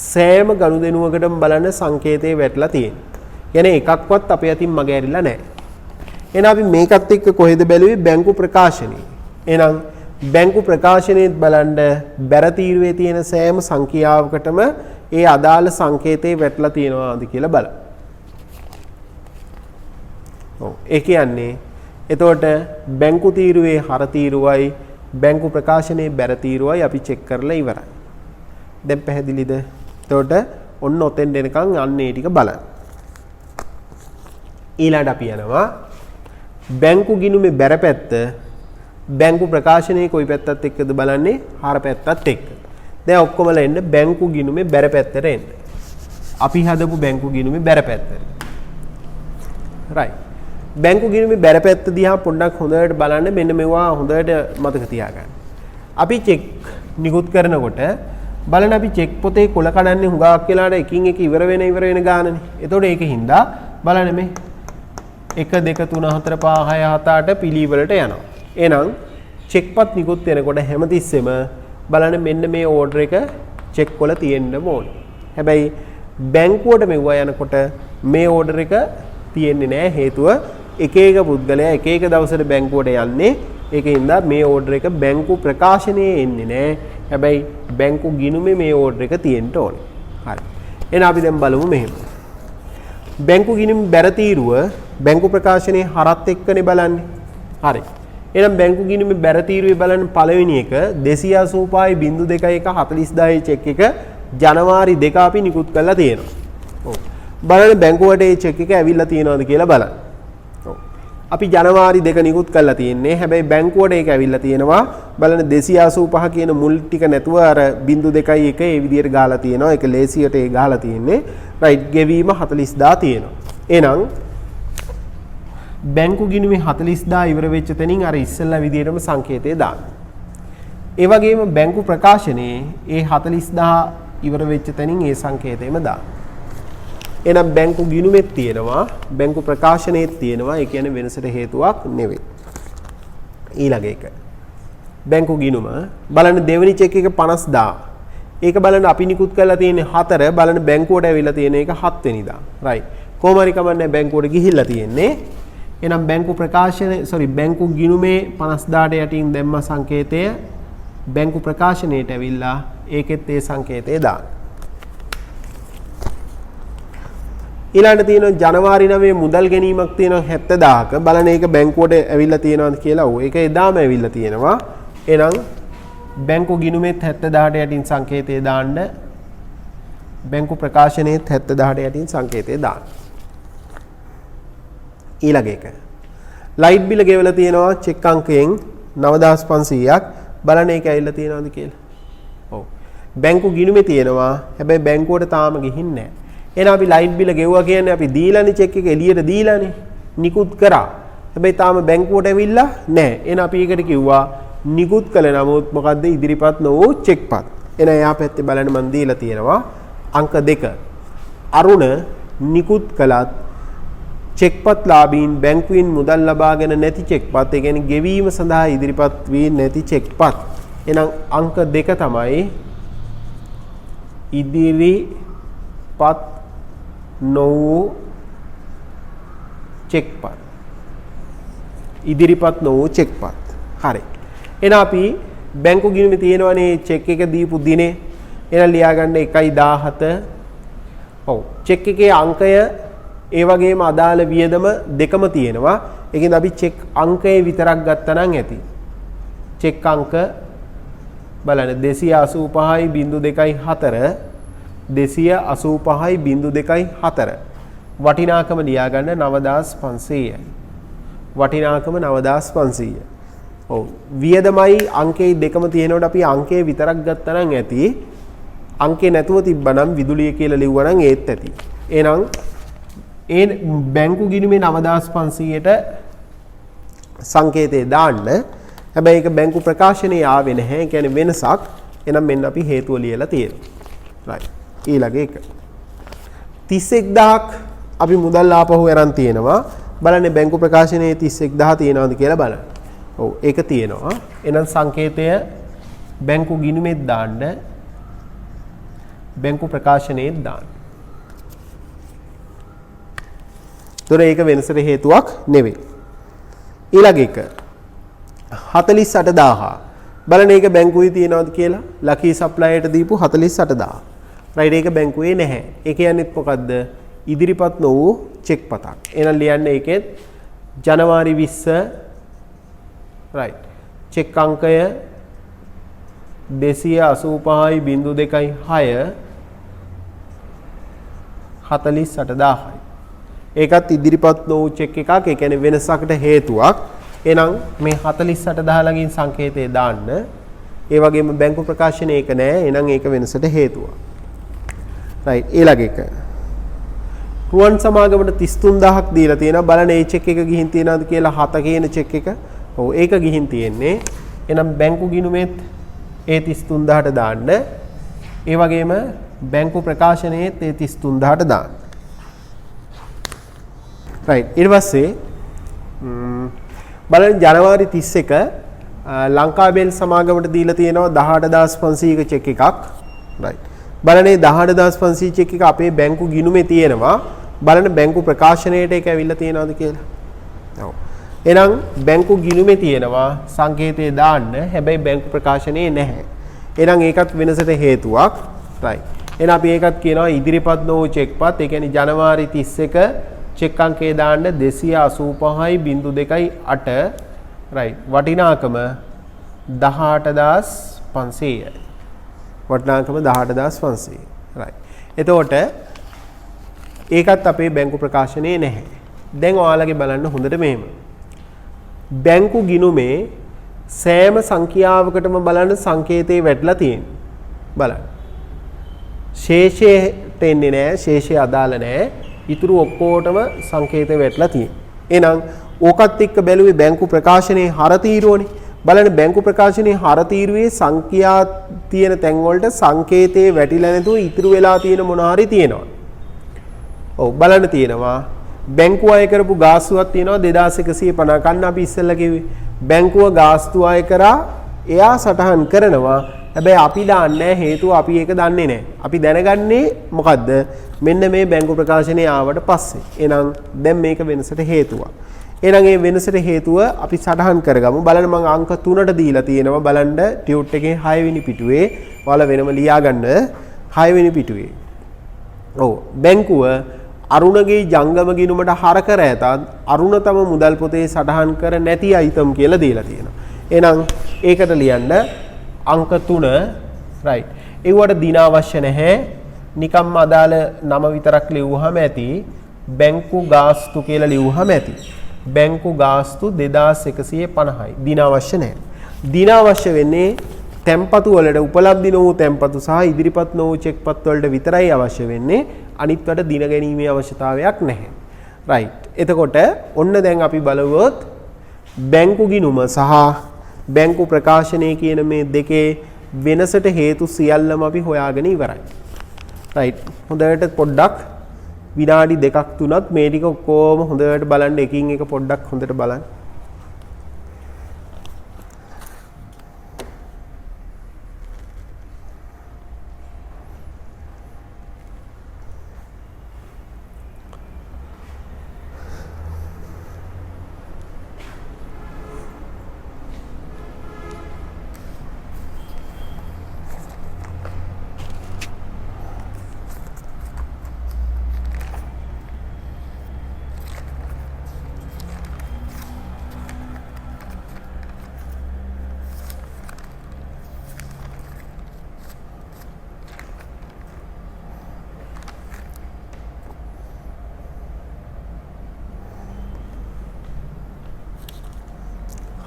සෑම ගනුදෙනුවකටම බලන්න සංකේතය වැටලා තියෙනවා. කියන්නේ එකක්වත් අපේ අතින් මගහැරිලා නැහැ. එහෙනම් අපි මේකත් එක්ක කොහෙද බැලුවේ? බැංකු ප්‍රකාශනයේ. එහෙනම් බැංකු ප්‍රකාශනයේත් බලන්න බැර තීරුවේ තියෙන සෑම සංඛ්‍යාවකටම ඒ අදාළ සංකේතය වැටලා තියෙනවාද කියලා බලන්න. ඔව්. ඒ කියන්නේ එතකොට බැංකු තීරුවේ හර තීරුවයි බැංකු ප්‍රකාශනයේ බැර තීරුවයි අපි චෙක් කරලා ඉවරයි. දැන් පැහැදිලිද? එතකොට ඔන්න ඔතෙන් දෙනකන් අන්නේ ටික බලන්න. ඊළඟට අපි යනවා බැංකු ගිණුමේ බැර පැත්ත බැංකු ප්‍රකාශනයේ කොයි පැත්තත් එක්කද බලන්නේ? හර පැත්තත් එක්ක. දැන් ඔක්කොමලා එන්න බැංකු ගිණුමේ බැර පැත්තට එන්න. අපි හදපු බැංකු ගිණුමේ බැර පැත්තට. right. බැංකු ගිණුමේ බැර පැත්ත දිහා පොඩ්ඩක් හොඳට බලන්න. මෙන්න මේවා හොඳට මතක තියාගන්න. අපි චෙක් නිකුත් කරනකොට බලන්න අපි චෙක් පොතේ කොල කඩන්නේ හුඟක් වෙලාට එකින් එක ඉවර වෙන ගානනේ. එතකොට ඒකින්ද බලන්න මේ 1 2 3 4 5 6 7 8 පිළිවෙලට යනවා. එහෙනම් චෙක්පත් නිකුත් වෙනකොට හැමතිස්සෙම බලන්න මෙන්න මේ ඕඩර් එක චෙක් වල තියෙන්න ඕනේ. හැබැයි බැංකුවට මෙවුවා යනකොට මේ ඕඩර් එක තියෙන්නේ නැහැ. හේතුව එක එක පුද්ගලයා එක එක දවසට බැංකුවට යන්නේ. ඒකින්ද මේ ඕඩර් එක බැංකු ප්‍රකාශනයේ එන්නේ නැහැ. හැබැයි බැංකු ගිණුමේ මේ ඕඩර් එක තියෙන්න ඕනේ. හරි. එහෙනම් අපි දැන් බලමු මෙහෙම. බැංකු ගිණුම බැර තීරුව බැංකු ප්‍රකාශනයේ හරත් එක්කනේ බලන්නේ. හරි. එහෙනම් බැංකු ගිණුමේ බැර තීරුවේ බලන්න පළවෙනි එක 285.21 චෙක් එක ජනවාරි 2 අපි නිකුත් කරලා තියෙනවා. ඔව්. බලන්න බැංකුවට මේ චෙක් එක ඇවිල්ලා තියෙනවද කියලා බලන්න. ඔව්. අපි ජනවාරි 2 නිකුත් කරලා තියෙන්නේ. හැබැයි බැංකුවට ඒක ඇවිල්ලා තියෙනවා. බලන්න 285 කියන මුල් ටික නැතුව අර 0.21 ඒ විදිහට ගහලා තියෙනවා. ඒක ලේසියට ඒ ගහලා තියෙන්නේ. රයිට් ගෙවීම 40000 තියෙනවා. එහෙනම් බැංකු ගිණුමේ 40000 ඉවර වෙච්ච තැනින් අර ඉස්සෙල්ලා විදිහටම සංකේතය දාන්න. ඒ වගේම බැංකු ප්‍රකාශනයේ ඒ 40000 ඉවර වෙච්ච තැනින් ඒ සංකේතයම දාන්න. එහෙනම් බැංකු ගිණුමෙත් තියෙනවා බැංකු ප්‍රකාශනයේත් තියෙනවා. ඒ කියන්නේ වෙනසට හේතුවක් නෙවෙයි. ඊළඟ එක. බැංකු ගිණුම බලන්න දෙවෙනි චෙක් එක 50000. ඒක බලන්න අපි නිකුත් කරලා තියෙන්නේ 4. බලන්න බැංකුවට ඇවිල්ලා තියෙන එක 7 වෙනිදා. රයිට්. කොහොම හරි කමන්නේ බැංකුවට ගිහිල්ලා තියෙන්නේ. එහෙනම් බැංකු ප්‍රකාශනයේ බැංකු ගිණුමේ 50000ට යටින් දැම්ම සංකේතය බැංකු ප්‍රකාශනයට ඇවිල්ලා ඒකෙත් ඒ සංකේතය දාන්න. ඊළඟට තියෙනවා ජනවාරි 9 මුදල් ගැනීමක් තියෙනවා 70000ක. බලන්න ඒක බැංකුවට ඇවිල්ලා තියෙනවද කියලා. ඔව් ඒක එදාම ඇවිල්ලා තියෙනවා. එහෙනම් බැංකු ගිණුමේත් 70000ට යටින් සංකේතය දාන්න. බැංකු ප්‍රකාශනයේත් 70000ට යටින් සංකේතය දාන්න. ඊළඟ එක. ලයිට් බිල ගෙවලා තියෙනවා චෙක් අංකයෙන් 9500ක්. බලන්න ඒක ඇවිල්ලා තියෙනවද කියලා. ඔව්. බැංකු ගිණුමේ තියෙනවා. හැබැයි බැංකුවට තාම ගිහින් නැහැ. එහෙනම් අපි ලයිට් බිල ගෙවුවා කියන්නේ අපි දීලානේ චෙක් එක එළියට දීලානේ. නිකුත් කරා. හැබැයි තාම බැංකුවට ඇවිල්ලා නැහැ. එහෙනම් අපි ඒකට කිව්වා නිකුත් කළ නමුත් මොකද්ද ඉදිරිපත් නොවූ චෙක්පත්. එහෙනම් එයා පැත්තේ බලන්න මම දීලා තියෙනවා අංක 2. අරුණ නිකුත් කළත් චෙක්පත් ලාභීන් බැංකුවෙන් මුදල් ලබාගෙන නැති චෙක්පත්. ඒ කියන්නේ ගෙවීම සඳහා ඉදිරිපත් වී නැති චෙක්පත්. එහෙනම් අංක 2 තමයි ඉදිරිපත් නොවූ චෙක්පත්. ඉදිරිපත් නොවූ චෙක්පත්. හරි. එහෙනම් අපි බැංකු ගිණුමේ තියෙනවනේ චෙක් එක දීපු දිනේ. එහෙනම් ලියාගන්න 1/17. ඔව්. චෙක් එකේ අංකය ඒ වගේම අදාළ වියදම දෙකම තියෙනවා. ඒකින්ද අපි චෙක් අංකය විතරක් ගත්තා නම් ඇති. චෙක් අංක බලන්න 285.24 285.24 වටිනාකම ලියාගන්න 9500යි. වටිනාකම 9500. ඔව් වියදමයි අංකේ දෙකම තියෙනකොට අපි අංකේ විතරක් ගත්තා නම් ඇති. අංකේ නැතුව තිබ්බනම් විදුලිය කියලා ලිව්වා නම් ඒත් ඇති. එහෙනම් ඒ බැංකු ගිණුමේ 9500ට සංකේතය දාන්න. හැබැයි ඒක බැංකු ප්‍රකාශනයේ ආවේ නැහැ. ඒ කියන්නේ වෙනසක්. එහෙනම් මෙන්න අපි හේතුව ලියලා තියෙනවා. right. ඊළඟ එක 31000ක් අපි මුදල් ආපහු අරන් තියෙනවා. බලන්න බැංකු ප්‍රකාශනයේ 31000 තියෙනවද කියලා බලන්න. ඔව් ඒක තියෙනවා. එහෙනම් සංකේතය බැංකු ගිණුමෙත් දාන්න. බැංකු ප්‍රකාශනයේත් දාන්න. තොර ඒක වෙනසට හේතුවක් නෙවෙයි. ඊළඟ එක 48000. බලන්න ඒක බැංකුවේ තියෙනවද කියලා. ලකී සප්ලයියට දීපු 48000. රයිට් ඒක බැංකුවේ නැහැ. ඒ කියන්නේ මොකද්ද? ඉදිරිපත් නොවූ චෙක් පතක්. එහෙනම් ලියන්න ඒකෙත් ජනවාරි 20 රයිට්. චෙක් අංකය 285.26 48000යි. ඒකත් ඉදිරිපත් නොවූ චෙක් එකක්. ඒ කියන්නේ වෙනසකට හේතුවක්. එහෙනම් මේ 48000 ළඟින් සංකේතය දාන්න. ඒ වගේම බැංකු ප්‍රකාශනයේ ඒක නෑ. එහෙනම් ඒක වෙනසට හේතුවක්. රයිට්. ඊළඟ එක. රුවන් සමාගමට 33000ක් දීලා තියෙනවා. බලන්න මේ චෙක් එක ගිහින් තියනවද කියලා 7 කියන චෙක් එක. ඔව් ඒක ගිහින් තියෙන්නේ. එහෙනම් බැංකු ගිණුමෙත් ඒ 33000ට දාන්න. ඒ වගේම බැංකු ප්‍රකාශනයේත් ඒ 33000ට දාන්න. රයිට්. ඊට පස්සේ බලන්න ජනවාරි 31 ලංකාබෙල් සමාගමට දීලා තියෙනවා 18500ක චෙක් එකක්. රයිට්. බලන්න මේ 18500 චෙක් එක අපේ බැංකු ගිණුමේ තියෙනවා. බලන්න බැංකු ප්‍රකාශනයේට ඒක ඇවිල්ලා තියෙනවද කියලා. ඔව්. එහෙනම් බැංකු ගිණුමේ තියෙනවා සංකේතය දාන්න. හැබැයි බැංකු ප්‍රකාශනයේ නැහැ. එහෙනම් ඒකත් වෙනසට හේතුවක්. රයිට්. එහෙනම් අපි ඒකත් කියනවා ඉදිරිපත් නොවූ චෙක්පත්. ඒ කියන්නේ ජනවාරි 31 චෙක් අංකය දාන්න 285.28 right. වටිනාකම 18500යි. වටිනාකම 18500. right. එතකොට ඒකත් අපේ බැංකු ප්‍රකාශනයේ නැහැ. දැන් ඔයාලගේ බලන්න හොඳට මෙහෙම. බැංකු ගිණුමේ සෑම සංඛ්‍යාවකටම බලන්න සංකේතේ වැටලා තියෙනවා. බලන්න. ශේෂයට එන්නේ නැහැ, ශේෂය අදාළ නැහැ. ඊටු ඔක්කොටම සංකේතේ වැටලා තියෙනවා. එහෙනම් ඕකත් එක්ක බැලුවේ බැංකු ප්‍රකාශනයේ හර තීරුවනේ. බලන්න බැංකු ප්‍රකාශනයේ හර තීරුවේ සංඛ්‍යා තියෙන තැන් වලට සංකේතේ වැටිලා නැතුව ඉතුරු වෙලා තියෙන මොන හරි තියෙනවා. ඔව් බලන්න තියෙනවා. බැංකුව අය කරපු ගාස්තුවක් තියෙනවා 2150. කන්න අපි ඉස්සෙල්ලා කිව්වේ බැංකුව ගාස්තු අය කරා එයා සටහන් කරනවා. හැබැයි අපි දාන්නේ හේතුව අපි ඒක දන්නේ නැහැ. අපි දැනගන්නේ මොකද්ද? මෙන්න මේ බැංකු ප්‍රකාශනයේ ආවට පස්සේ. එහෙනම් දැන් මේක වෙනසට හේතුවක්. එහෙනම් මේ වෙනසට හේතුව අපි සටහන් කරගමු. බලන්න මම අංක 3ට දීලා තියෙනවා. බලන්න ටියුට් එකේ 6 වෙනි පිටුවේ. ඔයාලා වෙනම ලියා ගන්න 6 වෙනි පිටුවේ. ඔව් බැංකුව අරුණගේ ජංගම ගිණුමට හර කර ඇතත් අරුණ තම මුදල් පොතේ සටහන් කර නැති අයිටම් කියලා දීලා තියෙනවා. එහෙනම් ඒකට ලියන්න අංක 3 right. ඒවට දින අවශ්‍ය නැහැ. නිකම්ම අදාළ නම විතරක් ලියුවාම ඇති. බැංකු ගාස්තු කියලා ලියුවාම ඇති. බැංකු ගාස්තු 2150යි. දින අවශ්‍ය නැහැ. දින අවශ්‍ය වෙන්නේ තැන්පතු වලට උපලබ්ධි නොවූ තැන්පතු සහ ඉදිරිපත් නොවූ චෙක්පත් වලට විතරයි අවශ්‍ය වෙන්නේ. අනිත් වට දින ගැනීමේ අවශ්‍යතාවයක් නැහැ. right. එතකොට ඔන්න දැන් අපි බලුවොත් බැංකු ගිණුම සහ බැංකු ප්‍රකාශනය කියන මේ දෙකේ වෙනසට හේතු සියල්ලම අපි හොයාගෙන ඉවරයි. right. හොඳට පොඩ්ඩක් විනාඩි 2ක් 3ක් මේ ටික ඔක්කොම හොඳට බලන්න එකින් එක පොඩ්ඩක් හොඳට බලන්න.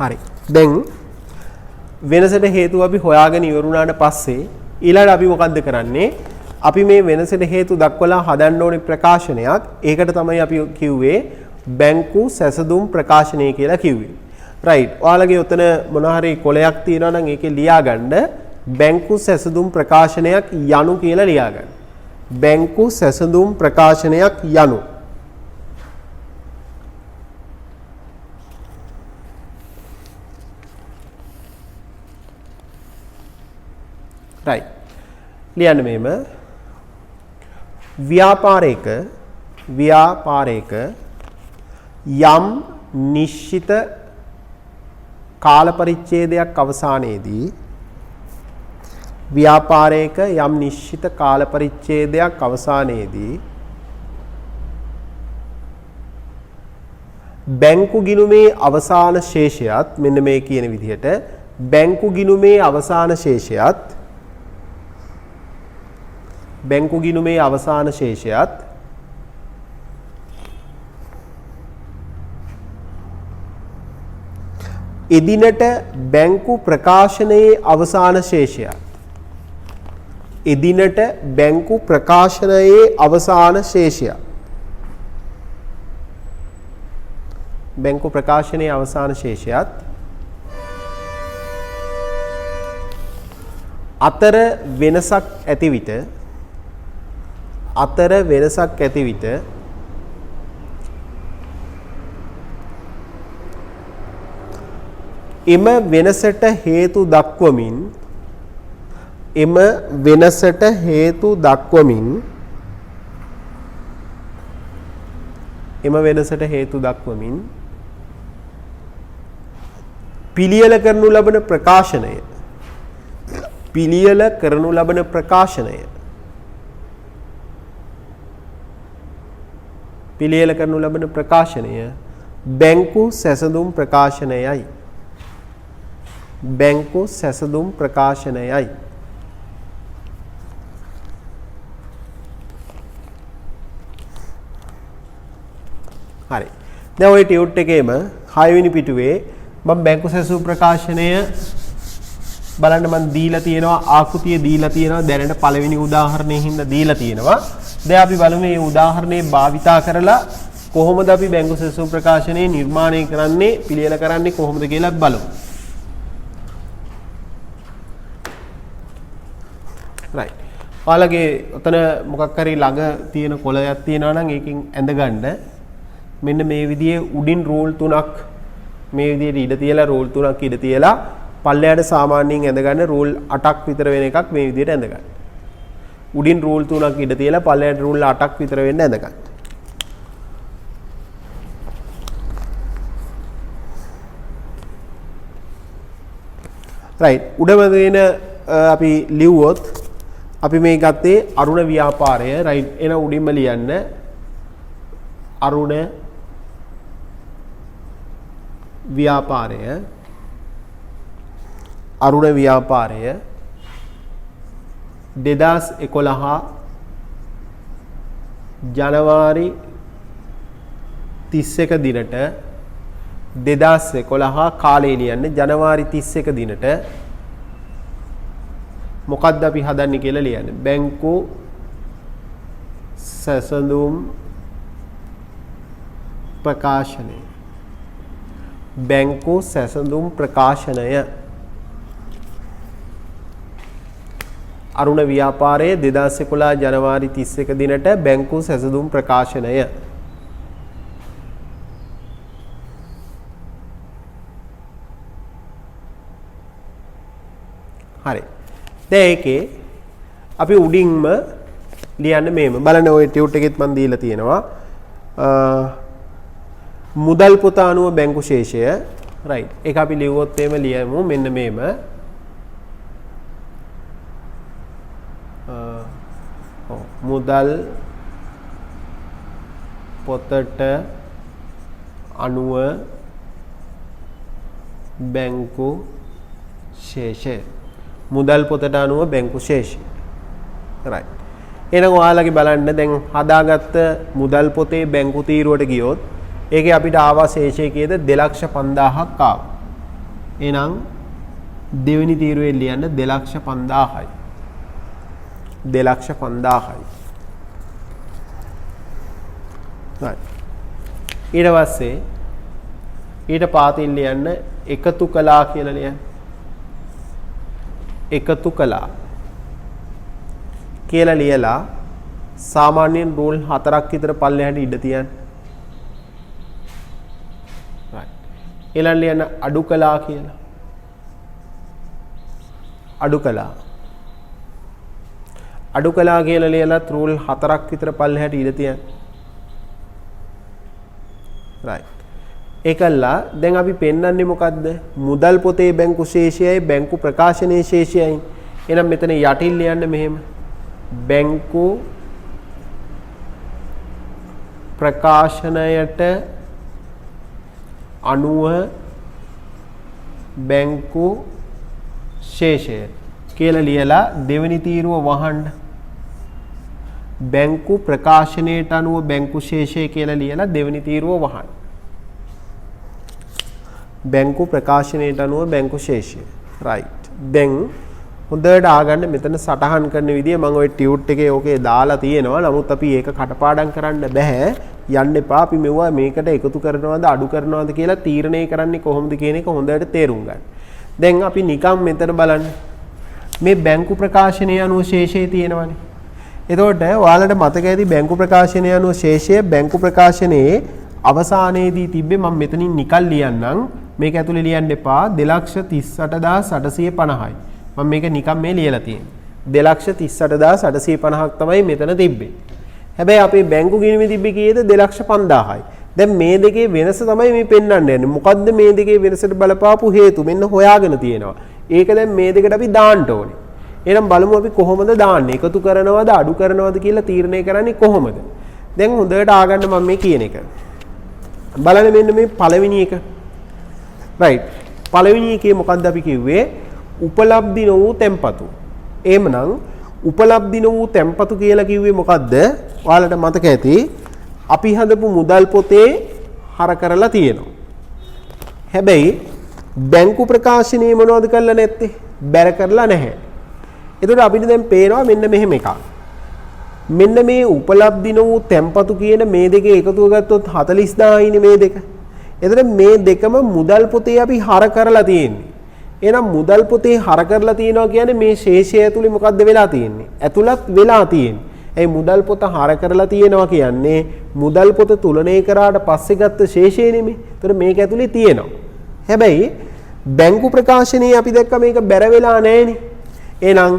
හරි. දැන් වෙනසට හේතුව අපි හොයාගෙන ඉවරුණාට පස්සේ ඊළඟට අපි මොකද්ද කරන්නේ? අපි මේ වෙනසට හේතු දක්වලා හදන්න ඕනේ ප්‍රකාශනයක්. ඒකට තමයි අපි කිව්වේ බැංකු සැසඳුම් ප්‍රකාශනය කියලා කිව්වේ. right. ඔයාලගේ උතන මොන හරි කොලයක් තියෙනවා නම් ඒකේ ලියා ගන්න බැංකු සැසඳුම් ප්‍රකාශනයක් යනු කියලා ලියා ගන්න. බැංකු සැසඳුම් ප්‍රකාශනයක් යනු. right. ලියන්න මෙහෙම ව්‍යාපාරයක යම් නිශ්චිත කාල පරිච්ඡේදයක් අවසානයේදී ව්‍යාපාරයක යම් නිශ්චිත කාල පරිච්ඡේදයක් අවසානයේදී බැංකු ගිණුමේ අවසාන ශේෂයත් මෙන්න මේ කියන විදිහට බැංකු ගිණුමේ අවසාන ශේෂයත් බැංකු ගිණුමේ අවසාන ශේෂයත් එදිනට බැංකු ප්‍රකාශනයේ අවසාන ශේෂයත් එදිනට බැංකු ප්‍රකාශනයේ අවසාන ශේෂයත් බැංකු ප්‍රකාශනයේ අවසාන ශේෂයත් අතර වෙනසක් ඇති විට එම වෙනසට හේතු දක්වමින් පිළියෙල කරනු ලබන ප්‍රකාශනය පිළියෙල කරනු ලබන ප්‍රකාශනය බැංකු සැසඳුම් ප්‍රකාශනයයි. බැංකු සැසඳුම් ප්‍රකාශනයයි. හරි. දැන් ওই ටියුට් එකේම 6 වෙනි පිටුවේ මම බැංකු සැසඳුම් ප්‍රකාශනය බලන්න මම දීලා තියෙනවා ආකෘතිය දීලා තියෙනවා දැනට පළවෙනි උදාහරණයේ හින්දා දීලා තියෙනවා. දැන් අපි බලමු මේ උදාහරණේ භාවිතා කරලා කොහොමද අපි බැංකු සැසඳුම් ප්‍රකාශනය නිර්මාණය කරන්නේ පිළියෙල කරන්නේ කොහොමද කියලා බලමු. right. ඔයාලගේ ඔතන මොකක් හරි ළඟ තියෙන කොළයක් තියෙනවා නම් ඒකෙන් ඇඳගන්න මෙන්න මේ විදිහේ උඩින් රූල් තුනක් මේ විදිහට ඉඩ තියලා රූල් තුනක් ඉඩ තියලා පල්ලයට සාමාන්‍යයෙන් ඇඳගන්න රූල් 8ක් විතර වෙන එකක් මේ විදිහට ඇඳගන්න. උඩින් රූල් තුනක් ඉඩ තියලා පල්ලයට රූල් 8ක් විතර වෙන්න ඇඳගන්න. right. උඩම දෙන අපි ලිව්වොත් අපි මේ ගත්තේ අරුණ ව්‍යාපාරය right. එන උඩින්ම ලියන්න අරුණ ව්‍යාපාරය අරුණ ව්‍යාපාරය 2011 ජනවාරි 31 දිනට 2011 කාලය ලියන්නේ ජනවාරි 31 දිනට මොකක්ද අපි හදන්නේ කියලා ලියන්නේ බැංකු සැසඳුම් ප්‍රකාශනය බැංකු සැසඳුම් ප්‍රකාශනය අරුණ ව්‍යාපාරයේ 2011 ජනවාරි 31 දිනට බැංකු සැසඳුම් ප්‍රකාශනය හරි. දැන් ඒකේ අපි උඩින්ම ලියන්න මේම බලන්න ওই ටියුට් එකෙත් මම දීලා තියෙනවා මුදල් පොත අනුව බැංකු ශේෂය right. ඒක අපි ලියුවොත් එහෙම ලියමු මෙන්න මේම මුදල් පොතට අනුව බැංකු ශේෂය මුදල් පොතට අනුව බැංකු ශේෂය right. එහෙනම් ඔයාලගේ බලන්න දැන් හදාගත්ත මුදල් පොතේ බැංකු තීරුවට ගියොත් ඒකේ අපිට ආවා ශේෂය කීයද 2,50,000ක් ආවා. එහෙනම් දෙවෙනි තීරුවේ ලියන්න 2,50,000යි. 2,50,000යි. right. ඊට පස්සේ ඊට පාතින් ලියන්න එකතු කළා කියලා ලියන්න. එකතු කළා කියලා ලියලා සාමාන්‍යයෙන් රූල් 4ක් විතර පල්ලෙහාට ඉඩ තියන්න. right. ඊළඟ ලියන්න අඩු කළා කියලා. අඩු කළා. අඩු කළා කියලා ලියලා රූල් 4ක් විතර පල්ලෙහාට ඉඩ තියන්න. right. ඒකල්ලා දැන් අපි පෙන්වන්නේ මොකද්ද? මුදල් පොතේ බැංකු ශේෂයයි බැංකු ප්‍රකාශනයේ ශේෂයයි. එහෙනම් මෙතන යටින් ලියන්න මෙහෙම. බැංකු ප්‍රකාශනයට අනුව බැංකු ශේෂය කියලා ලියලා දෙවෙනි තීරුව වහන්න. බැංකු ප්‍රකාශනයට අනුව බැංකු ශේෂය කියලා ලියලා දෙවෙනි තීරුව වහන්න. බැංකු ප්‍රකාශනයට අනුව බැංකු ශේෂය right. දැන් හොඳට ආගන්න මෙතන සටහන් කරන විදිය මම ওই ටියුට් එකේ ඕකේ දාලා තියෙනවා. නමුත් අපි ඒක කටපාඩම් කරන්න බෑ. යන්න එපා. අපි මෙවුවා මේකට එකතු කරනවද අඩු කරනවද කියලා තීරණය කරන්නේ කොහොමද කියන එක හොඳට තේරුම් ගන්න. දැන් අපි නිකම් මෙතන බලන්න. මේ බැංකු ප්‍රකාශනය අනුව ශේෂය තියෙනවනේ. එතකොට ඔයාලට මතක ඇති බැංකු ප්‍රකාශනය අනුව ශේෂය බැංකු ප්‍රකාශනයේ අවසානයේදී තිබ්බේ මම මෙතනින් නිකල් ලියන්නම්. මේක ඇතුලේ ලියන්න එපා 2,38,850යි. මම මේක නිකන් මේ ලියලා තියෙන්නේ. 2,38,850ක් තමයි මෙතන තිබ්බේ. හැබැයි අපේ බැංකු ගිණුමේ තිබ්බේ කීයද 2,50,000යි. දැන් මේ දෙකේ වෙනස තමයි මේ පෙන්වන්න යන්නේ. මොකද්ද මේ දෙකේ වෙනසට බලපාපු හේතු? මෙන්න හොයාගෙන තියෙනවා. ඒක දැන් මේ දෙකට අපි දාන්න ඕනේ. එහෙනම් බලමු අපි කොහොමද දාන්නේ? එකතු කරනවද අඩු කරනවද කියලා තීරණය කරන්නේ කොහොමද? දැන් හොඳට ආගන්න මම මේ කියන එක. බලන්න මෙන්න මේ පළවෙනි එක. right. පළවෙනි එකේ මොකක්ද අපි කිව්වේ? උපලබ්ධි නො වූ තැන්පතු. එහෙමනම් උපලබ්ධි නො වූ තැන්පතු කියලා කිව්වේ මොකද්ද? ඔයාලට මතක ඇති. අපි හදපු මුදල් පොතේ හර කරලා තියෙනවා. හැබැයි බැංකු ප්‍රකාශනයේ මොනවද කරලා නැත්තේ? බැර කරලා නැහැ. එතකොට අපිට දැන් පේනවා මෙන්න මෙහෙම එකක්. මෙන්න මේ උපලබ්ධි නො වූ තැන්පතු කියන මේ දෙකේ එකතුව ගත්තොත් 40000 යිනේ මේ දෙක. එතකොට මේ දෙකම මුදල් පොතේ අපි හර කරලා තියෙන්නේ. එහෙනම් මුදල් පොතේ හර කරලා තියෙනවා කියන්නේ මේ ශේෂය ඇතුලේ මොකද්ද වෙලා තියෙන්නේ? ඇතුළත් වෙලා තියෙන්නේ. ඒ මුදල් පොත හර කරලා තියෙනවා කියන්නේ මුදල් පොත තුලනය කරාට පස්සේ ගත්ත ශේෂය නෙමෙයි. ඒතර මේක ඇතුලේ තියෙනවා. හැබැයි බැංකු ප්‍රකාශනයේ අපි දැක්ක මේක බැර වෙලා නැහැනේ. එහෙනම්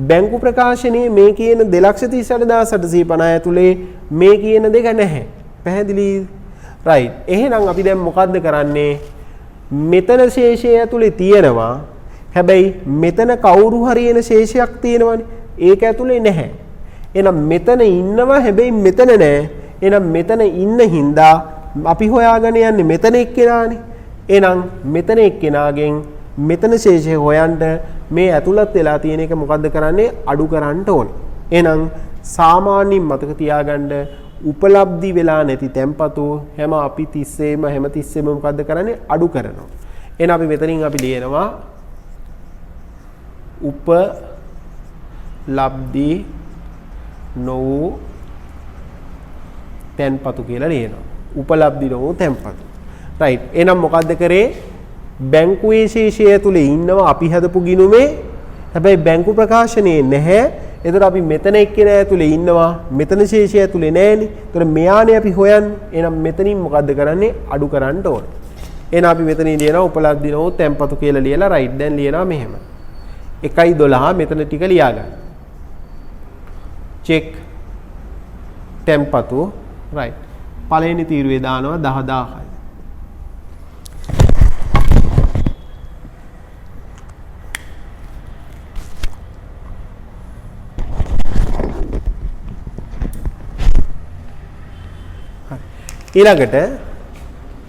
බැංකු ප්‍රකාශනයේ මේ කියන 2,38,850 ඇතුලේ මේ කියන දෙක නැහැ. පැහැදිලි? right. එහෙනම් අපි දැන් මොකද්ද කරන්නේ? මෙතන ශේෂය ඇතුලේ තියෙනවා. හැබැයි මෙතන කවුරු හරි එන ශේෂයක් තියෙනවනේ. ඒක ඇතුලේ නැහැ. එහෙනම් මෙතන ඉන්නවා හැබැයි මෙතන නැහැ. එහෙනම් මෙතන ඉන්න හින්දා අපි හොයාගෙන යන්නේ මෙතන එක්කෙනානේ. එහෙනම් මෙතන එක්කෙනාගෙන් මෙතන ශේෂය හොයන්න මේ ඇතුළත් වෙලා තියෙන එක මොකද්ද කරන්නේ? අඩු කරන්න ඕනේ. එහෙනම් සාමාන්‍යයෙන් මතක තියාගන්න උපලබ්ධි වෙලා නැති තැන්පතු හැම තිස්සෙම මොකද්ද කරන්නේ? අඩු කරනවා. එහෙනම් අපි මෙතනින් අපි ලියනවා උපලබ්ධි නො වූ තැන්පතු කියලා ලියනවා. උපලබ්ධි නො වූ තැන්පතු. right. එහෙනම් මොකද්ද කරේ? බැංකුවේ ශේෂය ඇතුලේ ඉන්නවා අපි හදපු ගිණුමේ. හැබැයි බැංකු ප්‍රකාශනයේ නැහැ. එතකොට අපි මෙතන එක්කෙනා ඇතුලේ ඉන්නවා. මෙතන ශේෂය ඇතුලේ නැහැනේ. එතකොට මෙයානේ අපි හොයන්නේ. එහෙනම් මෙතනින් මොකද්ද කරන්නේ? අඩු කරන්න ඕන. එහෙනම් අපි මෙතනින් ලියනවා උපලබ්ධි නො වූ තැන්පතු කියලා ලියලා right. දැන් ලියනවා මෙහෙම. 1.12 මෙතන ටික ලියා ගන්න. චෙක් තැන්පතු right. පළවෙනි තීරුවේ දානවා 10000යි. ඊළඟට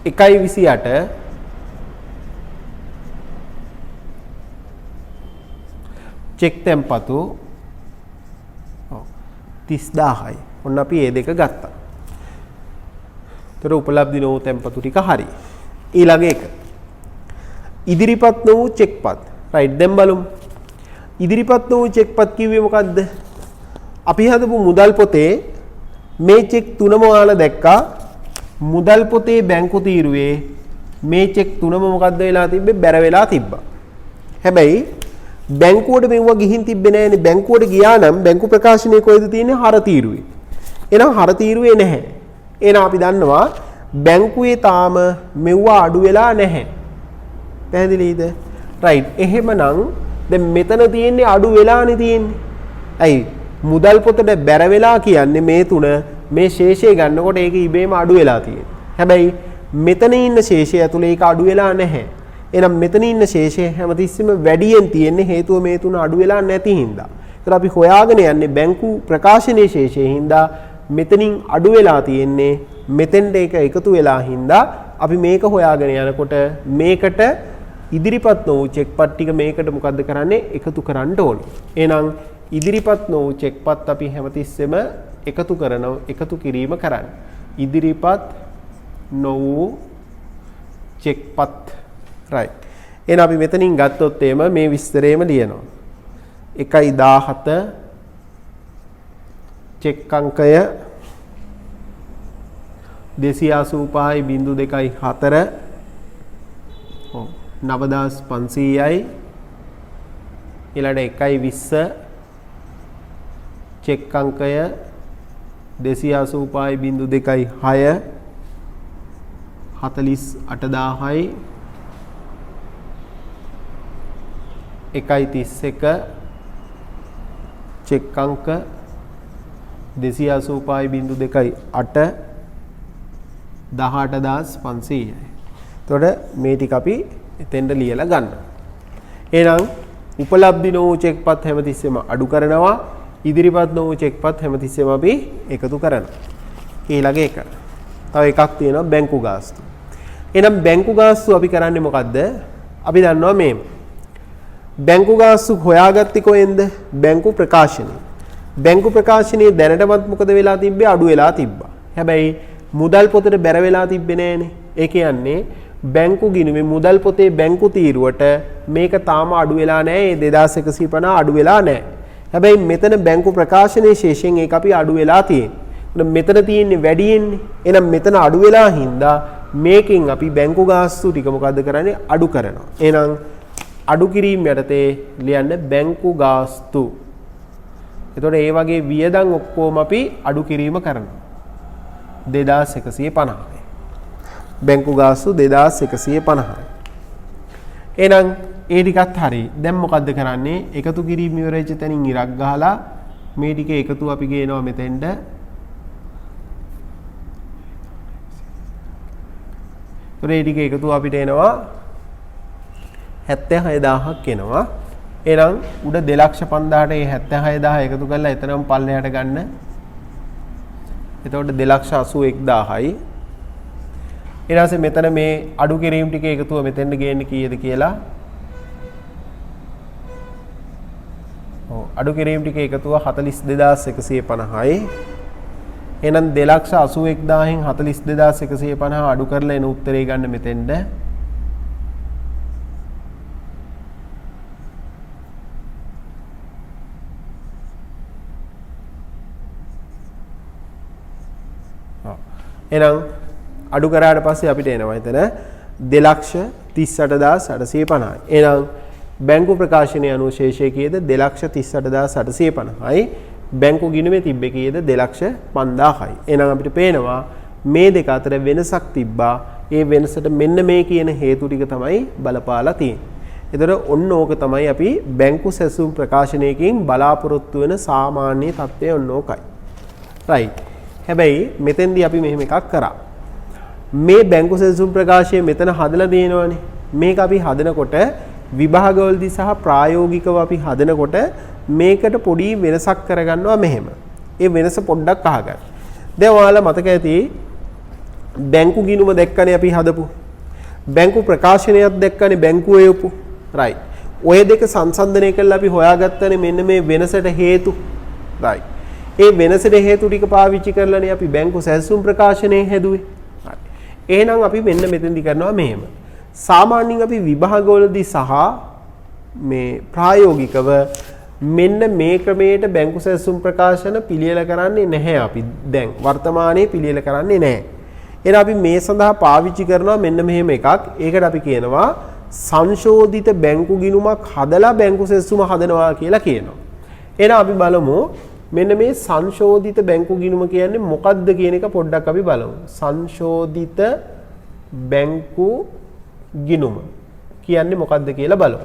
1.28 චෙක් තැන්පතු 30000යි. ඔන්න අපි මේ දෙක ගත්තා. ඒතර උපලබ්ධි නො වූ තැන්පතු ටික හරි. ඊළඟ එක ඉදිරිපත් නො වූ චෙක්පත්. right. දැන් බලමු. ඉදිරිපත් නො වූ චෙක්පත් කිව්වේ මොකද්ද? අපි හදපු මුදල් පොතේ මේ චෙක් තුනම ඔයාලා දැක්කා. මුදල් පොතේ බැංකු තීරුවේ මේ චෙක් තුනම මොකද්ද වෙලා තිබ්බේ? බැර වෙලා තිබ්බා. හැබැයි බැංකුවට මෙවුවා ගිහින් තිබ්බේ නැහැනේ. බැංකුවට ගියා නම් බැංකු ප්‍රකාශනයේ කොහෙද තියෙන්නේ? හර තීරුවේ. එහෙනම් හර තීරුවේ නැහැ. එහෙනම් අපි දන්නවා බැංකුවේ තාම මෙවුවා අඩු වෙලා නැහැ. පැහැදිලිද? right. එහෙමනම් දැන් මෙතන තියෙන්නේ අඩු වෙලානේ තියෙන්නේ. ඇයි? මුදල් පොතට බැර වෙලා කියන්නේ මේ තුන මේ ශේෂය ගන්නකොට ඒක ඉබේම අඩු වෙලා තියෙනවා. හැබැයි මෙතන ඉන්න ශේෂය ඇතුලේ ඒක අඩු වෙලා නැහැ. එහෙනම් මෙතන ඉන්න ශේෂය හැමතිස්සෙම වැඩියෙන් තියෙන්නේ හේතුව මේ තුන අඩු වෙලා නැති හින්දා. ඒතර අපි හොයාගෙන යන්නේ බැංකු ප්‍රකාශනයේ ශේෂයේ හින්දා මෙතනින් අඩු වෙලා තියෙන්නේ මෙතෙන්ට ඒක එකතු වෙලා හින්දා අපි මේක හොයාගෙන යනකොට මේකට ඉදිරිපත් නො වූ චෙක්පත් ටික මේකට මොකද්ද කරන්නේ? එකතු කරන්න ඕනේ. එහෙනම් ඉදිරිපත් නො වූ චෙක්පත් අපි හැමතිස්සෙම එකතු කිරීම කරන්න. ඉදිරිපත් නො වූ චෙක්පත් right. එහෙනම් අපි මෙතනින් ගත්තොත් එම මේ විස්තරේම ලියනවා. 1.17 චෙක් අංකය 285.24 9500යි ඊළඟට 1.20 චෙක් අංකය 285.26 48000යි 1.31 චෙක් අංක 285.28 18500යි. එතකොට මේ ටික අපි එතෙන්ට ලියලා ගන්න. එහෙනම් උපලබ්ධි නො වූ චෙක්පත් හැමතිස්සෙම අඩු කරනවා. ඉදිරිපත් නො වූ චෙක්පත් හැමතිස්සෙම අපි එකතු කරනවා. ඊළඟ එක. තව එකක් තියෙනවා බැංකු ගාස්තු. එහෙනම් බැංකු ගාස්තු අපි කරන්නේ මොකද්ද? අපි දන්නවා මේ බැංකු ගාස්තු හොයාගත්තේ කොහෙන්ද? බැංකු ප්‍රකාශනයේ. බැංකු ප්‍රකාශනයේ දැනටමත් මොකද වෙලා තිබ්බේ? අඩු වෙලා තිබ්බා. හැබැයි මුදල් පොතට බැර වෙලා තිබ්බේ නෑනේ. ඒ කියන්නේ බැංකු ගිණුමේ මුදල් පොතේ බැංකු තීරුවට මේක තාම අඩු වෙලා නෑ. ඒ 2150 අඩු වෙලා නෑ. හැබැයි මෙතන බැංකු ප්‍රකාශනයේ ශේෂයෙන් ඒක අපි අඩු වෙලා තියෙන්නේ. මෙතන තියෙන්නේ වැඩියෙන්නේ. එහෙනම් මෙතන අඩු වෙලා හින්දා මේකෙන් අපි බැංකු ගාස්තු ටික මොකද්ද කරන්නේ? අඩු කරනවා. එහෙනම් අඩු කිරීම යටතේ ලියන්න බැංකු ගාස්තු. එතකොට ඒ වගේ වියදම් ඔක්කොම අපි අඩු කිරීම කරනවා. 2150යි. බැංකු ගාස්තු 2150යි. එහෙනම් ඒ ටිකත් හරි. දැන් මොකද්ද කරන්නේ? එකතු කිරීම ඉවර වෙච්ච තැනින් ඉරක් ගහලා මේ ටික එකතු අපි ගේනවා මෙතෙන්ට. ඒ ටික එකතු අපිට එනවා 76000ක් එනවා. එහෙනම් උඩ 2,50,000ට ඒ 76000 එකතු කරලා එතනම පල්ලෙහාට ගන්න. එතකොට 2,81,000යි. ඊට පස්සේ මෙතන මේ අඩු කිරීම ටික එකතුව මෙතෙන්ට ගේන්න කීයද කියලා. ඔව් අඩු කිරීම ටික එකතුව 42150යි. එහෙනම් 2,81,000න් 42150 අඩු කරලා එන උත්තරේ ගන්න මෙතෙන්ට. එහෙනම් අඩු කරාට පස්සේ අපිට එනවා එතන 2,38,850. එහෙනම් බැංකු ප්‍රකාශනයේ අනුව ශේෂය කීයද? 2,38,850යි. බැංකු ගිණුමේ තිබ්බේ කීයද? 2,05,000යි. එහෙනම් අපිට පේනවා මේ දෙක අතර වෙනසක් තිබ්බා. ඒ වෙනසට මෙන්න මේ කියන හේතු ටික තමයි බලපාලා තියෙන්නේ. ඒතර ඔන්න ඕක තමයි අපි බැංකු සැසුම් ප්‍රකාශනයකින් බලාපොරොත්තු වෙන සාමාන්‍ය තත්ත්වය ඔන්න ඕකයි. right. හැබැයි මෙතෙන්දී අපි මෙහෙම එකක් කරා. මේ බැංකු සැසුම් ප්‍රකාශය මෙතන හදලා දෙනවනේ. මේක අපි හදනකොට විභාගවලදී සහ ප්‍රායෝගිකව අපි හදනකොට මේකට පොඩි වෙනසක් කරගන්නවා මෙහෙම. ඒ වෙනස පොඩ්ඩක් අහගන්න. දැන් ඔයාලා මතක ඇති බැංකු ගිණුම දැක්කනේ අපි හදපු. බැංකු ප්‍රකාශනයක් දැක්කනේ බැංකුවේ යොපු. right. ඔය දෙක සංසන්දනය කරලා අපි හොයාගත්තනේ මෙන්න මේ වෙනසට හේතු. right. ඒ වෙනසට හේතු ටික පාවිච්චි කරලානේ අපි බැංකු සැසුම් ප්‍රකාශනය හැදුවේ. හරි. එහෙනම් අපි මෙන්න මෙතෙන්දි කරනවා මෙහෙම. සාමාන්‍යයෙන් අපි විභාගවලදී සහ මේ ප්‍රායෝගිකව මෙන්න මේ ක්‍රමයට බැංකු සැසුම් ප්‍රකාශන පිළියෙල කරන්නේ නැහැ අපි. දැන් වර්තමානයේ පිළියෙල කරන්නේ නැහැ. එහෙනම් අපි මේ සඳහා පාවිච්චි කරනවා මෙන්න මෙහෙම එකක්. ඒකට අපි කියනවා සංශෝධිත බැංකු ගිණුමක් හදලා බැංකු සැසුම හදනවා කියලා කියනවා. එහෙනම් අපි බලමු මෙන්න මේ සංශෝධිත බැංකු ගිණුම කියන්නේ මොකක්ද කියන එක පොඩ්ඩක් අපි බලමු. සංශෝධිත බැංකු ගිණුම කියන්නේ මොකක්ද කියලා බලමු.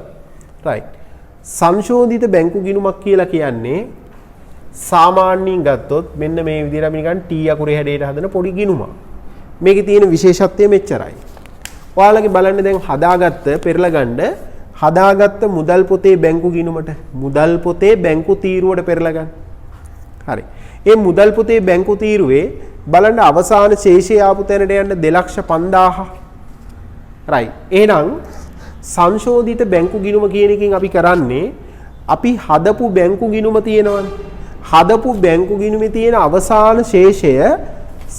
right. සංශෝධිත බැංකු ගිණුමක් කියලා කියන්නේ සාමාන්‍යයෙන් ගත්තොත් මෙන්න මේ විදිහට අපි නිකන් T අකුරේ හැඩයට හදන පොඩි ගිණුමක්. මේකේ තියෙන විශේෂත්වය මෙච්චරයි. ඔයාලගේ බලන්න දැන් හදාගත්ත පෙරලා ගන්න හදාගත්ත මුදල් පොතේ බැංකු ගිණුමට මුදල් පොතේ බැංකු තීරුවට පෙරලා ගන්න. හරි. මේ මුදල් පොතේ බැංකු තීරුවේ බලන්න අවසාන ශේෂය ආපු තැනට යන්න 2,05,000. right. එහෙනම් සංශෝධිත බැංකු ගිණුම කියන එකෙන් අපි කරන්නේ අපි හදපු බැංකු ගිණුම තියෙනවනේ. හදපු බැංකු ගිණුමේ තියෙන අවසාන ශේෂය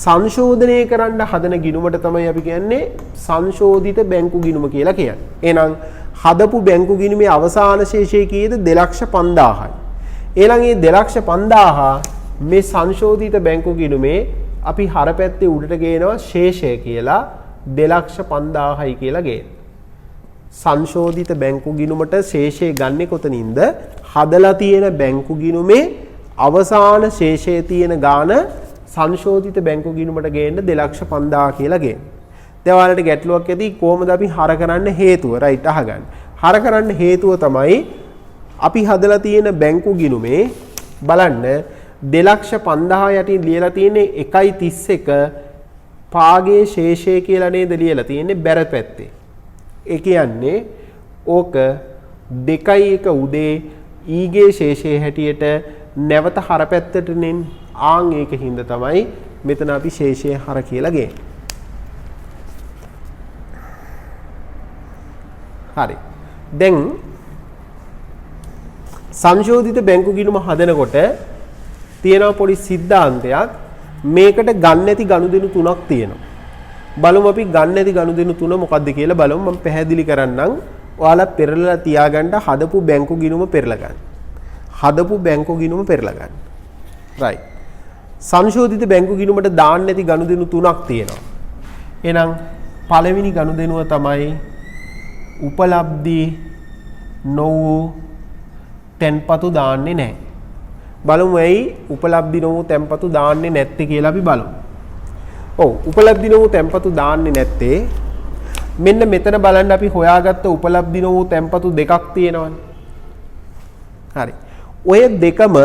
සංශෝධනය කරන්න හදන ගිණුමට තමයි අපි කියන්නේ සංශෝධිත බැංකු ගිණුම කියලා කියන්නේ. එහෙනම් හදපු බැංකු ගිණුමේ අවසාන ශේෂය කීයද? 2,05,000යි. එහෙනම් මේ 2,05,000 මේ සංශෝධිත බැංකු ගිණුමේ අපි හර පැත්තේ උඩට ගේනවා ශේෂය කියලා 2,05,000යි කියලා ගේන. සංශෝධිත බැංකු ගිණුමට ශේෂය ගන්නෙ කොතනින්ද? හදලා තියෙන බැංකු ගිණුමේ අවසාන ශේෂයේ තියෙන ගාන සංශෝධිත බැංකු ගිණුමට ගේන්න 2,05,000 කියලා ගේන. දැන් ඔයාලට ගැටලුවක් ඇති කොහොමද අපි හර කරන්න හේතුව right අහගන්න. හර කරන්න හේතුව තමයි අපි හදලා තියෙන බැංකු ගිණුමේ බලන්න 2,05,000 යටින් ලියලා තියෙන්නේ 1.31 පාගේ ශේෂය කියලා නේද ලියලා තියෙන්නේ බැර පැත්තේ. ඒ කියන්නේ ඕක 2.1 උදේ ඊගේ ශේෂයේ හැටියට නැවත හර පැත්තට නෙන් ආන් ඒකින්ද තමයි මෙතන අපි ශේෂය හර කියලා ගේනවා. හරි. දැන් සංශෝධිත බැංකු ගිණුම හදනකොට තියෙනවා පොඩි සිද්ධාන්තයක්. මේකට ගන්න ඇති ගනුදෙනු තුනක් තියෙනවා. බලමු අපි ගන්න ඇති ගනුදෙනු තුන මොකක්ද කියලා බලමු. මම පැහැදිලි කරන්නම්. ඔයාලා පෙරලලා තියාගන්න හදපු බැංකු ගිණුම පෙරලා ගන්න. හදපු බැංකු ගිණුම පෙරලා ගන්න. right. සංශෝධිත බැංකු ගිණුමට දාන්න ඇති ගනුදෙනු තුනක් තියෙනවා. එහෙනම් පළවෙනි ගනුදෙනුව තමයි උපලබ්ධි නොවූ තැන්පතු දාන්නේ නැහැ. බලමු ඇයි උපලබ්ධි නොවූ තැන්පතු දාන්නේ නැත්තේ කියලා අපි බලමු. ඔව් උපලබ්ධි නොවූ තැන්පතු දාන්නේ නැත්තේ මෙන්න මෙතන බලන්න අපි හොයාගත්ත උපලබ්ධි නොවූ තැන්පතු දෙකක් තියෙනවානේ. හරි. ඔය දෙකම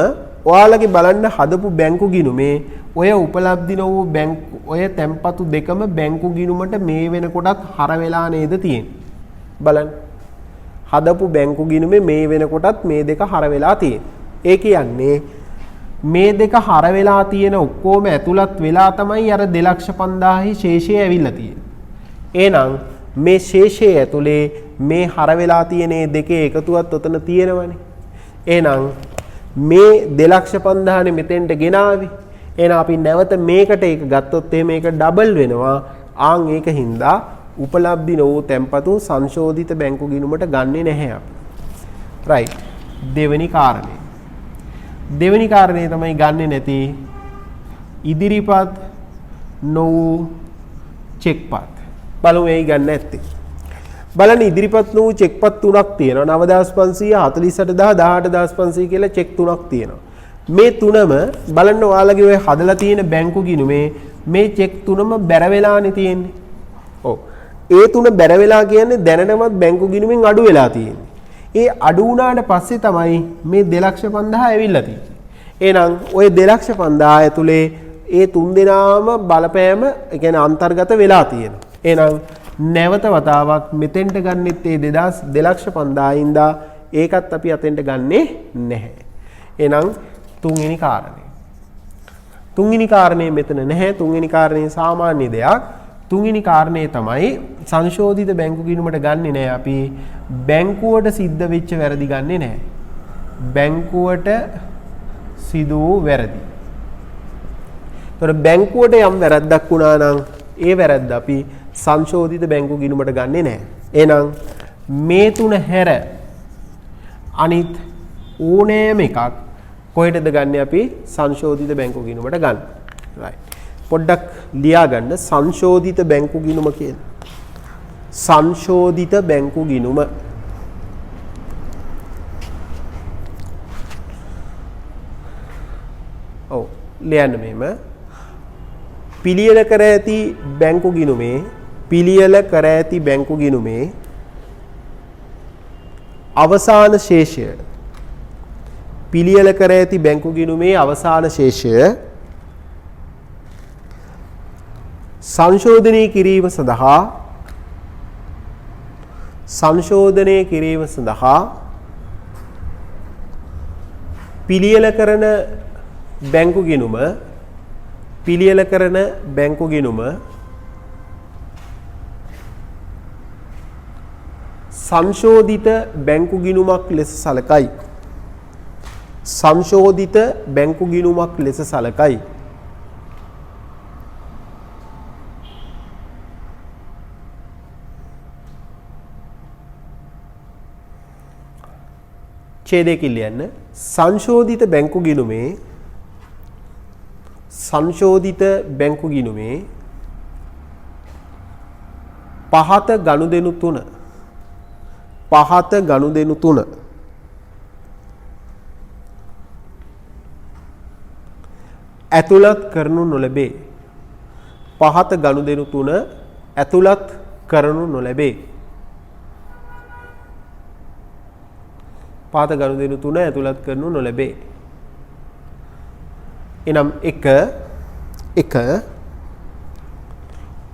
ඔයාලගේ බලන්න හදපු බැංකු ගිණුමේ ඔය උපලබ්ධි නොවූ බැංකු ඔය තැන්පතු දෙකම බැංකු ගිණුමට මේ වෙනකොටත් හර වෙලා නේද තියෙන්නේ. බලන්න. හදපු බැංකු ගිණුමේ මේ වෙනකොටත් මේ දෙක හර වෙලා තියෙන්නේ. ඒ කියන්නේ මේ දෙක හර වෙලා තියෙන ඔක්කොම ඇතුළත් වෙලා තමයි අර 2,50,000 ශේෂය ඇවිල්ලා තියෙන්නේ. එහෙනම් මේ ශේෂය ඇතුලේ මේ හර වෙලා තියෙන දෙකේ එකතුවක් උතන තියෙනවනේ. එහෙනම් මේ 2,50,000 මෙතෙන්ට ගෙනාවේ. එහෙනම් අපි නැවත මේකට ඒක ගත්තොත් මේක ඩබල් වෙනවා. ආන් ඒක හින්දා උපලබ්ධි නොවූ තැන්පතු සංශෝධිත බැංකු ගිණුමට ගන්නෙ නැහැ අපි. right. දෙවෙනි කාරණේ. දෙවෙනි කාරණේ තමයි ගන්නෙ නැති ඉදිරිපත් නොවූ චෙක්පත්. බලමු එයි ගන්න නැත්තේ. බලන්න ඉදිරිපත් නොවූ චෙක්පත් තුනක් තියෙනවා. 9,500 48,000 18,500 කියලා චෙක් තුනක් තියෙනවා. මේ තුනම බලන්න ඔයාලගේ ඔය හදලා තියෙන බැංකු ගිණුමේ මේ චෙක් තුනම බැර වෙලානේ තියෙන්නේ. ඔව්. ඒ තුන බැර වෙලා කියන්නේ දැනටමත් බැංකු ගිණුමෙන් අඩු වෙලා තියෙන්නේ. ඒ අඩු වුණාට පස්සේ තමයි මේ 2,50,000 ඇවිල්ලා තියෙන්නේ. එහෙනම් ওই 2,50,000 ඇතුලේ ඒ තුන් දෙනාම බලපෑම ඒ කියන්නේ අන්තර්ගත වෙලා තියෙනවා. එහෙනම් නැවත වතාවක් මෙතෙන්ට ගන්නෙත් ඒ 2,50,000 ඉඳා ඒකත් අපි අතෙන්ට ගන්නෙ නැහැ. එහෙනම් තුන්වෙනි කාරණේ. තුන්වෙනි කාරණේ මෙතන නැහැ. තුන්වෙනි කාරණේ සාමාන්‍ය දෙයක්. තුන්වෙනි කාරණේ තමයි සංශෝධිත බැංකු ගිණුමට ගන්නෙ නැහැ අපි බැංකුවට සිද්ධ වෙච්ච වැරදි ගන්නෙ නැහැ. බැංකුවට සිදු වූ වැරදි. ඒතර බැංකුවට යම් වැරද්දක් වුණා නම් ඒ වැරද්ද අපි සංශෝධිත බැංකු ගිණුමට ගන්නෙ නැහැ. එහෙනම් මේ තුන හැර අනිත් ඕනෑම එකක් කොහෙටද ගන්නෙ අපි සංශෝධිත බැංකු ගිණුමට ගන්න. right. පොඩ්ඩක් ලියා ගන්න සංශෝධිත බැංකු ගිණුම කියලා. සංශෝධිත බැංකු ගිණුම. ඔව් ලියන්න මෙහෙම. පිළියෙල කර ඇති බැංකු ගිණුමේ පිළියෙල කර ඇති බැංකු ගිණුමේ අවසාන ශේෂය පිළියෙල කර ඇති බැංකු ගිණුමේ අවසාන ශේෂය සංශෝධනය කිරීම සඳහා පිළියෙල කරන බැංකු ගිණුම සංශෝධිත බැංකු ගිණුමක් ලෙස සලකයි. සංශෝධිත බැංකු ගිණුමක් ලෙස සලකයි. ඡේදයකින් ලියන්න සංශෝධිත බැංකු ගිණුමේ පහත ගනුදෙනු තුන ඇතුළත් කරනු නොලැබේ. පහත ගනුදෙනු තුන ඇතුළත් කරනු නොලැබේ. පහත ගනුදෙනු තුන ඇතුළත් කරනු නොලැබේ. එනම් එක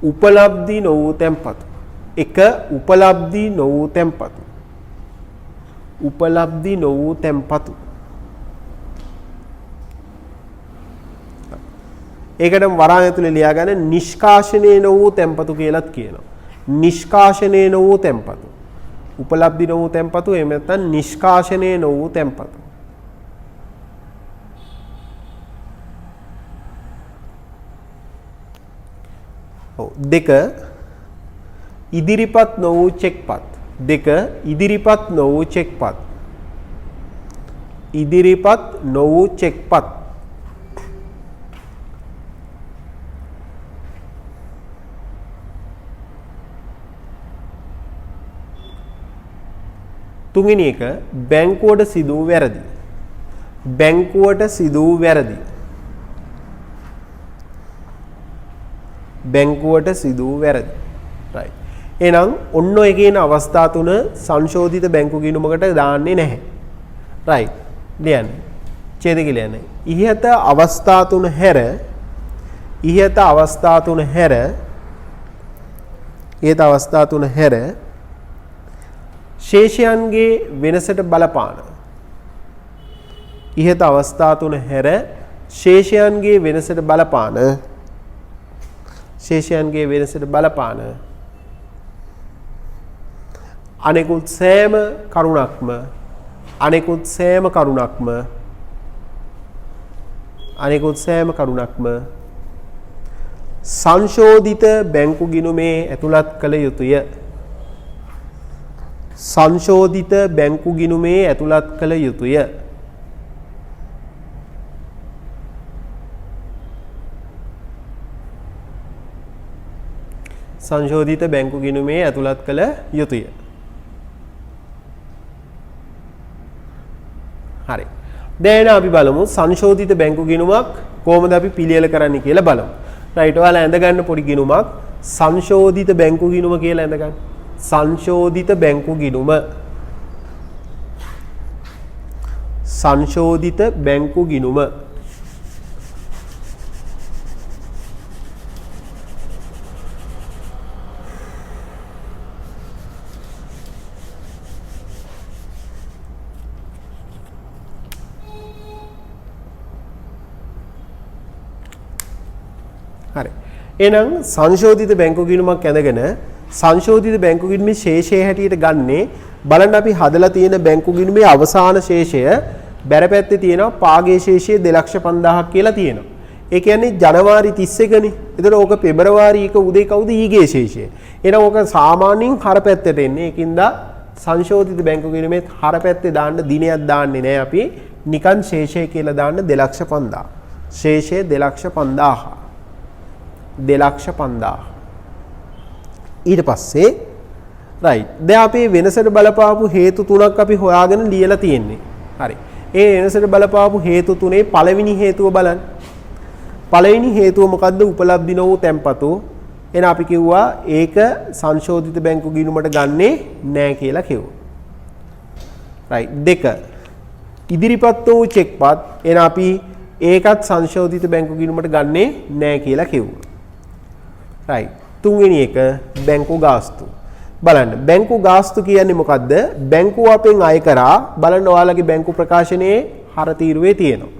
උපලබ්ධි නොවූ තැන්පතු. එක උපලබ්ධි නොවූ තැන්පතු. උපලබ්ධි නොවූ තැන්පතු. ඒකටම වරාය ඇතුලේ ලියා ගන්න නිෂ්කාශනය නොවූ තැන්පතු කියලාත් කියනවා. නිෂ්කාශනය නොවූ තැන්පතු. උපලබ්ධි නොවූ තැන්පතු එහෙම නැත්නම් නිෂ්කාශනය නොවූ තැන්පතු. දෙක ඉදිරිපත් නොවූ චෙක්පත්. දෙක ඉදිරිපත් නොවූ චෙක්පත්. ඉදිරිපත් නොවූ චෙක්පත්. තුන්වෙනි එක බැංකුවට සිදු වූ වැරදි. බැංකුවට සිදු වූ වැරදි. බැංකුවට සිදු වූ වැරදි. right. එහෙනම් ඔන්න ඔය කියන අවස්ථා තුන සංශෝධිත බැංකු ගිණුමකට දාන්නේ නැහැ. right. ලියන්න. ඡේද කියලා යන්නේ. ඉහත අවස්ථා තුන හැර ඉහත අවස්ථා තුන හැර ඉහත අවස්ථා තුන හැර ශේෂයන්ගේ වෙනසට බලපාන ඉහත අවස්ථා තුන හැර ශේෂයන්ගේ වෙනසට බලපාන ශේෂයන්ගේ වෙනසට බලපාන අනෙකුත් සෑම කරුණක්ම අනෙකුත් සෑම කරුණක්ම අනෙකුත් සෑම කරුණක්ම සංශෝධිත බැංකු ගිණුමේ ඇතුළත් කළ යුතුය. සංශෝධිත බැංකු ගිණුමේ ඇතුළත් කළ යුතුය. සංශෝධිත බැංකු ගිණුමේ ඇතුළත් කළ යුතුය. හරි. දැන් අපි බලමු සංශෝධිත බැංකු ගිණුමක් කොහොමද අපි පිළියෙල කරන්නේ කියලා බලමු. රයිට් ඔයාලා ඇඳ ගන්න පොඩි ගිණුමක් සංශෝධිත බැංකු ගිණුම කියලා ඇඳ ගන්න. සංශෝධිත බැංකු ගිණුම. සංශෝධිත බැංකු ගිණුම. හරි. එහෙනම් සංශෝධිත බැංකු ගිණුමක් ඇඳගෙන සංශෝධිත බැංකු ගිණුමේ ශේෂය හැටියට ගන්නේ බලන්න අපි හදලා තියෙන බැංකු ගිණුමේ අවසාන ශේෂය බැර පැත්තේ තියෙනවා පාගේ ශේෂය 2,50,000ක් කියලා තියෙනවා. ඒ කියන්නේ ජනවාරි 31 නේ. එතකොට ඕක පෙබරවාරි 1 උදේ කවුද ඊගේ ශේෂය. එහෙනම් ඕක සාමාන්‍යයෙන් හර පැත්තට එන්නේ. ඒකින්ද සංශෝධිත බැංකු ගිණුමේ හර පැත්තේ දාන්න දිනයක් දාන්නේ නැහැ අපි. නිකන් ශේෂය කියලා දාන්න 2,50,000. ශේෂය 2,50,000. 2,50,000. ඊට පස්සේ රයිට් දැන් අපි වෙනසට බලපාපු හේතු තුනක් අපි හොයාගෙන ලියලා තියෙන්නේ. හරි. ඒ වෙනසට බලපාපු හේතු තුනේ පළවෙනි හේතුව බලන්න. පළවෙනි හේතුව මොකද්ද? උපලබ්ධි නොවූ තැන්පතු. එහෙනම් අපි කිව්වා ඒක සංශෝධිත බැංකු ගිණුමට ගන්නෙ නෑ කියලා කිව්වා. රයිට්. දෙක ඉදිරිපත් වූ චෙක්පත්. එහෙනම් අපි ඒකත් සංශෝධිත බැංකු ගිණුමට ගන්නෙ නෑ කියලා කිව්වා. රයිට්. තුන්වෙනි එක බැංකු ගාස්තු. බලන්න බැංකු ගාස්තු කියන්නේ මොකද්ද? බැංකුව අපෙන් අය කරා බලන්න ඔයාලගේ බැංකු ප්‍රකාශනයේ හර තීරුවේ තියෙනවා.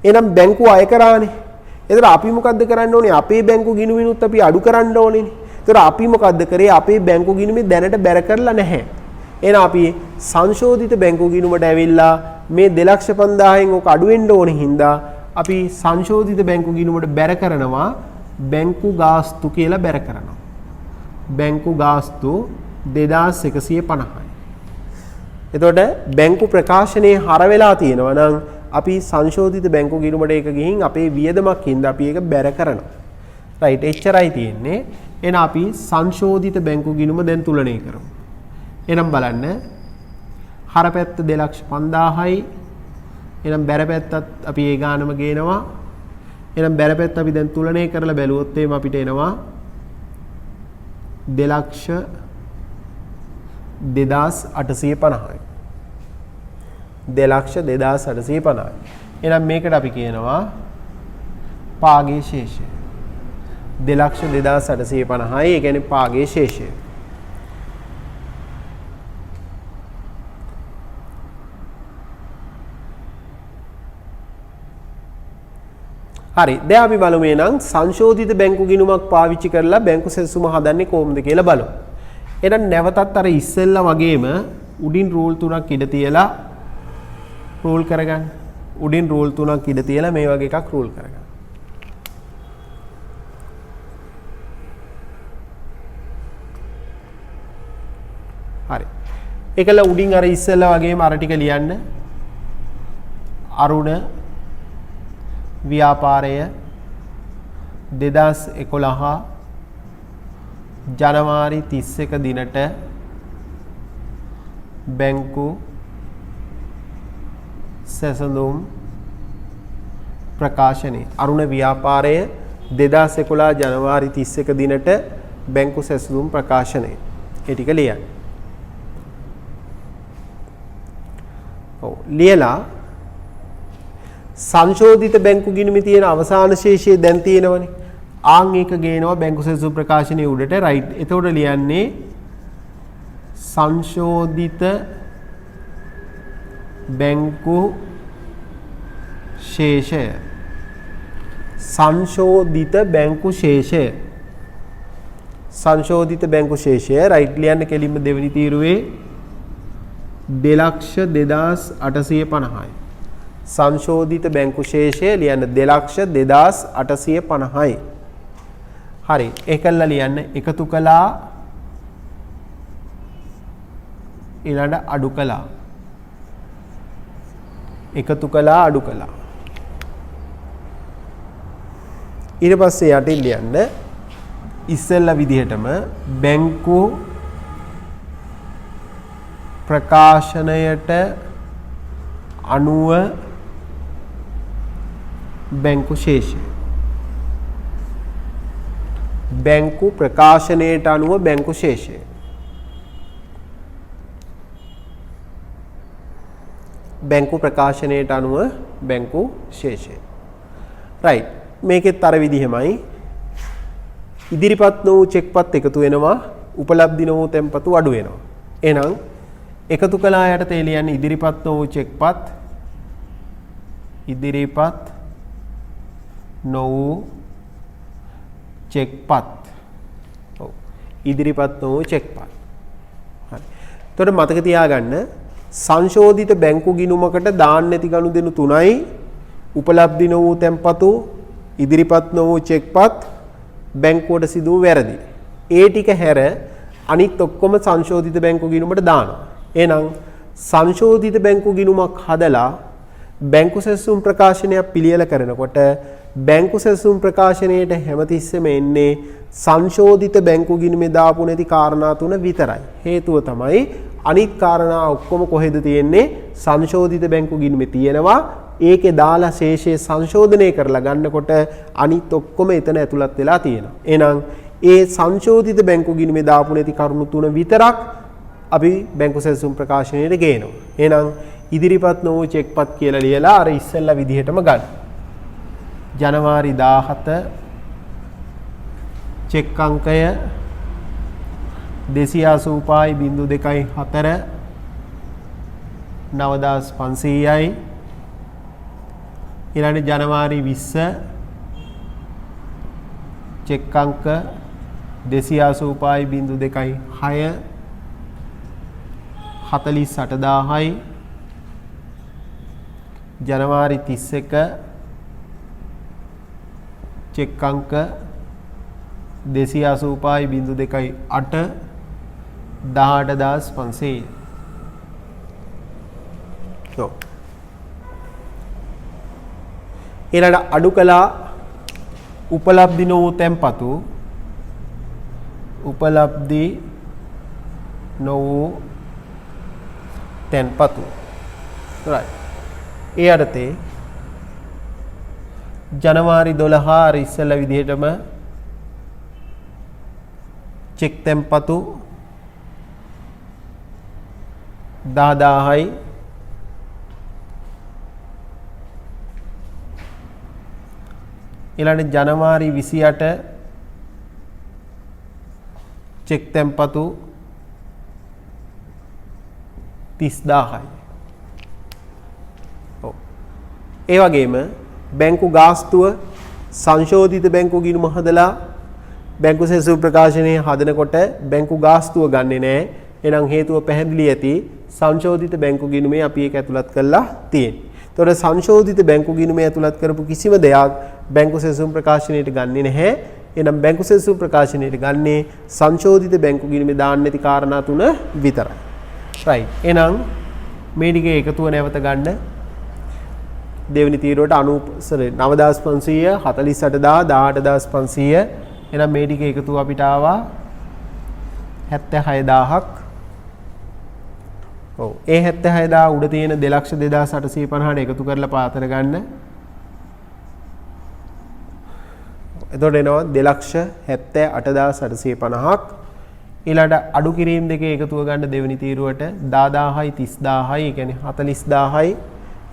එහෙනම් බැංකුව අය කරානේ. එතකොට අපි මොකද්ද කරන්න ඕනේ? අපේ බැංකු ගිණුමිනුත් අපි අඩු කරන්න ඕනේනේ. එතකොට අපි මොකද්ද කරේ? අපේ බැංකු ගිණුමේ දැනට බැර කරලා නැහැ. එහෙනම් අපි සංශෝධිත බැංකු ගිණුමට ඇවිල්ලා මේ 2,50,000න් ඔක අඩු වෙන්න ඕනේ හින්දා අපි සංශෝධිත බැංකු ගිණුමට බැර කරනවා බැංකු ගාස්තු කියලා බැර කරනවා. බැංකු ගාස්තු 2,150යි. එතකොට බැංකු ප්‍රකාශනයේ හර වෙලා තියෙනවා නම් අපි සංශෝධිත බැංකු ගිණුමට ඒක ගිහින් අපේ වියදමක් හින්දා අපි ඒක බැර කරනවා. රයිට් එච්චරයි තියෙන්නේ. එහෙනම් අපි සංශෝධිත බැංකු ගිණුම දැන් තුලනය කරමු. එහෙනම් බලන්න හර පැත්ත 2,50,000යි. එහෙනම් බැර පැත්තත් අපි ඒ ගානම ගේනවා. එහෙනම් බැර පැත්ත අපි දැන් තුලනය කරලා බැලුවොත් එimhe අපිට එනවා 2,02,850යි. 2,02,850යි. එහෙනම් මේකට අපි කියනවා පාගේ ශේෂය. 2,02,850යි. ඒ කියන්නේ පාගේ ශේෂය. හරි. දැන් අපි බලමු එහෙනම් සංශෝධිත බැංකු ගිණුමක් පාවිච්චි කරලා බැංකු සෙසුම හදන්නේ කොහොමද කියලා බලමු. එහෙනම් නැවතත් අර ඉස්සෙල්ලා වගේම උඩින් රූල් තුනක් ඉඳ තියලා රූල් කරගන්න. උඩින් රූල් තුනක් ඉඳ තියලා මේ වගේ එකක් රූල් කරගන්න. හරි. ඒකල උඩින් අර ඉස්සෙල්ලා වගේම අර ටික ලියන්න. අරුණ ව්‍යාපාරය 2011 ජනවාරි 31 දිනට බැංකු සැසඳුම් ප්‍රකාශනය. අරුණ ව්‍යාපාරය 2011 ජනවාරි 31 දිනට බැංකු සැසඳුම් ප්‍රකාශනය. ඒ ටික ලියන්න. ඔව් ලියලා සංශෝධිත බැංකු ගිණුමේ තියෙන අවසාන ශේෂය දැන් තියෙනවනේ. ආන් එක ගේනවා බැංකු සැසඳුම් ප්‍රකාශනයේ උඩට රයිට්. එතකොට ලියන්නේ සංශෝධිත බැංකු ශේෂය. සංශෝධිත බැංකු ශේෂය. සංශෝධිත බැංකු ශේෂය රයිට් ලියන්න කෙලින්ම දෙවෙනි තීරුවේ 2,2850යි. සංශෝධිත බැංකු ශේෂය ලියන්න 2,2850යි. හරි. ඒකල්ලා ලියන්න එකතු කළා ඊළඟ අඩු කළා. එකතු කළා අඩු කළා. ඊට පස්සේ යටින් ලියන්න ඉස්සෙල්ලා විදිහටම බැංකු ප්‍රකාශනයට අනුව බැංකු ශේෂය. බැංකු ප්‍රකාශනයට අනුව බැංකු ශේෂය. බැංකු ප්‍රකාශනයට අනුව බැංකු ශේෂය. රයිට්. මේකෙත් අර විදිහමයි. ඉදිරිපත් නොවූ චෙක්පත් එකතු වෙනවා. උපලබ්ධි නොවූ තැන්පතු අඩු වෙනවා. එහෙනම් එකතු කළා යටතේ ලියන්නේ ඉදිරිපත් නොවූ චෙක්පත් ඉදිරිපත් නොවූ චෙක්පත්. ඔව්. ඉදිරිපත් නොවූ චෙක්පත්. හරි. එතකොට මතක තියාගන්න සංශෝධිත බැංකු ගිණුමකට දාන්න නැති ගනුදෙනු තුනයි උපලබ්ධි නොවූ තැන්පතු ඉදිරිපත් නොවූ චෙක්පත් බැංකුවට සිදු වූ වැරදි. ඒ ටික හැර අනිත් ඔක්කොම සංශෝධිත බැංකු ගිණුමට දානවා. එහෙනම් සංශෝධිත බැංකු ගිණුමක් හදලා බැංකු සැසුම් ප්‍රකාශනයක් පිළියෙල කරනකොට බැංකු සැසුම් ප්‍රකාශනයේට හැමතිස්සෙම එන්නේ සංශෝධිත බැංකු ගිණුමේ දාපු නැති කාරණා තුන විතරයි. හේතුව තමයි අනිත් කාරණා ඔක්කොම කොහෙද තියෙන්නේ? සංශෝධිත බැංකු ගිණුමේ තියෙනවා. ඒකේ දාලා ශේෂයේ සංශෝධනය කරලා ගන්නකොට අනිත් ඔක්කොම එතන ඇතුළත් වෙලා තියෙනවා. එහෙනම් ඒ සංශෝධිත බැංකු ගිණුමේ දාපු නැති කරුණු තුන විතරක් අපි බැංකු සැසුම් ප්‍රකාශනයට ගේනවා. එහෙනම් ඉදිරිපත් නොවූ චෙක්පත් කියලා ලියලා අර ඉස්සෙල්ලා විදිහටම ගන්න. ජනවාරි 17 චෙක් අංකය 285.24 9500යි. ඊළඟ ජනවාරි 20 චෙක් අංක 285.26 48000යි. ජනවාරි 31 චෙක් අංක 285.28 18500. ඊළඟ අඩු කළා උපලබ්ධි නොවූ තැන්පතු උපලබ්ධි නොවූ තැන්පතු. right. ඒ අර්ථේ ජනවාරි 12 අර ඉස්සෙල්ලා විදිහටම චෙක් තැන්පතු 10000යි. ඊළඟ ජනවාරි 28 චෙක් තැන්පතු 30000යි. ඔව්. ඒ වගේම බැංකු ගාස්තුව සංශෝධිත බැංකු ගිණුම හදලා බැංකු සැලසුම් ප්‍රකාශනයේ හදනකොට බැංකු ගාස්තුව ගන්නෙ නැහැ. එහෙනම් හේතුව පැහැදිලි ඇති. සංශෝධිත බැංකු ගිණුමේ අපි ඒක ඇතුළත් කරලා තියෙන්නේ. එතකොට සංශෝධිත බැංකු ගිණුමේ ඇතුළත් කරපු කිසිම දෙයක් බැංකු සැලසුම් ප්‍රකාශනයට ගන්නෙ නැහැ. එහෙනම් බැංකු සැලසුම් ප්‍රකාශනයට ගන්නේ සංශෝධිත බැංකු ගිණුමේ දාන්න නැති කාරණා තුන විතරයි. right. එහෙනම් මේ ටිකේ එකතුව නැවත ගන්න. දෙවෙනි තීරුවට 9500 48000 18500 එහෙනම් මේ ටික එකතුව අපිට ආවා 76000ක්. ඔව් ඒ 76000 උඩ තියෙන 2,2850ට එකතු කරලා පාතර ගන්න. එතකොට එනවා 2,78,850ක්. ඊළඟ අඩු කිරීම දෙකේ එකතුව ගන්න දෙවෙනි තීරුවට 10000යි 30000යි ඒ කියන්නේ 40000යි.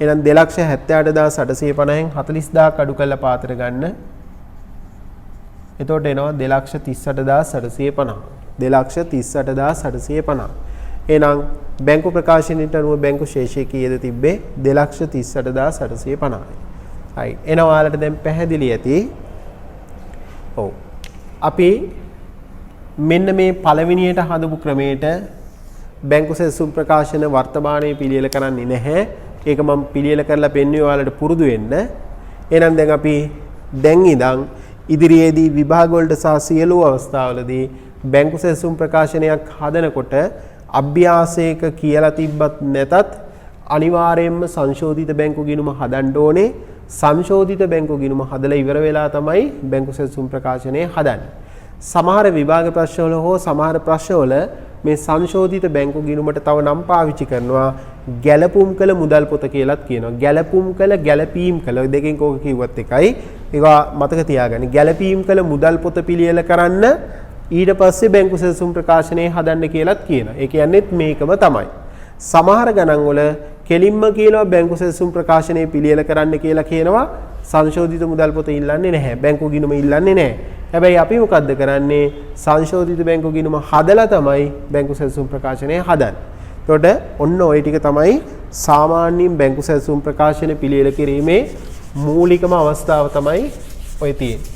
එහෙනම් 2,78,850න් 40000ක් අඩු කරලා පාතර ගන්න. එතකොට එනවා 2,38,850. 2,38,850. එහෙනම් බැංකු ප්‍රකාශනයට අනුව බැංකු ශේෂය කීයද තිබ්බේ? 2,38,850යි. හරි. එනවා ඔයාලට දැන් පැහැදිලි ඇති. ඔව්. අපි මෙන්න මේ පළවෙනියට හදපු ක්‍රමයට බැංකු සැලසුම් ප්‍රකාශන වර්තමානයේ පිළියෙල කරන්නේ නැහැ. ඒක මම පිළියෙල කරලා පෙන්වුවේ ඔයාලට පුරුදු වෙන්න. එහෙනම් දැන් අපි දැන් ඉඳන් ඉදිරියේදී විභාග වලට සහ සියලු අවස්ථාවලදී බැංකු සැලසුම් ප්‍රකාශනයක් හදනකොට අභ්‍යාසයක කියලා තිබ්බත් නැතත් අනිවාර්යයෙන්ම සංශෝධිත බැංකු ගිණුම හදන්න ඕනේ. සංශෝධිත බැංකු ගිණුම හදලා ඉවර වෙලා තමයි බැංකු සැලසුම් ප්‍රකාශනය හදන්නේ. සමහර විභාග ප්‍රශ්නවල හෝ සමහර ප්‍රශ්නවල මේ සංශෝධිත බැංකු ගිණුමට තව නම් පාවිච්චි කරනවා ගැලපුම් කළ මුදල් පොත කියලාත් කියනවා. ගැලපුම් කළ ගැලපීම් කළ දෙකෙන් කෝක කිව්වත් එකයි. ඒවා මතක තියාගන්න. ගැලපීම් කළ මුදල් පොත පිළියෙල කරන්න ඊට පස්සේ බැංකු සැලසුම් ප්‍රකාශනය හදන්න කියලාත් කියනවා. ඒ කියන්නේත් මේකම තමයි. සමහර ගණන් වල කෙලින්ම කියනවා බැංකු සැලසුම් ප්‍රකාශනය පිළියෙල කරන්න කියලා කියනවා. සංශෝධිත මුදල් පොත ඉල්ලන්නේ නැහැ. බැංකු ගිණුම ඉල්ලන්නේ නැහැ. හැබැයි අපි මොකද්ද කරන්නේ? සංශෝධිත බැංකු ගිණුම හදලා තමයි බැංකු සැලසුම් ප්‍රකාශනය හදන්නේ. එතකොට ඔන්න ওই ටික තමයි සාමාන්‍යයෙන් බැංකු සැලසුම් ප්‍රකාශන පිළියෙල කිරීමේ මූලිකම අවස්ථාව තමයි ඔය තියෙන්නේ.